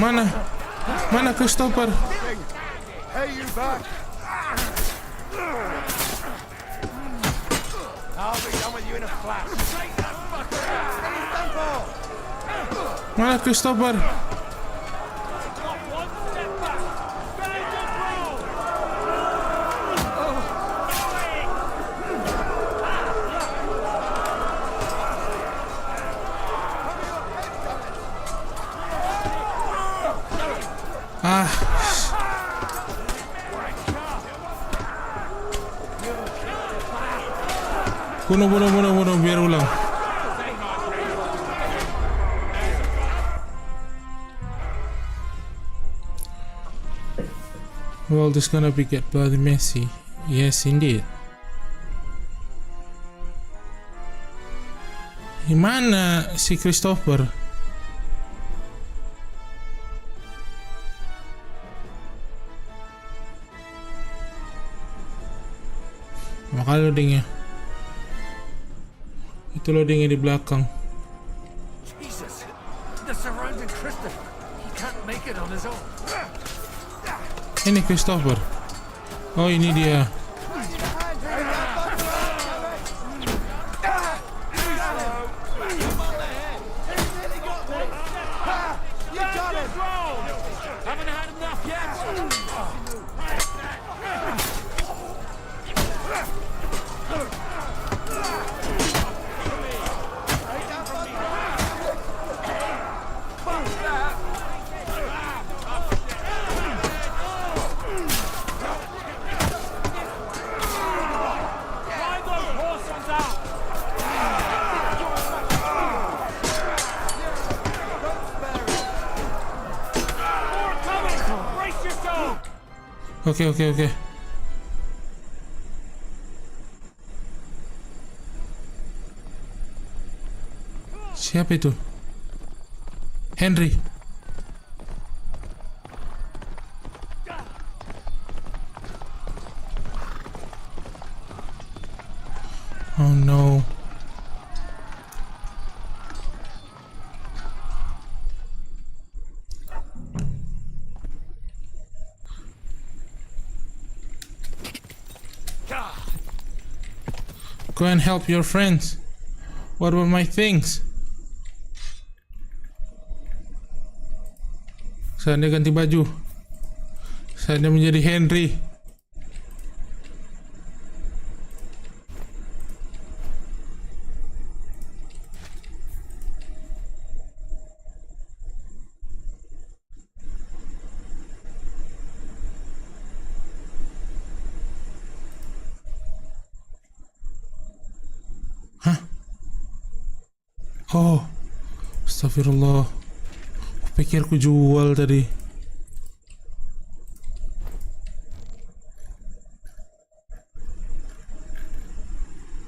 Mana? Mana Christopher? Hey, you back! I'll be done with you in a flash. Take that fucker out! He's done for! Mana Christopher? Ah. Bunuh biar ulang. Well, this gonna be get bloody messy. Yes, indeed. Gimana si Christopher? Maka loadingnya. Itu loadingnya di belakang. Jesus, the surrounding Christopher. He can't make it on his own. Ini Christopher. Oh, ini dia. Oke. Siapa itu? Henry. Oh no. Go and help your friends. What were my things? Saatnya ganti baju. Saatnya menjadi Henry. Oh, astagfirullah. Pikir ku jual tadi.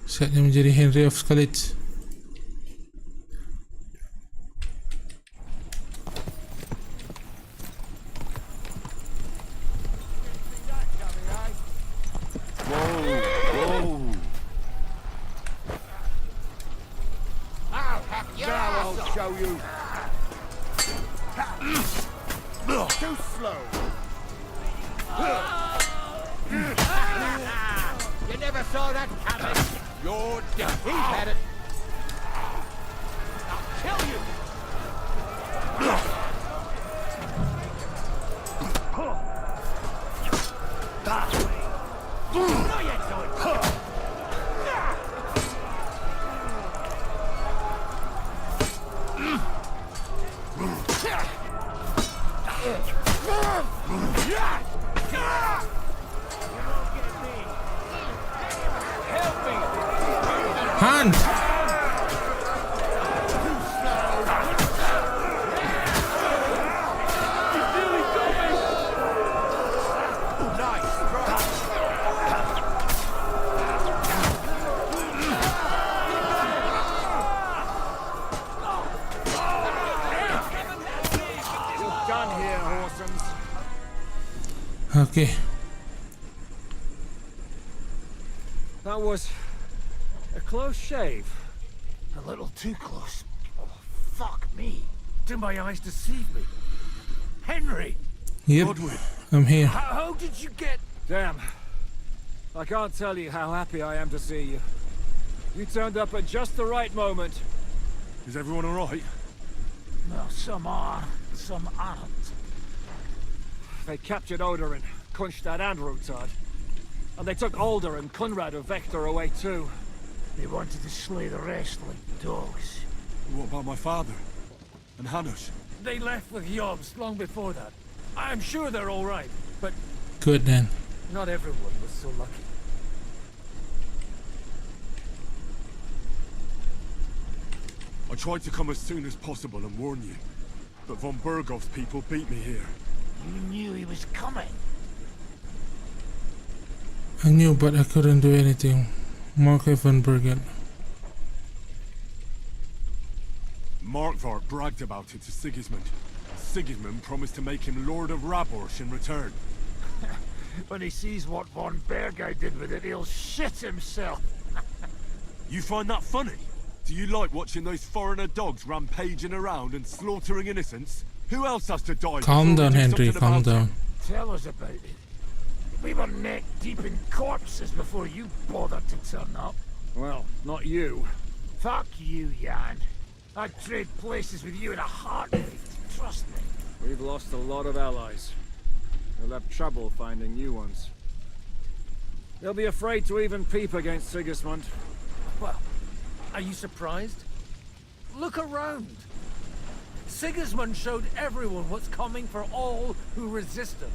Saatnya menjadi Henry of Scarlet. Hunt! Okay. That was a close shave. A little too close. Oh, fuck me. Did my eyes deceive me? Henry! Yep, Godwin. I'm here. How did you get... Damn. I can't tell you how happy I am to see you. You turned up at just the right moment. Is everyone alright? Well, some are, some aren't. They captured Oder and Kunstad and Rotard. And they took Alder and Kunrad of Vector away too. They wanted to slay the rest like dogs. What about my father? And Hanush? They left with Yobs long before that. I'm sure they're alright, but... Good then. Not everyone was so lucky. I tried to come as soon as possible and warn you, but von Bergov's people beat me here. You knew he was coming. I knew, but I couldn't do anything. Mark van Bergen. Markvart bragged about it to Sigismund. Sigismund promised to make him Lord of Warhorse in return. When he sees what von Bergau did with it, he'll shit himself. You find that funny? Do you like watching those foreigner dogs rampaging around and slaughtering innocents? Who else has to die? Calm down, Henry, calm down. Tell us about it. We were neck deep in corpses before you bothered to turn up. Well, not you. Fuck you, Jan. I'd trade places with you in a heartbeat. Trust me. We've lost a lot of allies. We'll have trouble finding new ones. They'll be afraid to even peep against Sigismund. Well, are you surprised? Look around. Sigismund showed everyone what's coming for all who resist him.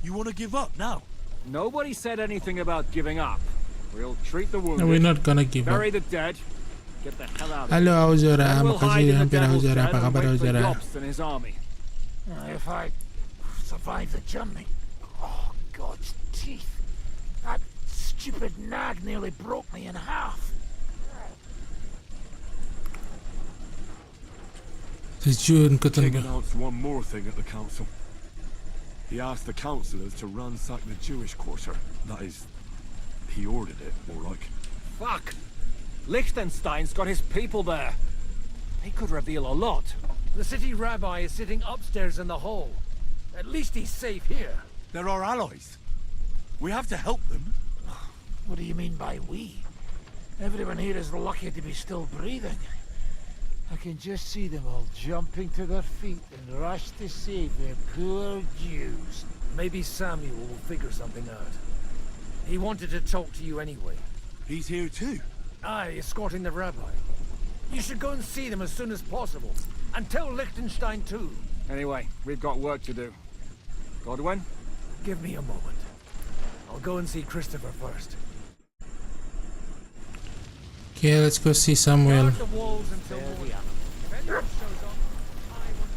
You want to give up now? Nobody said anything about giving up. We'll treat the wounded. No, we're not gonna give up. Bury the dead. Get the hell out of Halo Auzora, here. We'll hide makasih in the hampir Devil's Auzora. Den Apa and kabar wait for Auzora? Jobst and his army. If I survive the journey. Oh, God's teeth. That stupid nag nearly broke me in half. The June King announced one more thing at the council. He asked the councillors to ransack the Jewish quarter. That is, he ordered it, more like. Fuck! Liechtenstein's got his people there. They could reveal a lot. The city rabbi is sitting upstairs in the hall. At least he's safe here. They're our allies. We have to help them. What do you mean by we? Everyone here is lucky to be still breathing. I can just see them all jumping to their feet and rush to save their poor Jews. Maybe Samuel will figure something out. He wanted to talk to you anyway. He's here too? Aye, escorting the rabbi. You should go and see them as soon as possible. And tell Liechtenstein too. Anyway, we've got work to do. Godwin? Give me a moment. I'll go and see Christopher first. Okay, let's go see Samuel. Guard the walls until morning. If anyone shows up, I want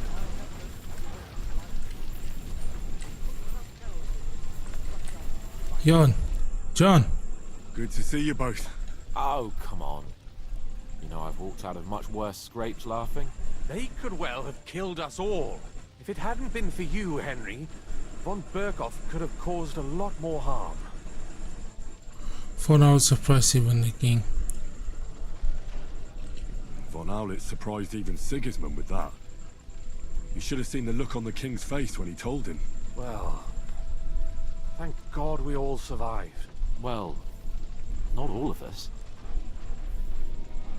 to Jon. John. Good to see you both. Oh, come on. You know, I've walked out of much worse scrapes laughing. They could well have killed us all. If it hadn't been for you, Henry, von Berkov could have caused a lot more harm. For now, surprise even the king. Von Aulitz surprised even Sigismund with that. You should have seen the look on the king's face when he told him. Well, thank God we all survived. Well, not all of us.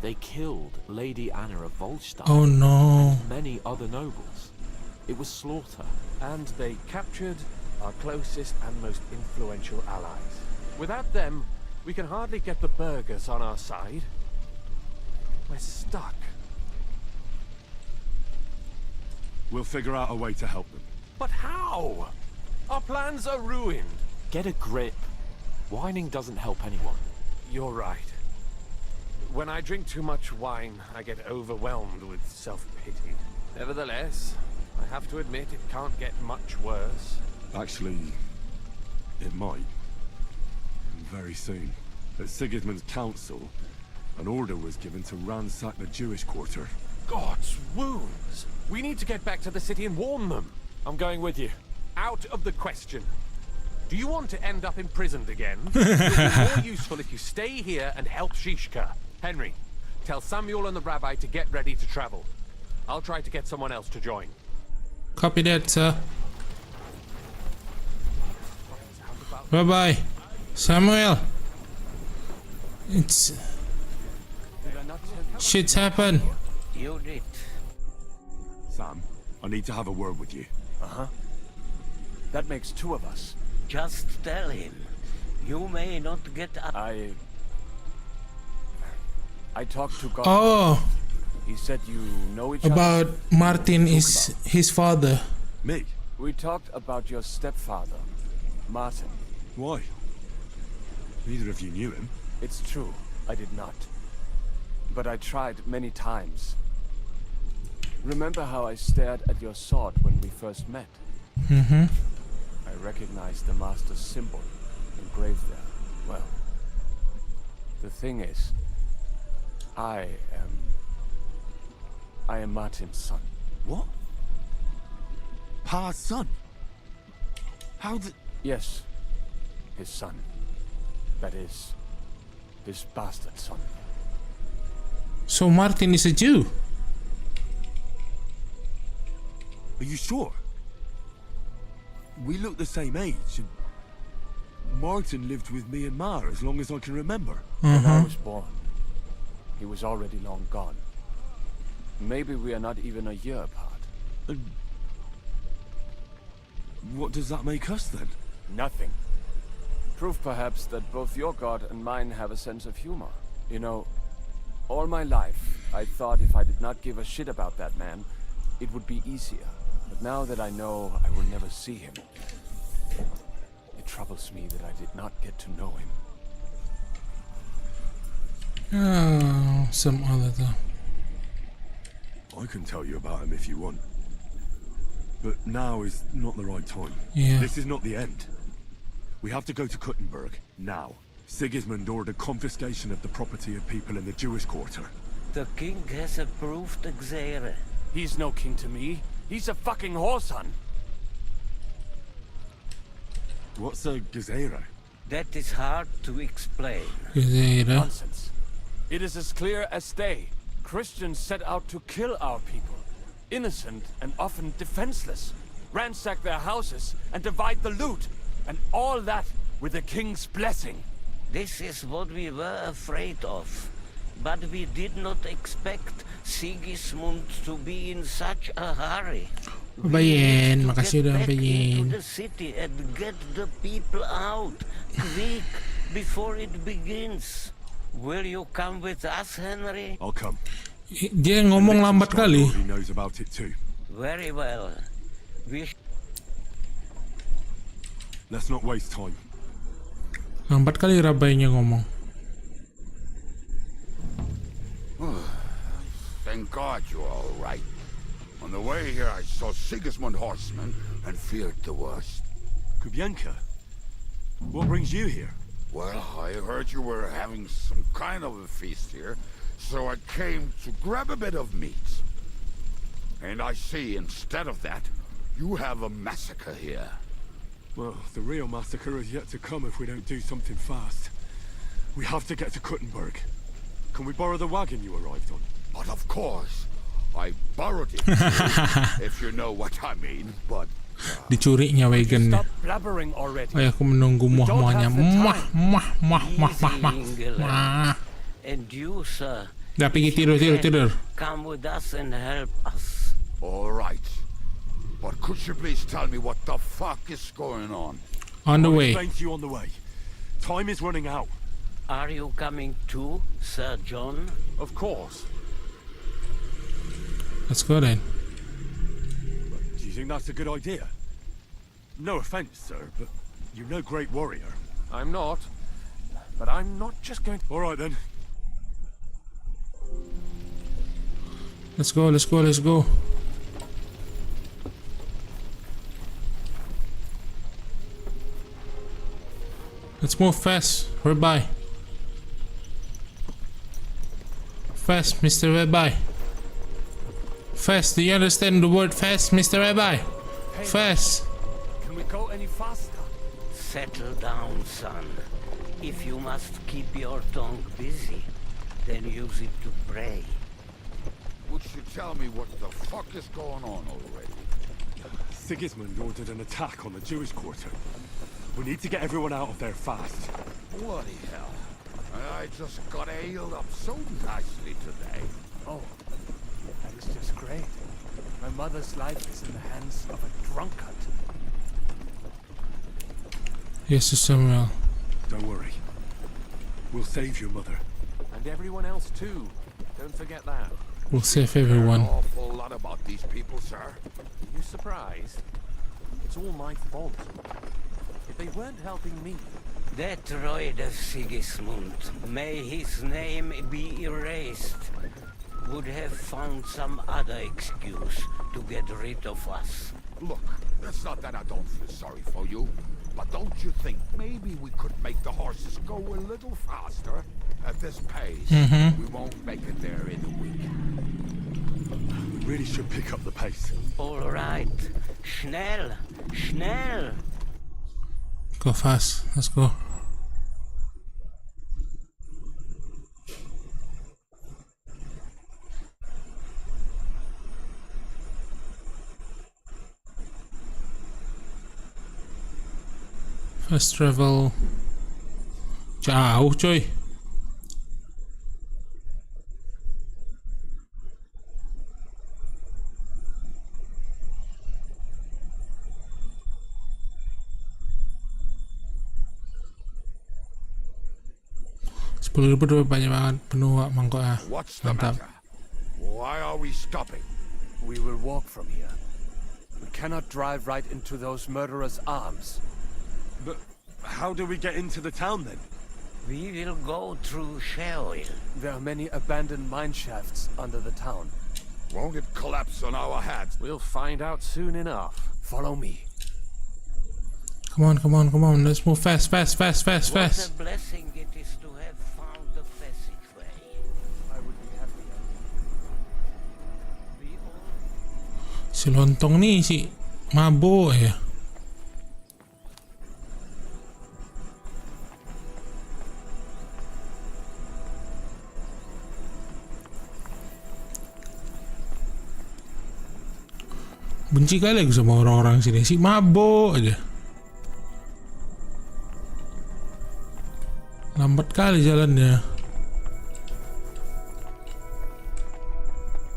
They killed Lady Anna of Volstein. Oh no. And many other nobles. It was slaughter. And they captured our closest and most influential allies. Without them, we can hardly get the burghers on our side. We're stuck. We'll figure out a way to help them. But how? Our plans are ruined. Get a grip. Whining doesn't help anyone. You're right. When I drink too much wine, I get overwhelmed with self-pity. Nevertheless, I have to admit it can't get much worse. Actually, it might. Very soon. At Sigismund's council, an order was given to ransack the Jewish quarter. God's wounds! We need to get back to the city and warn them. I'm going with you. Out of the question. Do you want to end up imprisoned again? It'll be more useful if you stay here and help Shishka. Henry, tell Samuel and the rabbi to get ready to travel. I'll try to get someone else to join. Copy that, sir. Bye-bye. Samuel. It's... Shit's happened. You did. Sam, I need to have a word with you. Uh-huh. That makes two of us. Just tell him. You may not get up. I talked to God. Oh. He said you know each other. About Martin is his father. Me? We talked about your stepfather, Martin. Why? Neither of you knew him. It's true. I did not. but I tried many times. Remember how I stared at your sword when we first met? Mm-hmm. I recognized the Master's symbol engraved there. Well, the thing is, I am Martin's son. What? Pa's son? How did... Yes, his son. That is, his bastard son. So Martin is a Jew? Are you sure? We look the same age, and Martin lived with me and Ma as long as I can remember. When I was born, he was already long gone. Maybe we are not even a year apart. And what does that make us then? Nothing. Proof perhaps that both your god and mine have a sense of humor. You know, all my life, I thought if I did not give a shit about that man, it would be easier. But now that I know I will never see him, it troubles me that I did not get to know him. Oh, some other time. I can tell you about him if you want. But now is not the right time. Yeah. This is not the end. We have to go to Kuttenberg, now. Sigismund ordered confiscation of the property of people in the Jewish quarter. The king has approved Xere. He's no king to me. He's a fucking whoreson. What's a Gezerah? That is hard to explain. Nonsense. It is as clear as day. Christians set out to kill our people. Innocent and often defenseless. Ransack their houses and divide the loot. And all that with the king's blessing. This is what we were afraid of. But we did not expect Sigismund to be in such a hurry. Bayin, makasih udah bayin. To the city and get the people out, quick, before it begins. Will you come with us, Henry? I'll come. Dia ngomong lambat kali. He knows about it too. Very well. Let's not waste time. Lambat kali Rabaynya ngomong. Thank God you're all right. On the way here, I saw Sigismund horsemen and feared the worst. Kubienka, what brings you here? Well, I heard you were having some kind of a feast here, so I came to grab a bit of meat. And I see, instead of that, you have a massacre here. Well, the real massacre is yet to come if we don't do something fast. We have to get to Kuttenberg. Can we borrow the wagon you arrived on? But of course. I borrowed it, if you know what I mean, but... Dicurinya wagonnya. Oh ya, aku menunggu muah-muahnya. Muah. And you, sir. Dah pergi tidur. Come with us and help us. All right. But could you please tell me what the fuck is going on? On the way. I'll explain to you on the way. Time is running out. Are you coming too, Sir John? Of course. Let's go then. Do you think that's a good idea? No offense, sir, but you're no great warrior. I'm not. But I'm not just going to... All right then. Let's go. Let's move fast, Rabbi. Fast, Mr. Rabbi. Fast, do you understand the word fast, Mr. Rabbi? Fast. Can we go any faster? Settle down, son. If you must keep your tongue busy, then use it to pray. Would you tell me what the fuck is going on already? Sigismund ordered an attack on the Jewish quarter. We need to get everyone out of there fast. Bloody hell. I just got ailed up so nicely today. Oh, that is just great. My mother's life is in the hands of a drunkard. Yes, Samuel. Don't worry. We'll save your mother. And everyone else too. Don't forget that. We'll save everyone. An awful lot about these people, sir. Are you surprised? It's all my fault. If they weren't helping me, That droid of Sigismund, may his name be erased, would have found some other excuse to get rid of us. Look, it's not that I don't feel sorry for you, but don't you think maybe we could make the horses go a little faster? At this pace, we won't make it there in a week. We really should pick up the pace. All right. Schnell, schnell. Go fast. Let's go. Fast travel. Jauh coy. Udah banyak banget penuh mangkok ah. What's the matter? Why are we stopping? We will walk from here. We cannot drive right into those murderers' arms. But how do we get into the town then? We will go through Sheol. There are many abandoned mine shafts under the town. Won't it collapse on our heads? We'll find out soon enough. Follow me. Come on. Let's move fast. What a blessing it is to have found the passageway. I would be happy. Si lontong nih si mabuk ya. Benci kali aku sama orang-orang sini, si mabuk aja. Lambat kali jalannya.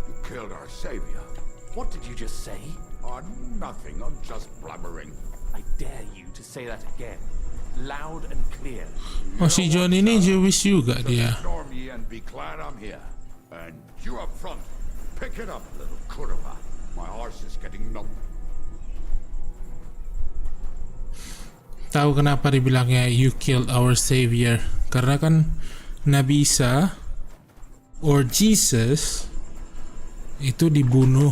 You killed our savior. What did you just say? Oh, nothing. I'm just blubbering. I dare you to say that again. Loud and clear. Oh, si John ini Jewish juga dia. Ignore me and be glad I'm here. And you up front, pick it up, little kurva. My horse is getting numb. Tahu kenapa dibilangnya you killed our savior? Karena kan Nabi Isa or Jesus itu dibunuh.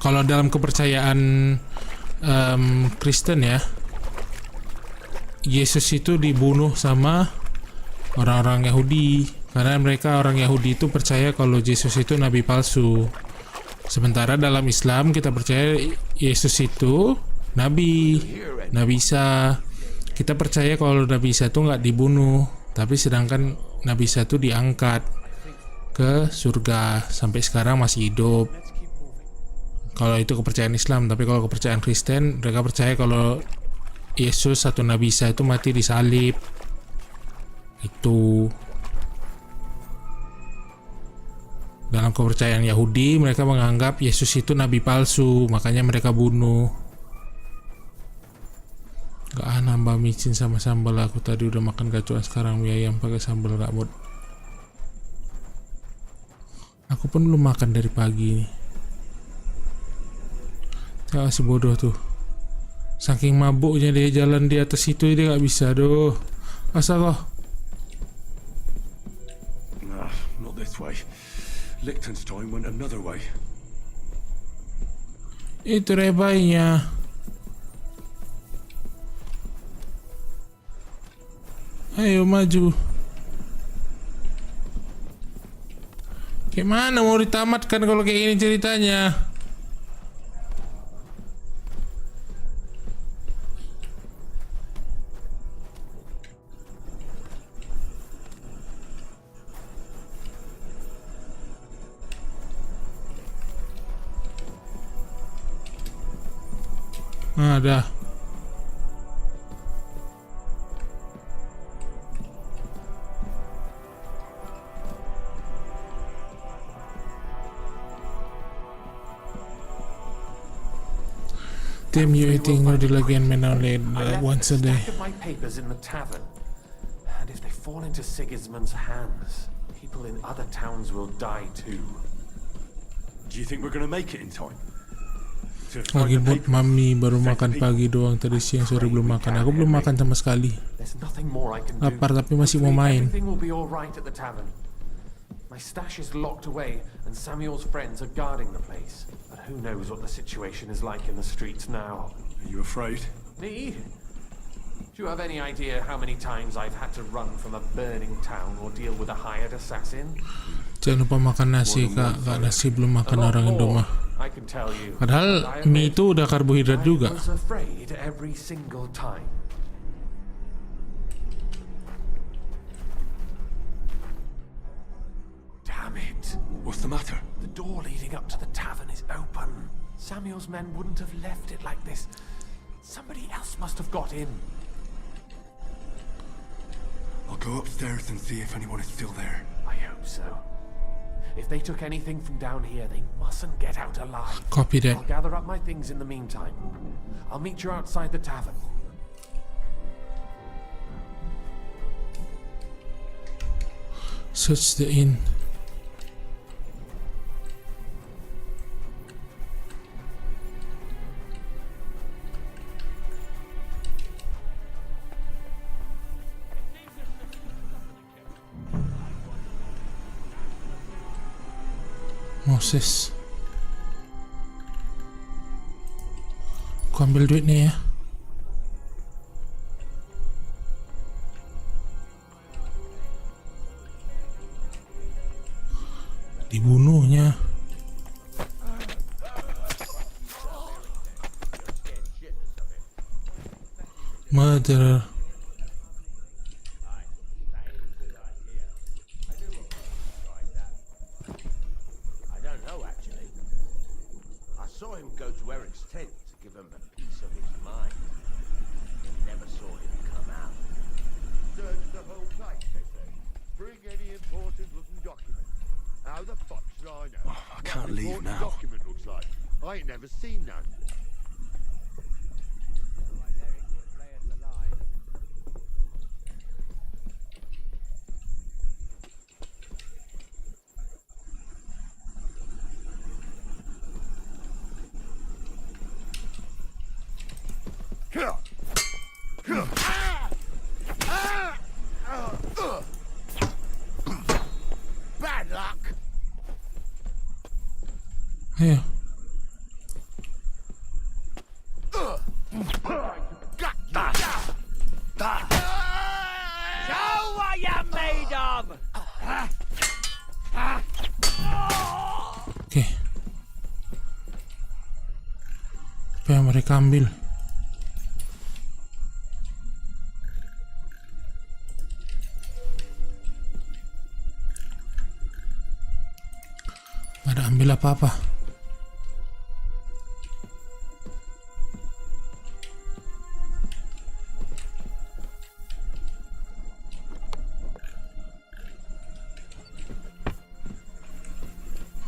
Kalau dalam kepercayaan Kristen ya, Yesus itu dibunuh sama orang-orang Yahudi. Karena mereka orang Yahudi itu percaya kalau Yesus itu nabi palsu. Sementara dalam Islam kita percaya Yesus itu nabi Isa. Kita percaya kalau Nabi Isa itu nggak dibunuh, tapi sedangkan Nabi Isa itu diangkat ke surga, sampai sekarang masih hidup. Kalau itu kepercayaan Islam, tapi kalau kepercayaan Kristen, mereka percaya kalau Yesus atau Nabi Isa itu mati disalib. Itu dalam kepercayaan Yahudi, mereka menganggap Yesus itu nabi palsu, makanya mereka bunuh. Gak nambah micin sama sambal, aku tadi udah makan gacuan, sekarang mie ayam pakai sambal gak mood. Aku pun belum makan dari pagi nih. Si bodoh tuh, saking mabuknya dia jalan di atas itu, dia gak bisa. Aduh, masa kok? Nah, not this way. Liechtenstein went another way. Itu rebainya. Ayo maju. Gimana mau ditamatkan kalau kayak gini ceritanya? Ada. Tim, you eating noodle again, man, only once a day. My papers in the tavern, and if they fall into Sigismund's hands, people in other towns will die too. Do you think we're going to make it in time? Lagi buat mami baru makan pagi doang, tadi siang sore belum makan. Aku belum makan sama sekali. Lapar tapi masih mau main. Everything will be all right at the tavern. My stash is locked away, and Samuel's friends are guarding the place. But who knows what the situation is like in the streets now? Are you afraid? Me? Do you have any idea how many times I've had to run from a burning town or deal with a hired assassin? Jangan lupa makan nasi, Kak. Kak, nasi belum makan orang Indo mah. I can tell you. Padahal mie itu udah karbohidrat juga. I was afraid every single time. Damn it. What's the matter? The door leading up to the tavern is open. Samuel's men wouldn't have left it like this. Somebody else must have got in. I'll go upstairs and see if anyone is still there. I hope so. If they took anything from down here, they mustn't get out alive. Copy that. I'll gather up my things in the meantime. I'll meet you outside the tavern. Search the inn. Moses, aku ambil duitnya ya. Dibunuhnya. Murder. I ain't never seen none. Bad luck. Ayo. Show what you're made of! Oke. Apa yang mereka ambil? Ada ambil apa-apa?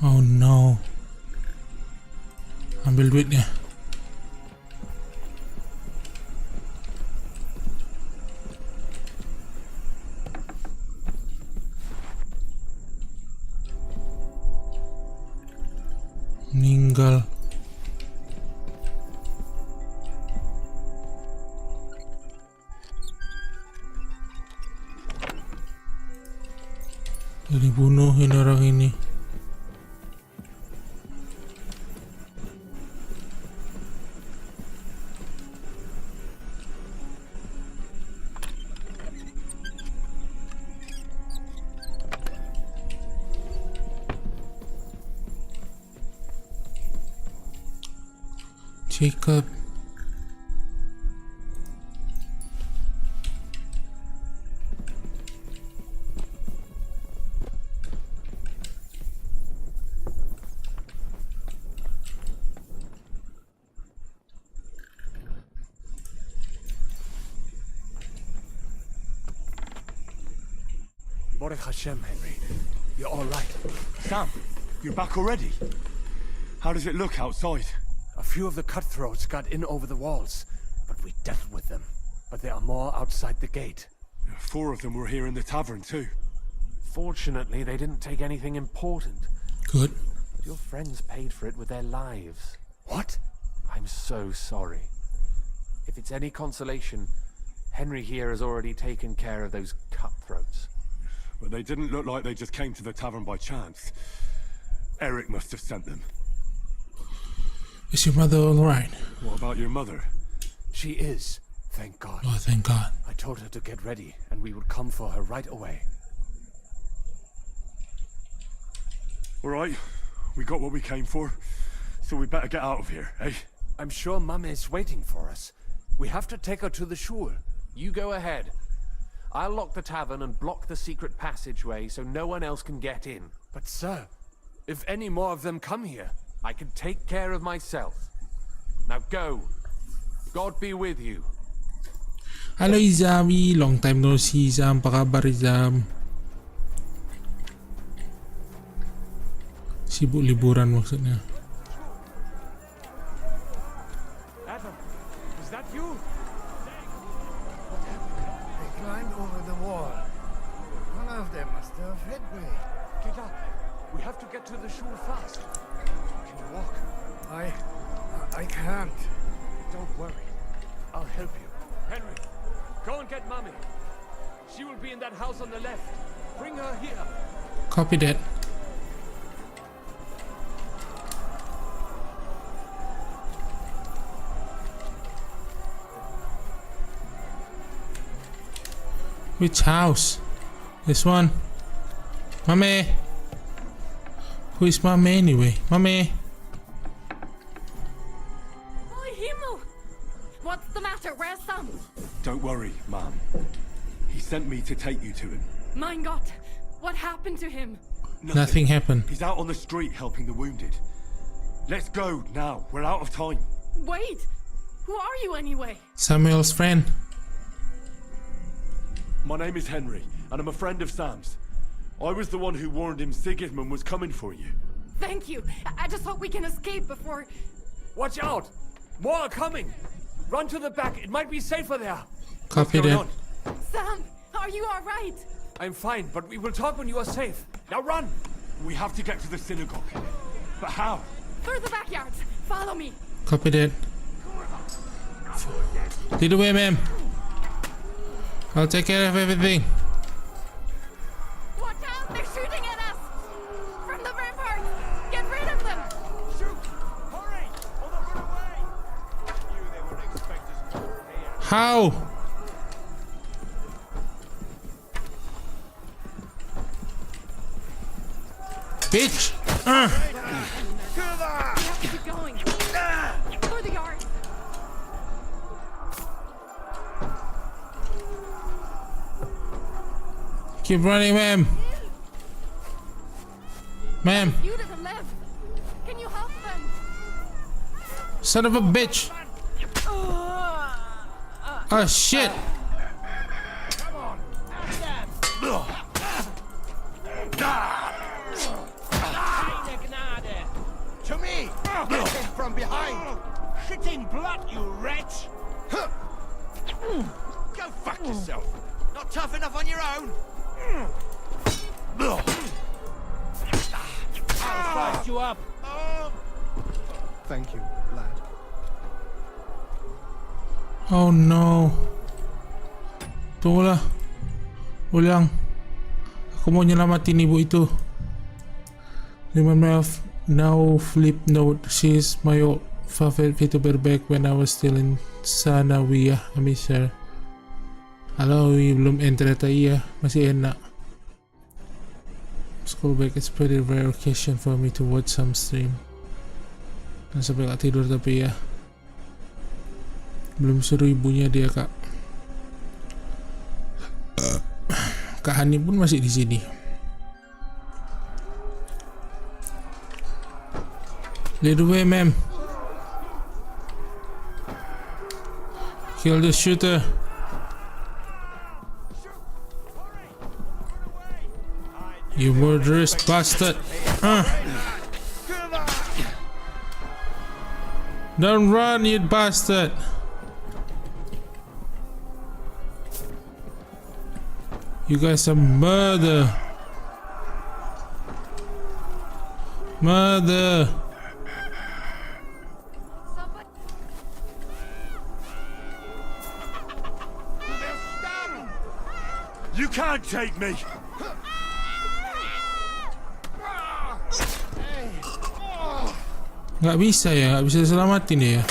Oh no. Ambil duitnya. Meninggal. Jadi bunuhin orang ini. Jacob. Baruch Hashem, Henry. You're all right. Sam, you're back already? How does it look outside? A few of the cutthroats got in over the walls, but we dealt with them. But there are more outside the gate. 4 of them were here in the tavern too. Fortunately, they didn't take anything important. Good. Your friends paid for it with their lives. What? I'm so sorry. If it's any consolation, Henry here has already taken care of those cutthroats. But they didn't look like they just came to the tavern by chance. Eric must have sent them. Is your mother alright? What about your mother? She is, thank God. Oh, thank God. I told her to get ready, and we would come for her right away. All right, we got what we came for, so we better get out of here, eh? I'm sure Mum is waiting for us. We have to take her to the shul. You go ahead. I'll lock the tavern and block the secret passageway so no one else can get in. But sir, if any more of them come here, I can take care of myself. Now go. God be with you. Hello Izami, long time no see Izam, apa kabar Izam? Sibuk liburan maksudnya. Adam, is that you? They climbed over the wall. One of them must have headway. get up. We have to get to the shul fast. Can you walk? I can't. Don't worry. I'll help you. Henry, go and get Mummy. She will be in that house on the left. Bring her here. Copy that. Which house? This one? Mommy! Who is Mommy anyway? Mommy! Oh, Himmel! What's the matter? Where's Sam? Don't worry, Mom. He sent me to take you to him. Mein Gott! What happened to him? Nothing happened. He's out on the street helping the wounded. Let's go now. We're out of time. Wait! Who are you anyway? Samuel's friend. My name is Henry, and I'm a friend of Sam's. I was the one who warned him Sigismund was coming for you. Thank you. I just hope we can escape before... Watch out! More are coming! Run to the back. It might be safer there. Copy that. Sam, are you alright? I'm fine, but we will talk when you are safe. Now run! We have to get to the synagogue. But how? Through the backyards. Follow me. Copy that. Lead the way, ma'am. I'll take care of everything. Watch out! They're shooting at us! From the ramparts! Get rid of them! Shoot! Hurry! Or they'll run away! I knew they would expect us to here. How? Bitch! We have to keep going. For the yard. Keep running, ma'am. Ma'am. You to the left. Can you help them? Son of a bitch. Oh shit. Come on! To me! Get him from behind! Shitting blood, you wretch! Go fuck yourself! Not tough enough on your own! I'll fight you up! Thank you, lad. Oh no. Tunggu lah. Ulang. Aku mau nyelamatin ibu itu. Remember now flip note. She is my old favorite Vtuber back when I was still in Sanawiyah. I miss her. Halo, belum enter data iya. Masih enak. School back is pretty rare occasion for me to watch some stream. Dan sampai gak tidur tapi ya. Belum suruh ibunya dia kak. Kak Hani pun masih di sini. Lead the way, ma'am. Kill the shooter. You murderous bastard. Don't run, you bastard. You guys are murder. Murder. You can't take me! Nggak bisa ya, nggak bisa selamatin dia ya.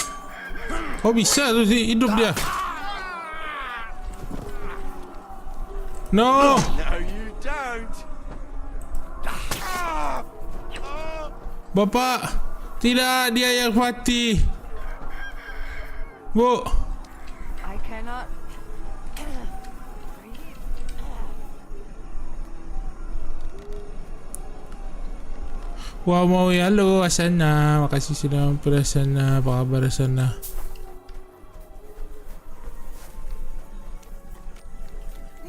Oh bisa tuh hidup dia. No! No, you don't! Bapak, tidak, dia yang mati. Bu. I cannot. Wow, mau ya, halo, Asana. Makasih sudah mampir Asana. Apa kabar Asana?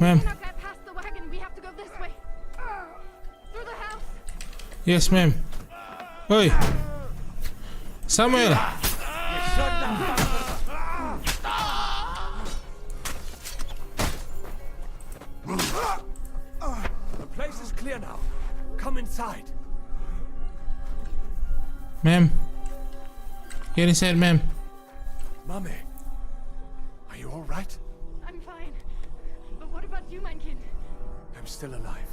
Ma'am. Yes, ma'am. Oi. Samuel. The place is clear now. Come inside. Ma'am. Get inside, ma'am. Mummy, are you all right? I'm fine. But what about you, mein Kind? I'm still alive.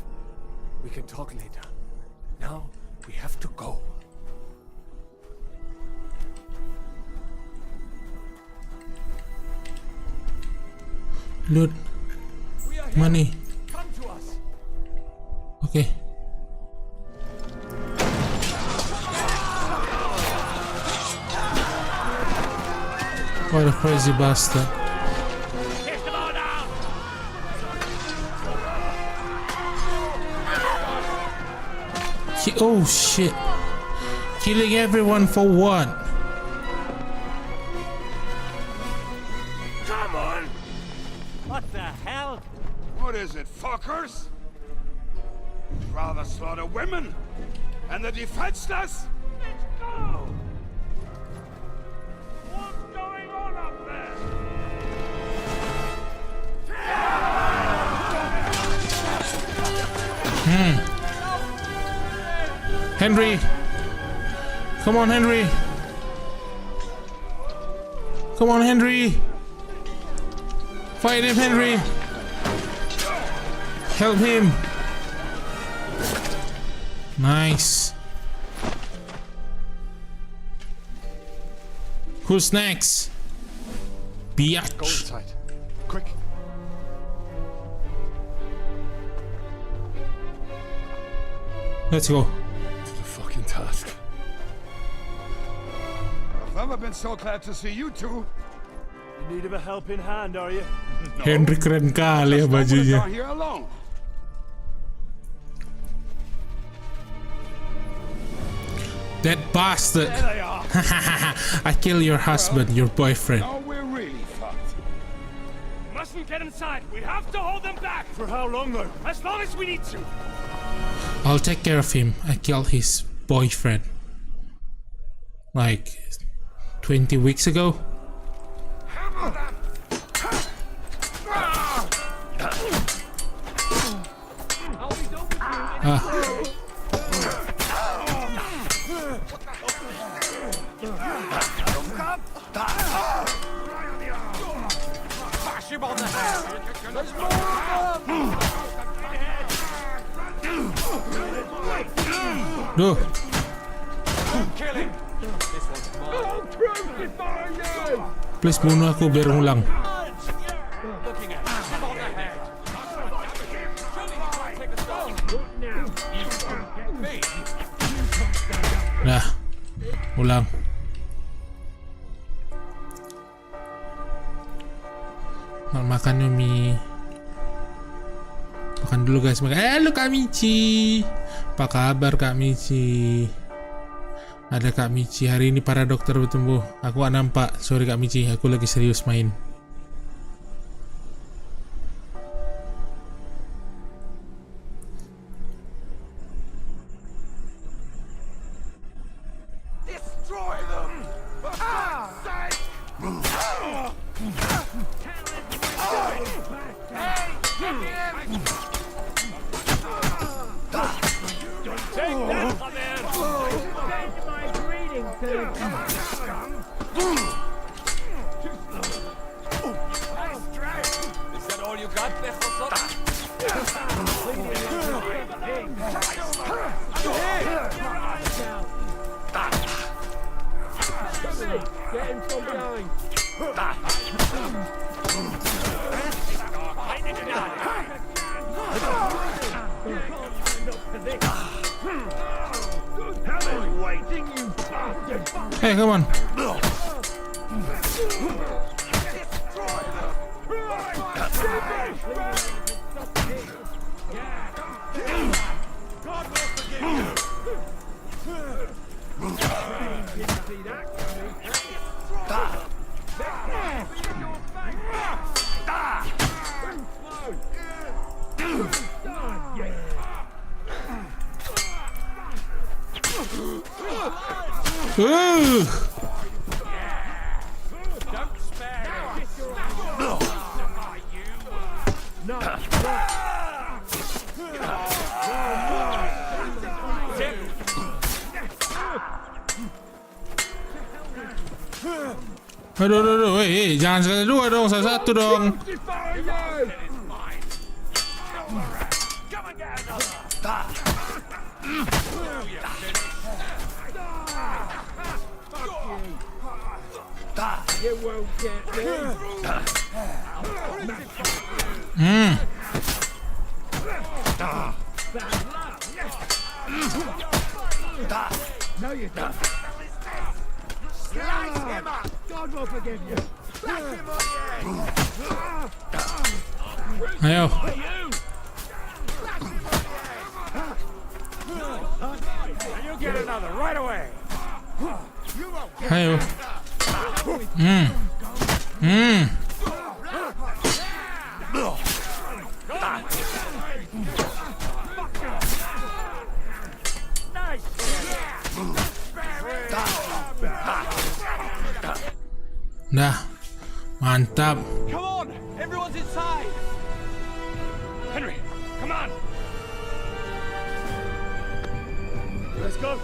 We can talk later. Now, we have to go. Loot. Money. Come to us. Okay. What a crazy bastard. Oh shit. Killing everyone for what? Come on! What the hell? What is it, fuckers? You'd rather slaughter women and the defenseless? Let's go! What's going on up there? Henry! Come on, Henry! Come on, Henry! Fight him, Henry! Help him! Nice! Who's next? Biatch! Go inside. Quick. Let's go. The fucking task. I've never been so glad to see you two. In need of a helping hand, are you? Henry keren kali ya bajunya. Down here alone. That bastard! There they are. I kill your husband, your boyfriend. Now we're really fucked. Mustn't get inside. We have to hold them back. For how long, though? As long as we need to. I'll take care of him. I killed his boyfriend like 20 weeks ago. Bash him on the head. There's more of them. No. Kill him. This one's mine. I'll crucify you. Please bunuh aku biar ngulang. Looking at him on the head. Nah, ulang. Makan Yumi. Makan dulu guys. Halo Kak Michi. Apa kabar Kak Michi? Ada Kak Michi. Hari ini para dokter bertumbuh. Aku gak nampak. Sorry Kak Michi. Aku lagi serius main. Destroy them. For God's sake. Take that, Javier! My greetings to the Is that all you got, Bechosot? Get him from behind. Waiting, you bastard! Hey, come on. God will forgive you. Ooh. Don't spare him. No. Aduh, jangan sekali dua dong, satu dong. You won't get me. No, you don't. Slice him up. God will forgive you. Slash him on the head. Ayo. You get another right away. Ayo. Nah, mantap. Come on, everyone's inside. Henry, come on. Let's go.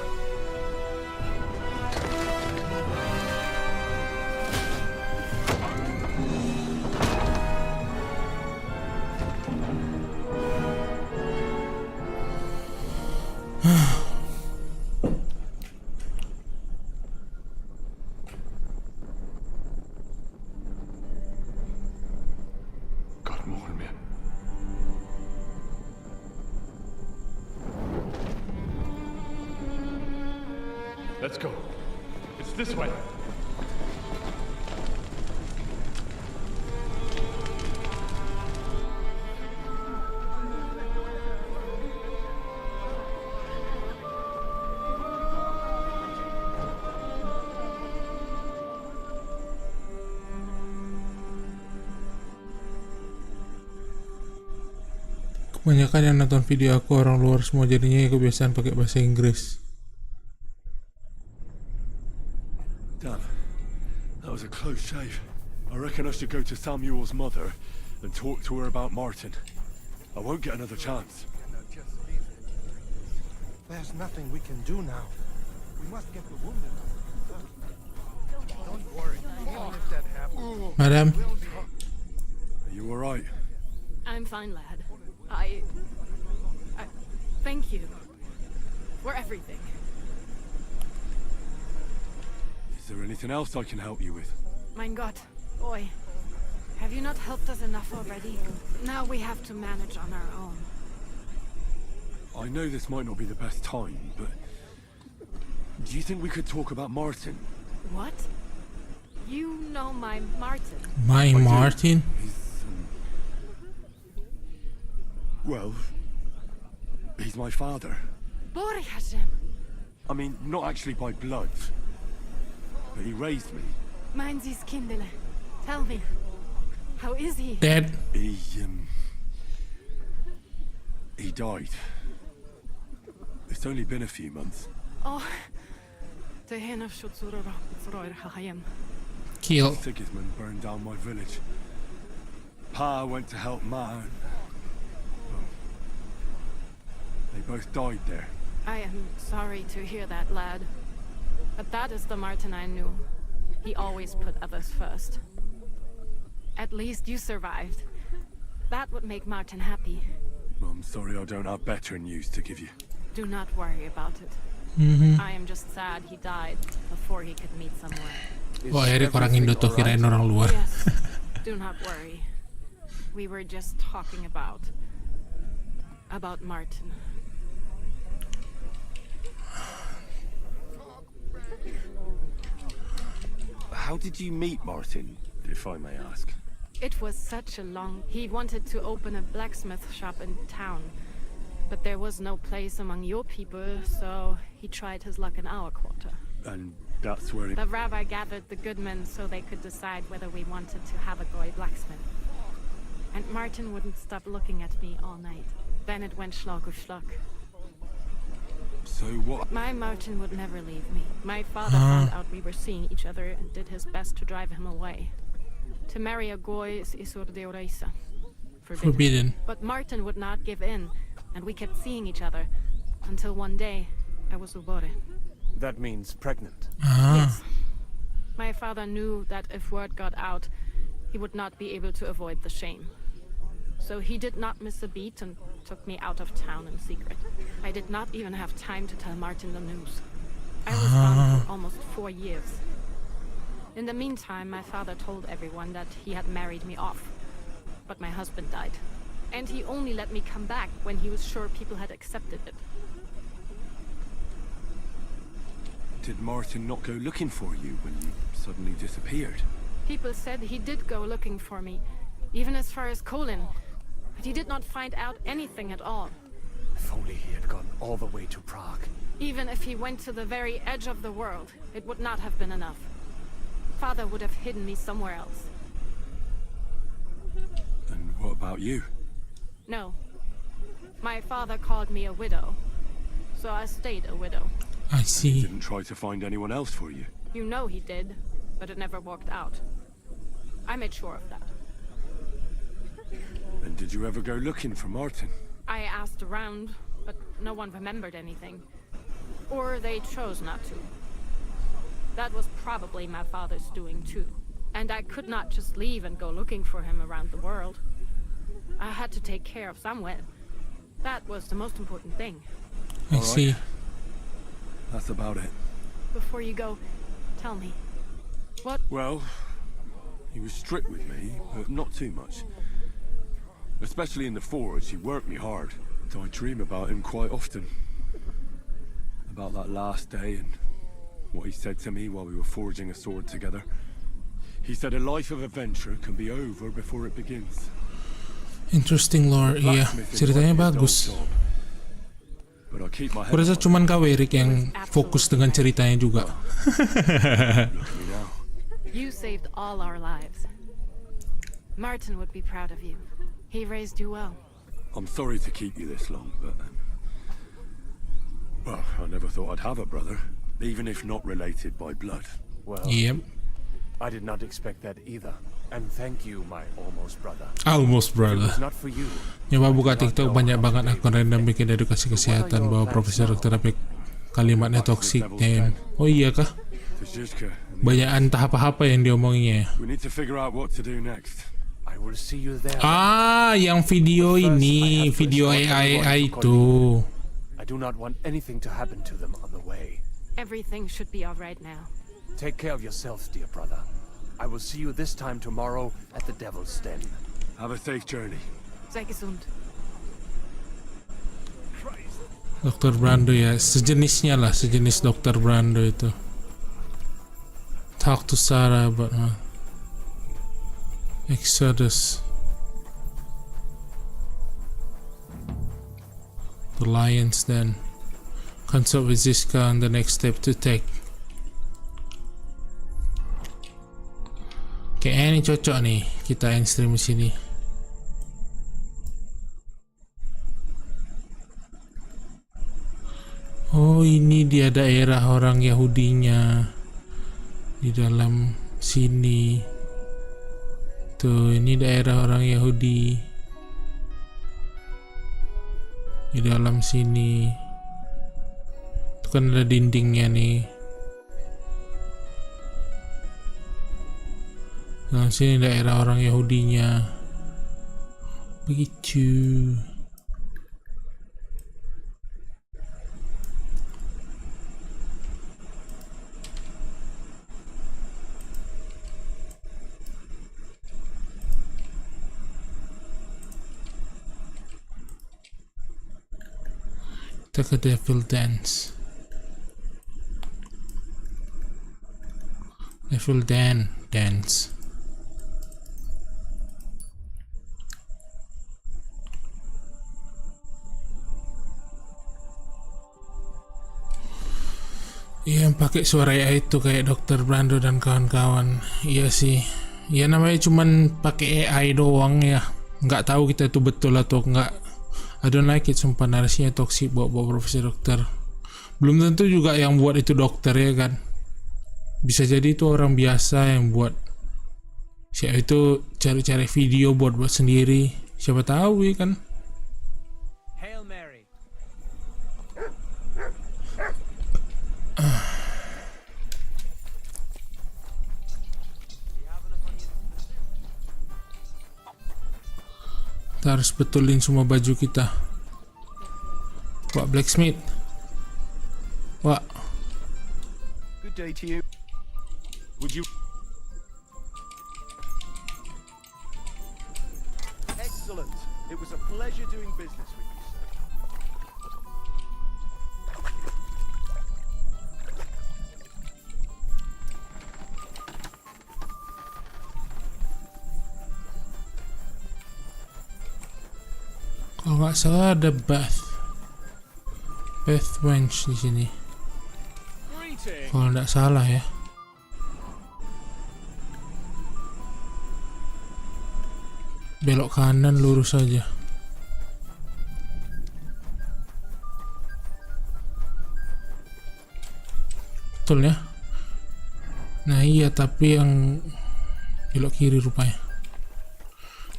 Let's go. It's this way. Kebanyakan yang nonton video aku orang luar semua, jadinya kebiasaan pakai bahasa Inggris. Damn, that was a close shave. I reckon I should go to Samuel's mother and talk to her about Martin. I won't get another chance. There's nothing we can do now. We must get the wounded. Don't worry. Even if that happens. Madam. Are you alright? I'm fine, lad. I thank you for everything. Is there anything else I can help you with? Mein Gott, boy, have you not helped us enough already? Now we have to manage on our own. I know this might not be the best time, but do you think we could talk about Martin? What? You know my Martin? My Martin? Well, he's my father. Bori Hashem. I mean, not actually by blood, but he raised me. Mein Sis Kindele. Tell me, how is he? Dead. He died. It's only been a few months. Oh, the hen of Shutzuroro, Zroir Hahayem. Kill. Sigismund burned down my village. Pa went to help Ma. Well, they both died there. I am sorry to hear that, lad. But that is the Martin I knew. He always put others first. At least you survived. That would make Martin happy. I'm sorry I don't have better news to give you. Do not worry about it. I am just sad he died before he could meet someone. Oh, Erik orang Indo tuh kirain orang luar. Yes, do not worry. We were just talking about Martin. How did you meet Martin, if I may ask? It was such a long... He wanted to open a blacksmith shop in town, but there was no place among your people, so he tried his luck in our quarter. And that's where The rabbi gathered the good men so they could decide whether we wanted to have a goy blacksmith. And Martin wouldn't stop looking at me all night. Then it went schlag auf schlag. So what? My Martin would never leave me. My father found out we were seeing each other and did his best to drive him away. To marry a goy is isur deoraisa. Forbidden. But Martin would not give in, and we kept seeing each other until one day I was ubore. That means pregnant. Yes. My father knew that if word got out, he would not be able to avoid the shame. So he did not miss a beat and took me out of town in secret. I did not even have time to tell Martin the news. I was gone for almost 4 years. In the meantime, my father told everyone that he had married me off. But my husband died. And he only let me come back when he was sure people had accepted it. Did Martin not go looking for you when you suddenly disappeared? People said he did go looking for me, even as far as Colin. But he did not find out anything at all. If only he had gone all the way to Prague. Even if he went to the very edge of the world, it would not have been enough. Father would have hidden me somewhere else. And what about you? No. My father called me a widow, so I stayed a widow. I see. He didn't try to find anyone else for you? You know he did, but it never worked out. I made sure of that. And did you ever go looking for Martin? I asked around, but no one remembered anything. Or they chose not to. That was probably my father's doing too. And I could not just leave and go looking for him around the world. I had to take care of someone. That was the most important thing. I see. That's about it. Before you go, tell me. What? Well, he was strict with me, but not too much. Especially in the forge, he worked me hard. So I dream about him quite often. About that last day and what he said to me while we were forging a sword together. He said a life of adventure can be over before it begins. Interesting lore, iya. Ceritanya bagus. Aku rasa cuman kau Erik yang fokus dengan ceritanya juga. You saved all our lives. Martin would be proud of you. He raised you well. I'm sorry to keep you this long, but... Well, I never thought I'd have a brother, even if not related by blood. Well, Yep. I did not expect that either. And thank you, my almost brother. Almost brother. If it was not for you, Nyoba buka TikTok banyak banget akun random bikin edukasi kesehatan bahwa profesor terapi kalimatnya toxic name. Oh iya kah? Banyak entah apa-apa yang diomonginnya. We need to figure out what to do next. I will see you there. Ah, yang video ini, video AI itu. I do not want anything to happen to them on the way. Everything should be all right now. Take care of yourself, dear brother. I will see you this time tomorrow at the Devil's Den. Have a safe journey. Sei gesund. Dr. Brando ya, sejenisnya lah, sejenis Dr. Brando itu. Talk to Sarah about Exodus. The Lion's Den. Consult with Ziska on the next step to take. Kayaknya ini cocok nih kita yang stream di sini. Oh, ini dia daerah orang Yahudinya di dalam sini. Tuh, ini daerah orang Yahudi di dalam sini. Itu kan ada dindingnya nih. Nah, sini daerah orang Yahudinya. Begitu. Kita ke Devil Dance. Devil Dance. Iya, yang pakai suara AI itu kayak Dr. Brando dan kawan-kawan. Iya sih. Ya namanya cuman pakai AI doang ya. Nggak tahu kita itu betul atau nggak. I don't like it, sumpah narasinya toksik buat profesi dokter. Belum tentu juga yang buat itu dokter ya kan. Bisa jadi itu orang biasa yang buat. Siapa itu cari-cari video buat sendiri. Siapa tahu ya kan. Hail Mary. Kita harus betulin semua baju kita. Wah, blacksmith. Wah. Good day to you. Would you? Excellent. It was a pleasure doing business with you, sir. Kalau nggak salah ada Beth Wench di sini. Kalau nggak salah ya. Belok kanan lurus saja. Betul ya? Nah iya, tapi yang belok kiri rupanya.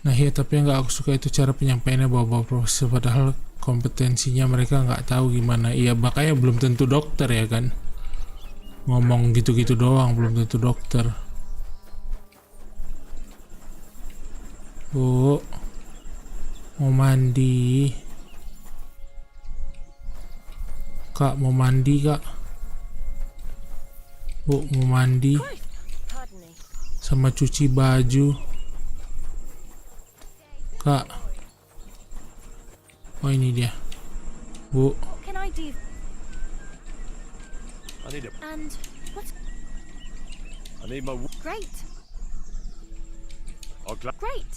Nah iya, tapi yang nggak aku suka itu cara penyampaiannya bawa-bawa profesor, padahal kompetensinya mereka nggak tahu gimana. Iya, makanya belum tentu dokter ya kan. Ngomong gitu-gitu doang belum tentu dokter. Bu, mau mandi. Kak, mau mandi kak. Bu, mau mandi. Sama cuci baju. Kak. Oh ini dia. Bu. Can I do? I need a. And what's I need my. great? Oh, Great.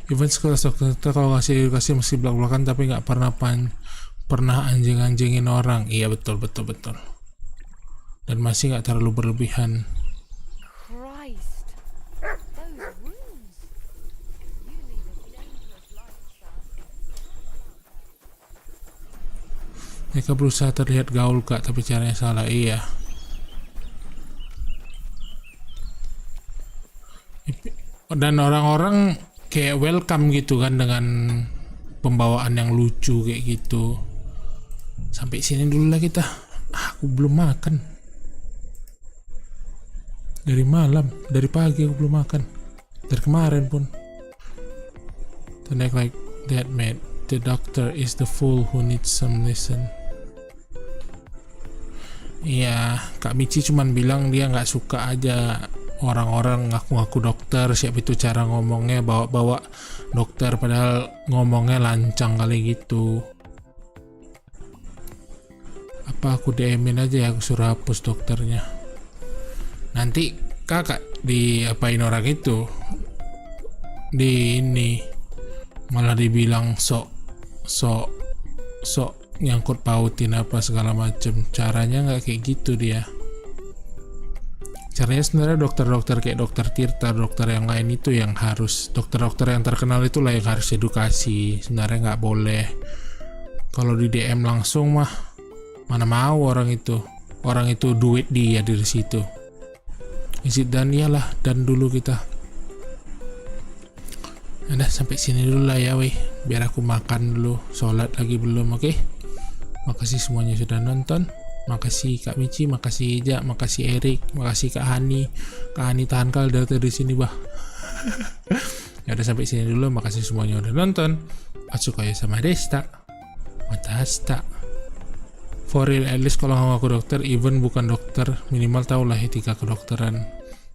Even sekelas dokter kalau ngasih edukasi mesti belak-belakan tapi nggak pernah anjing-anjingin orang. Iya betul. Dan masih nggak terlalu berlebihan. Christ. Those wounds. You lead a dangerous lifestyle. Mereka berusaha terlihat gaul kak, tapi caranya salah. Iya. Dan orang-orang kayak welcome gitu kan dengan pembawaan yang lucu kayak gitu. Sampai sini dulu lah kita. Aku belum makan. Dari malam, dari pagi aku belum makan. Dari kemarin pun. Don't act like that, mate. The doctor is the fool who needs some listen. Iya, Kak Michi cuman bilang dia nggak suka aja orang-orang ngaku-ngaku dokter. Siapa itu cara ngomongnya bawa-bawa dokter padahal ngomongnya lancang kali gitu. Apa aku DM-in aja ya, aku suruh hapus dokternya. Nanti kakak diapain orang itu, di ini malah dibilang sok nyangkut pautin apa segala macem. Caranya nggak kayak gitu dia. Caranya sebenarnya dokter-dokter kayak dokter Tirta, dokter yang lain itu yang harus, dokter-dokter yang terkenal itulah yang harus edukasi. Sebenarnya nggak boleh. Kalau di DM langsung mah mana mau orang itu duit dia dari situ. Isi dan iyalah, dan dulu kita. Udah sampai sini dulu lah ya weh, biar aku makan dulu, sholat lagi belum, oke? Makasih semuanya sudah nonton. Makasih Kak Michi, makasih Ija, makasih Erik, makasih Kak Hani. Kak Hani tahan kal dari sini bah. Ya udah sampai sini dulu, makasih semuanya udah nonton. Atsukaya sama Desta. Matasta. For real, at least kalau ngaku dokter, even bukan dokter, minimal tahulah etika kedokteran.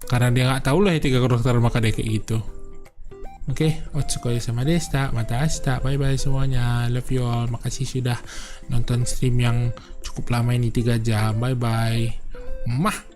Karena dia nggak tahu lah etika kedokteran, maka dia kayak gitu. Oke, otsukoi sama desta, mata asta, bye bye semuanya, love you all, makasih sudah nonton stream yang cukup lama ini 3 jam, bye bye, mah.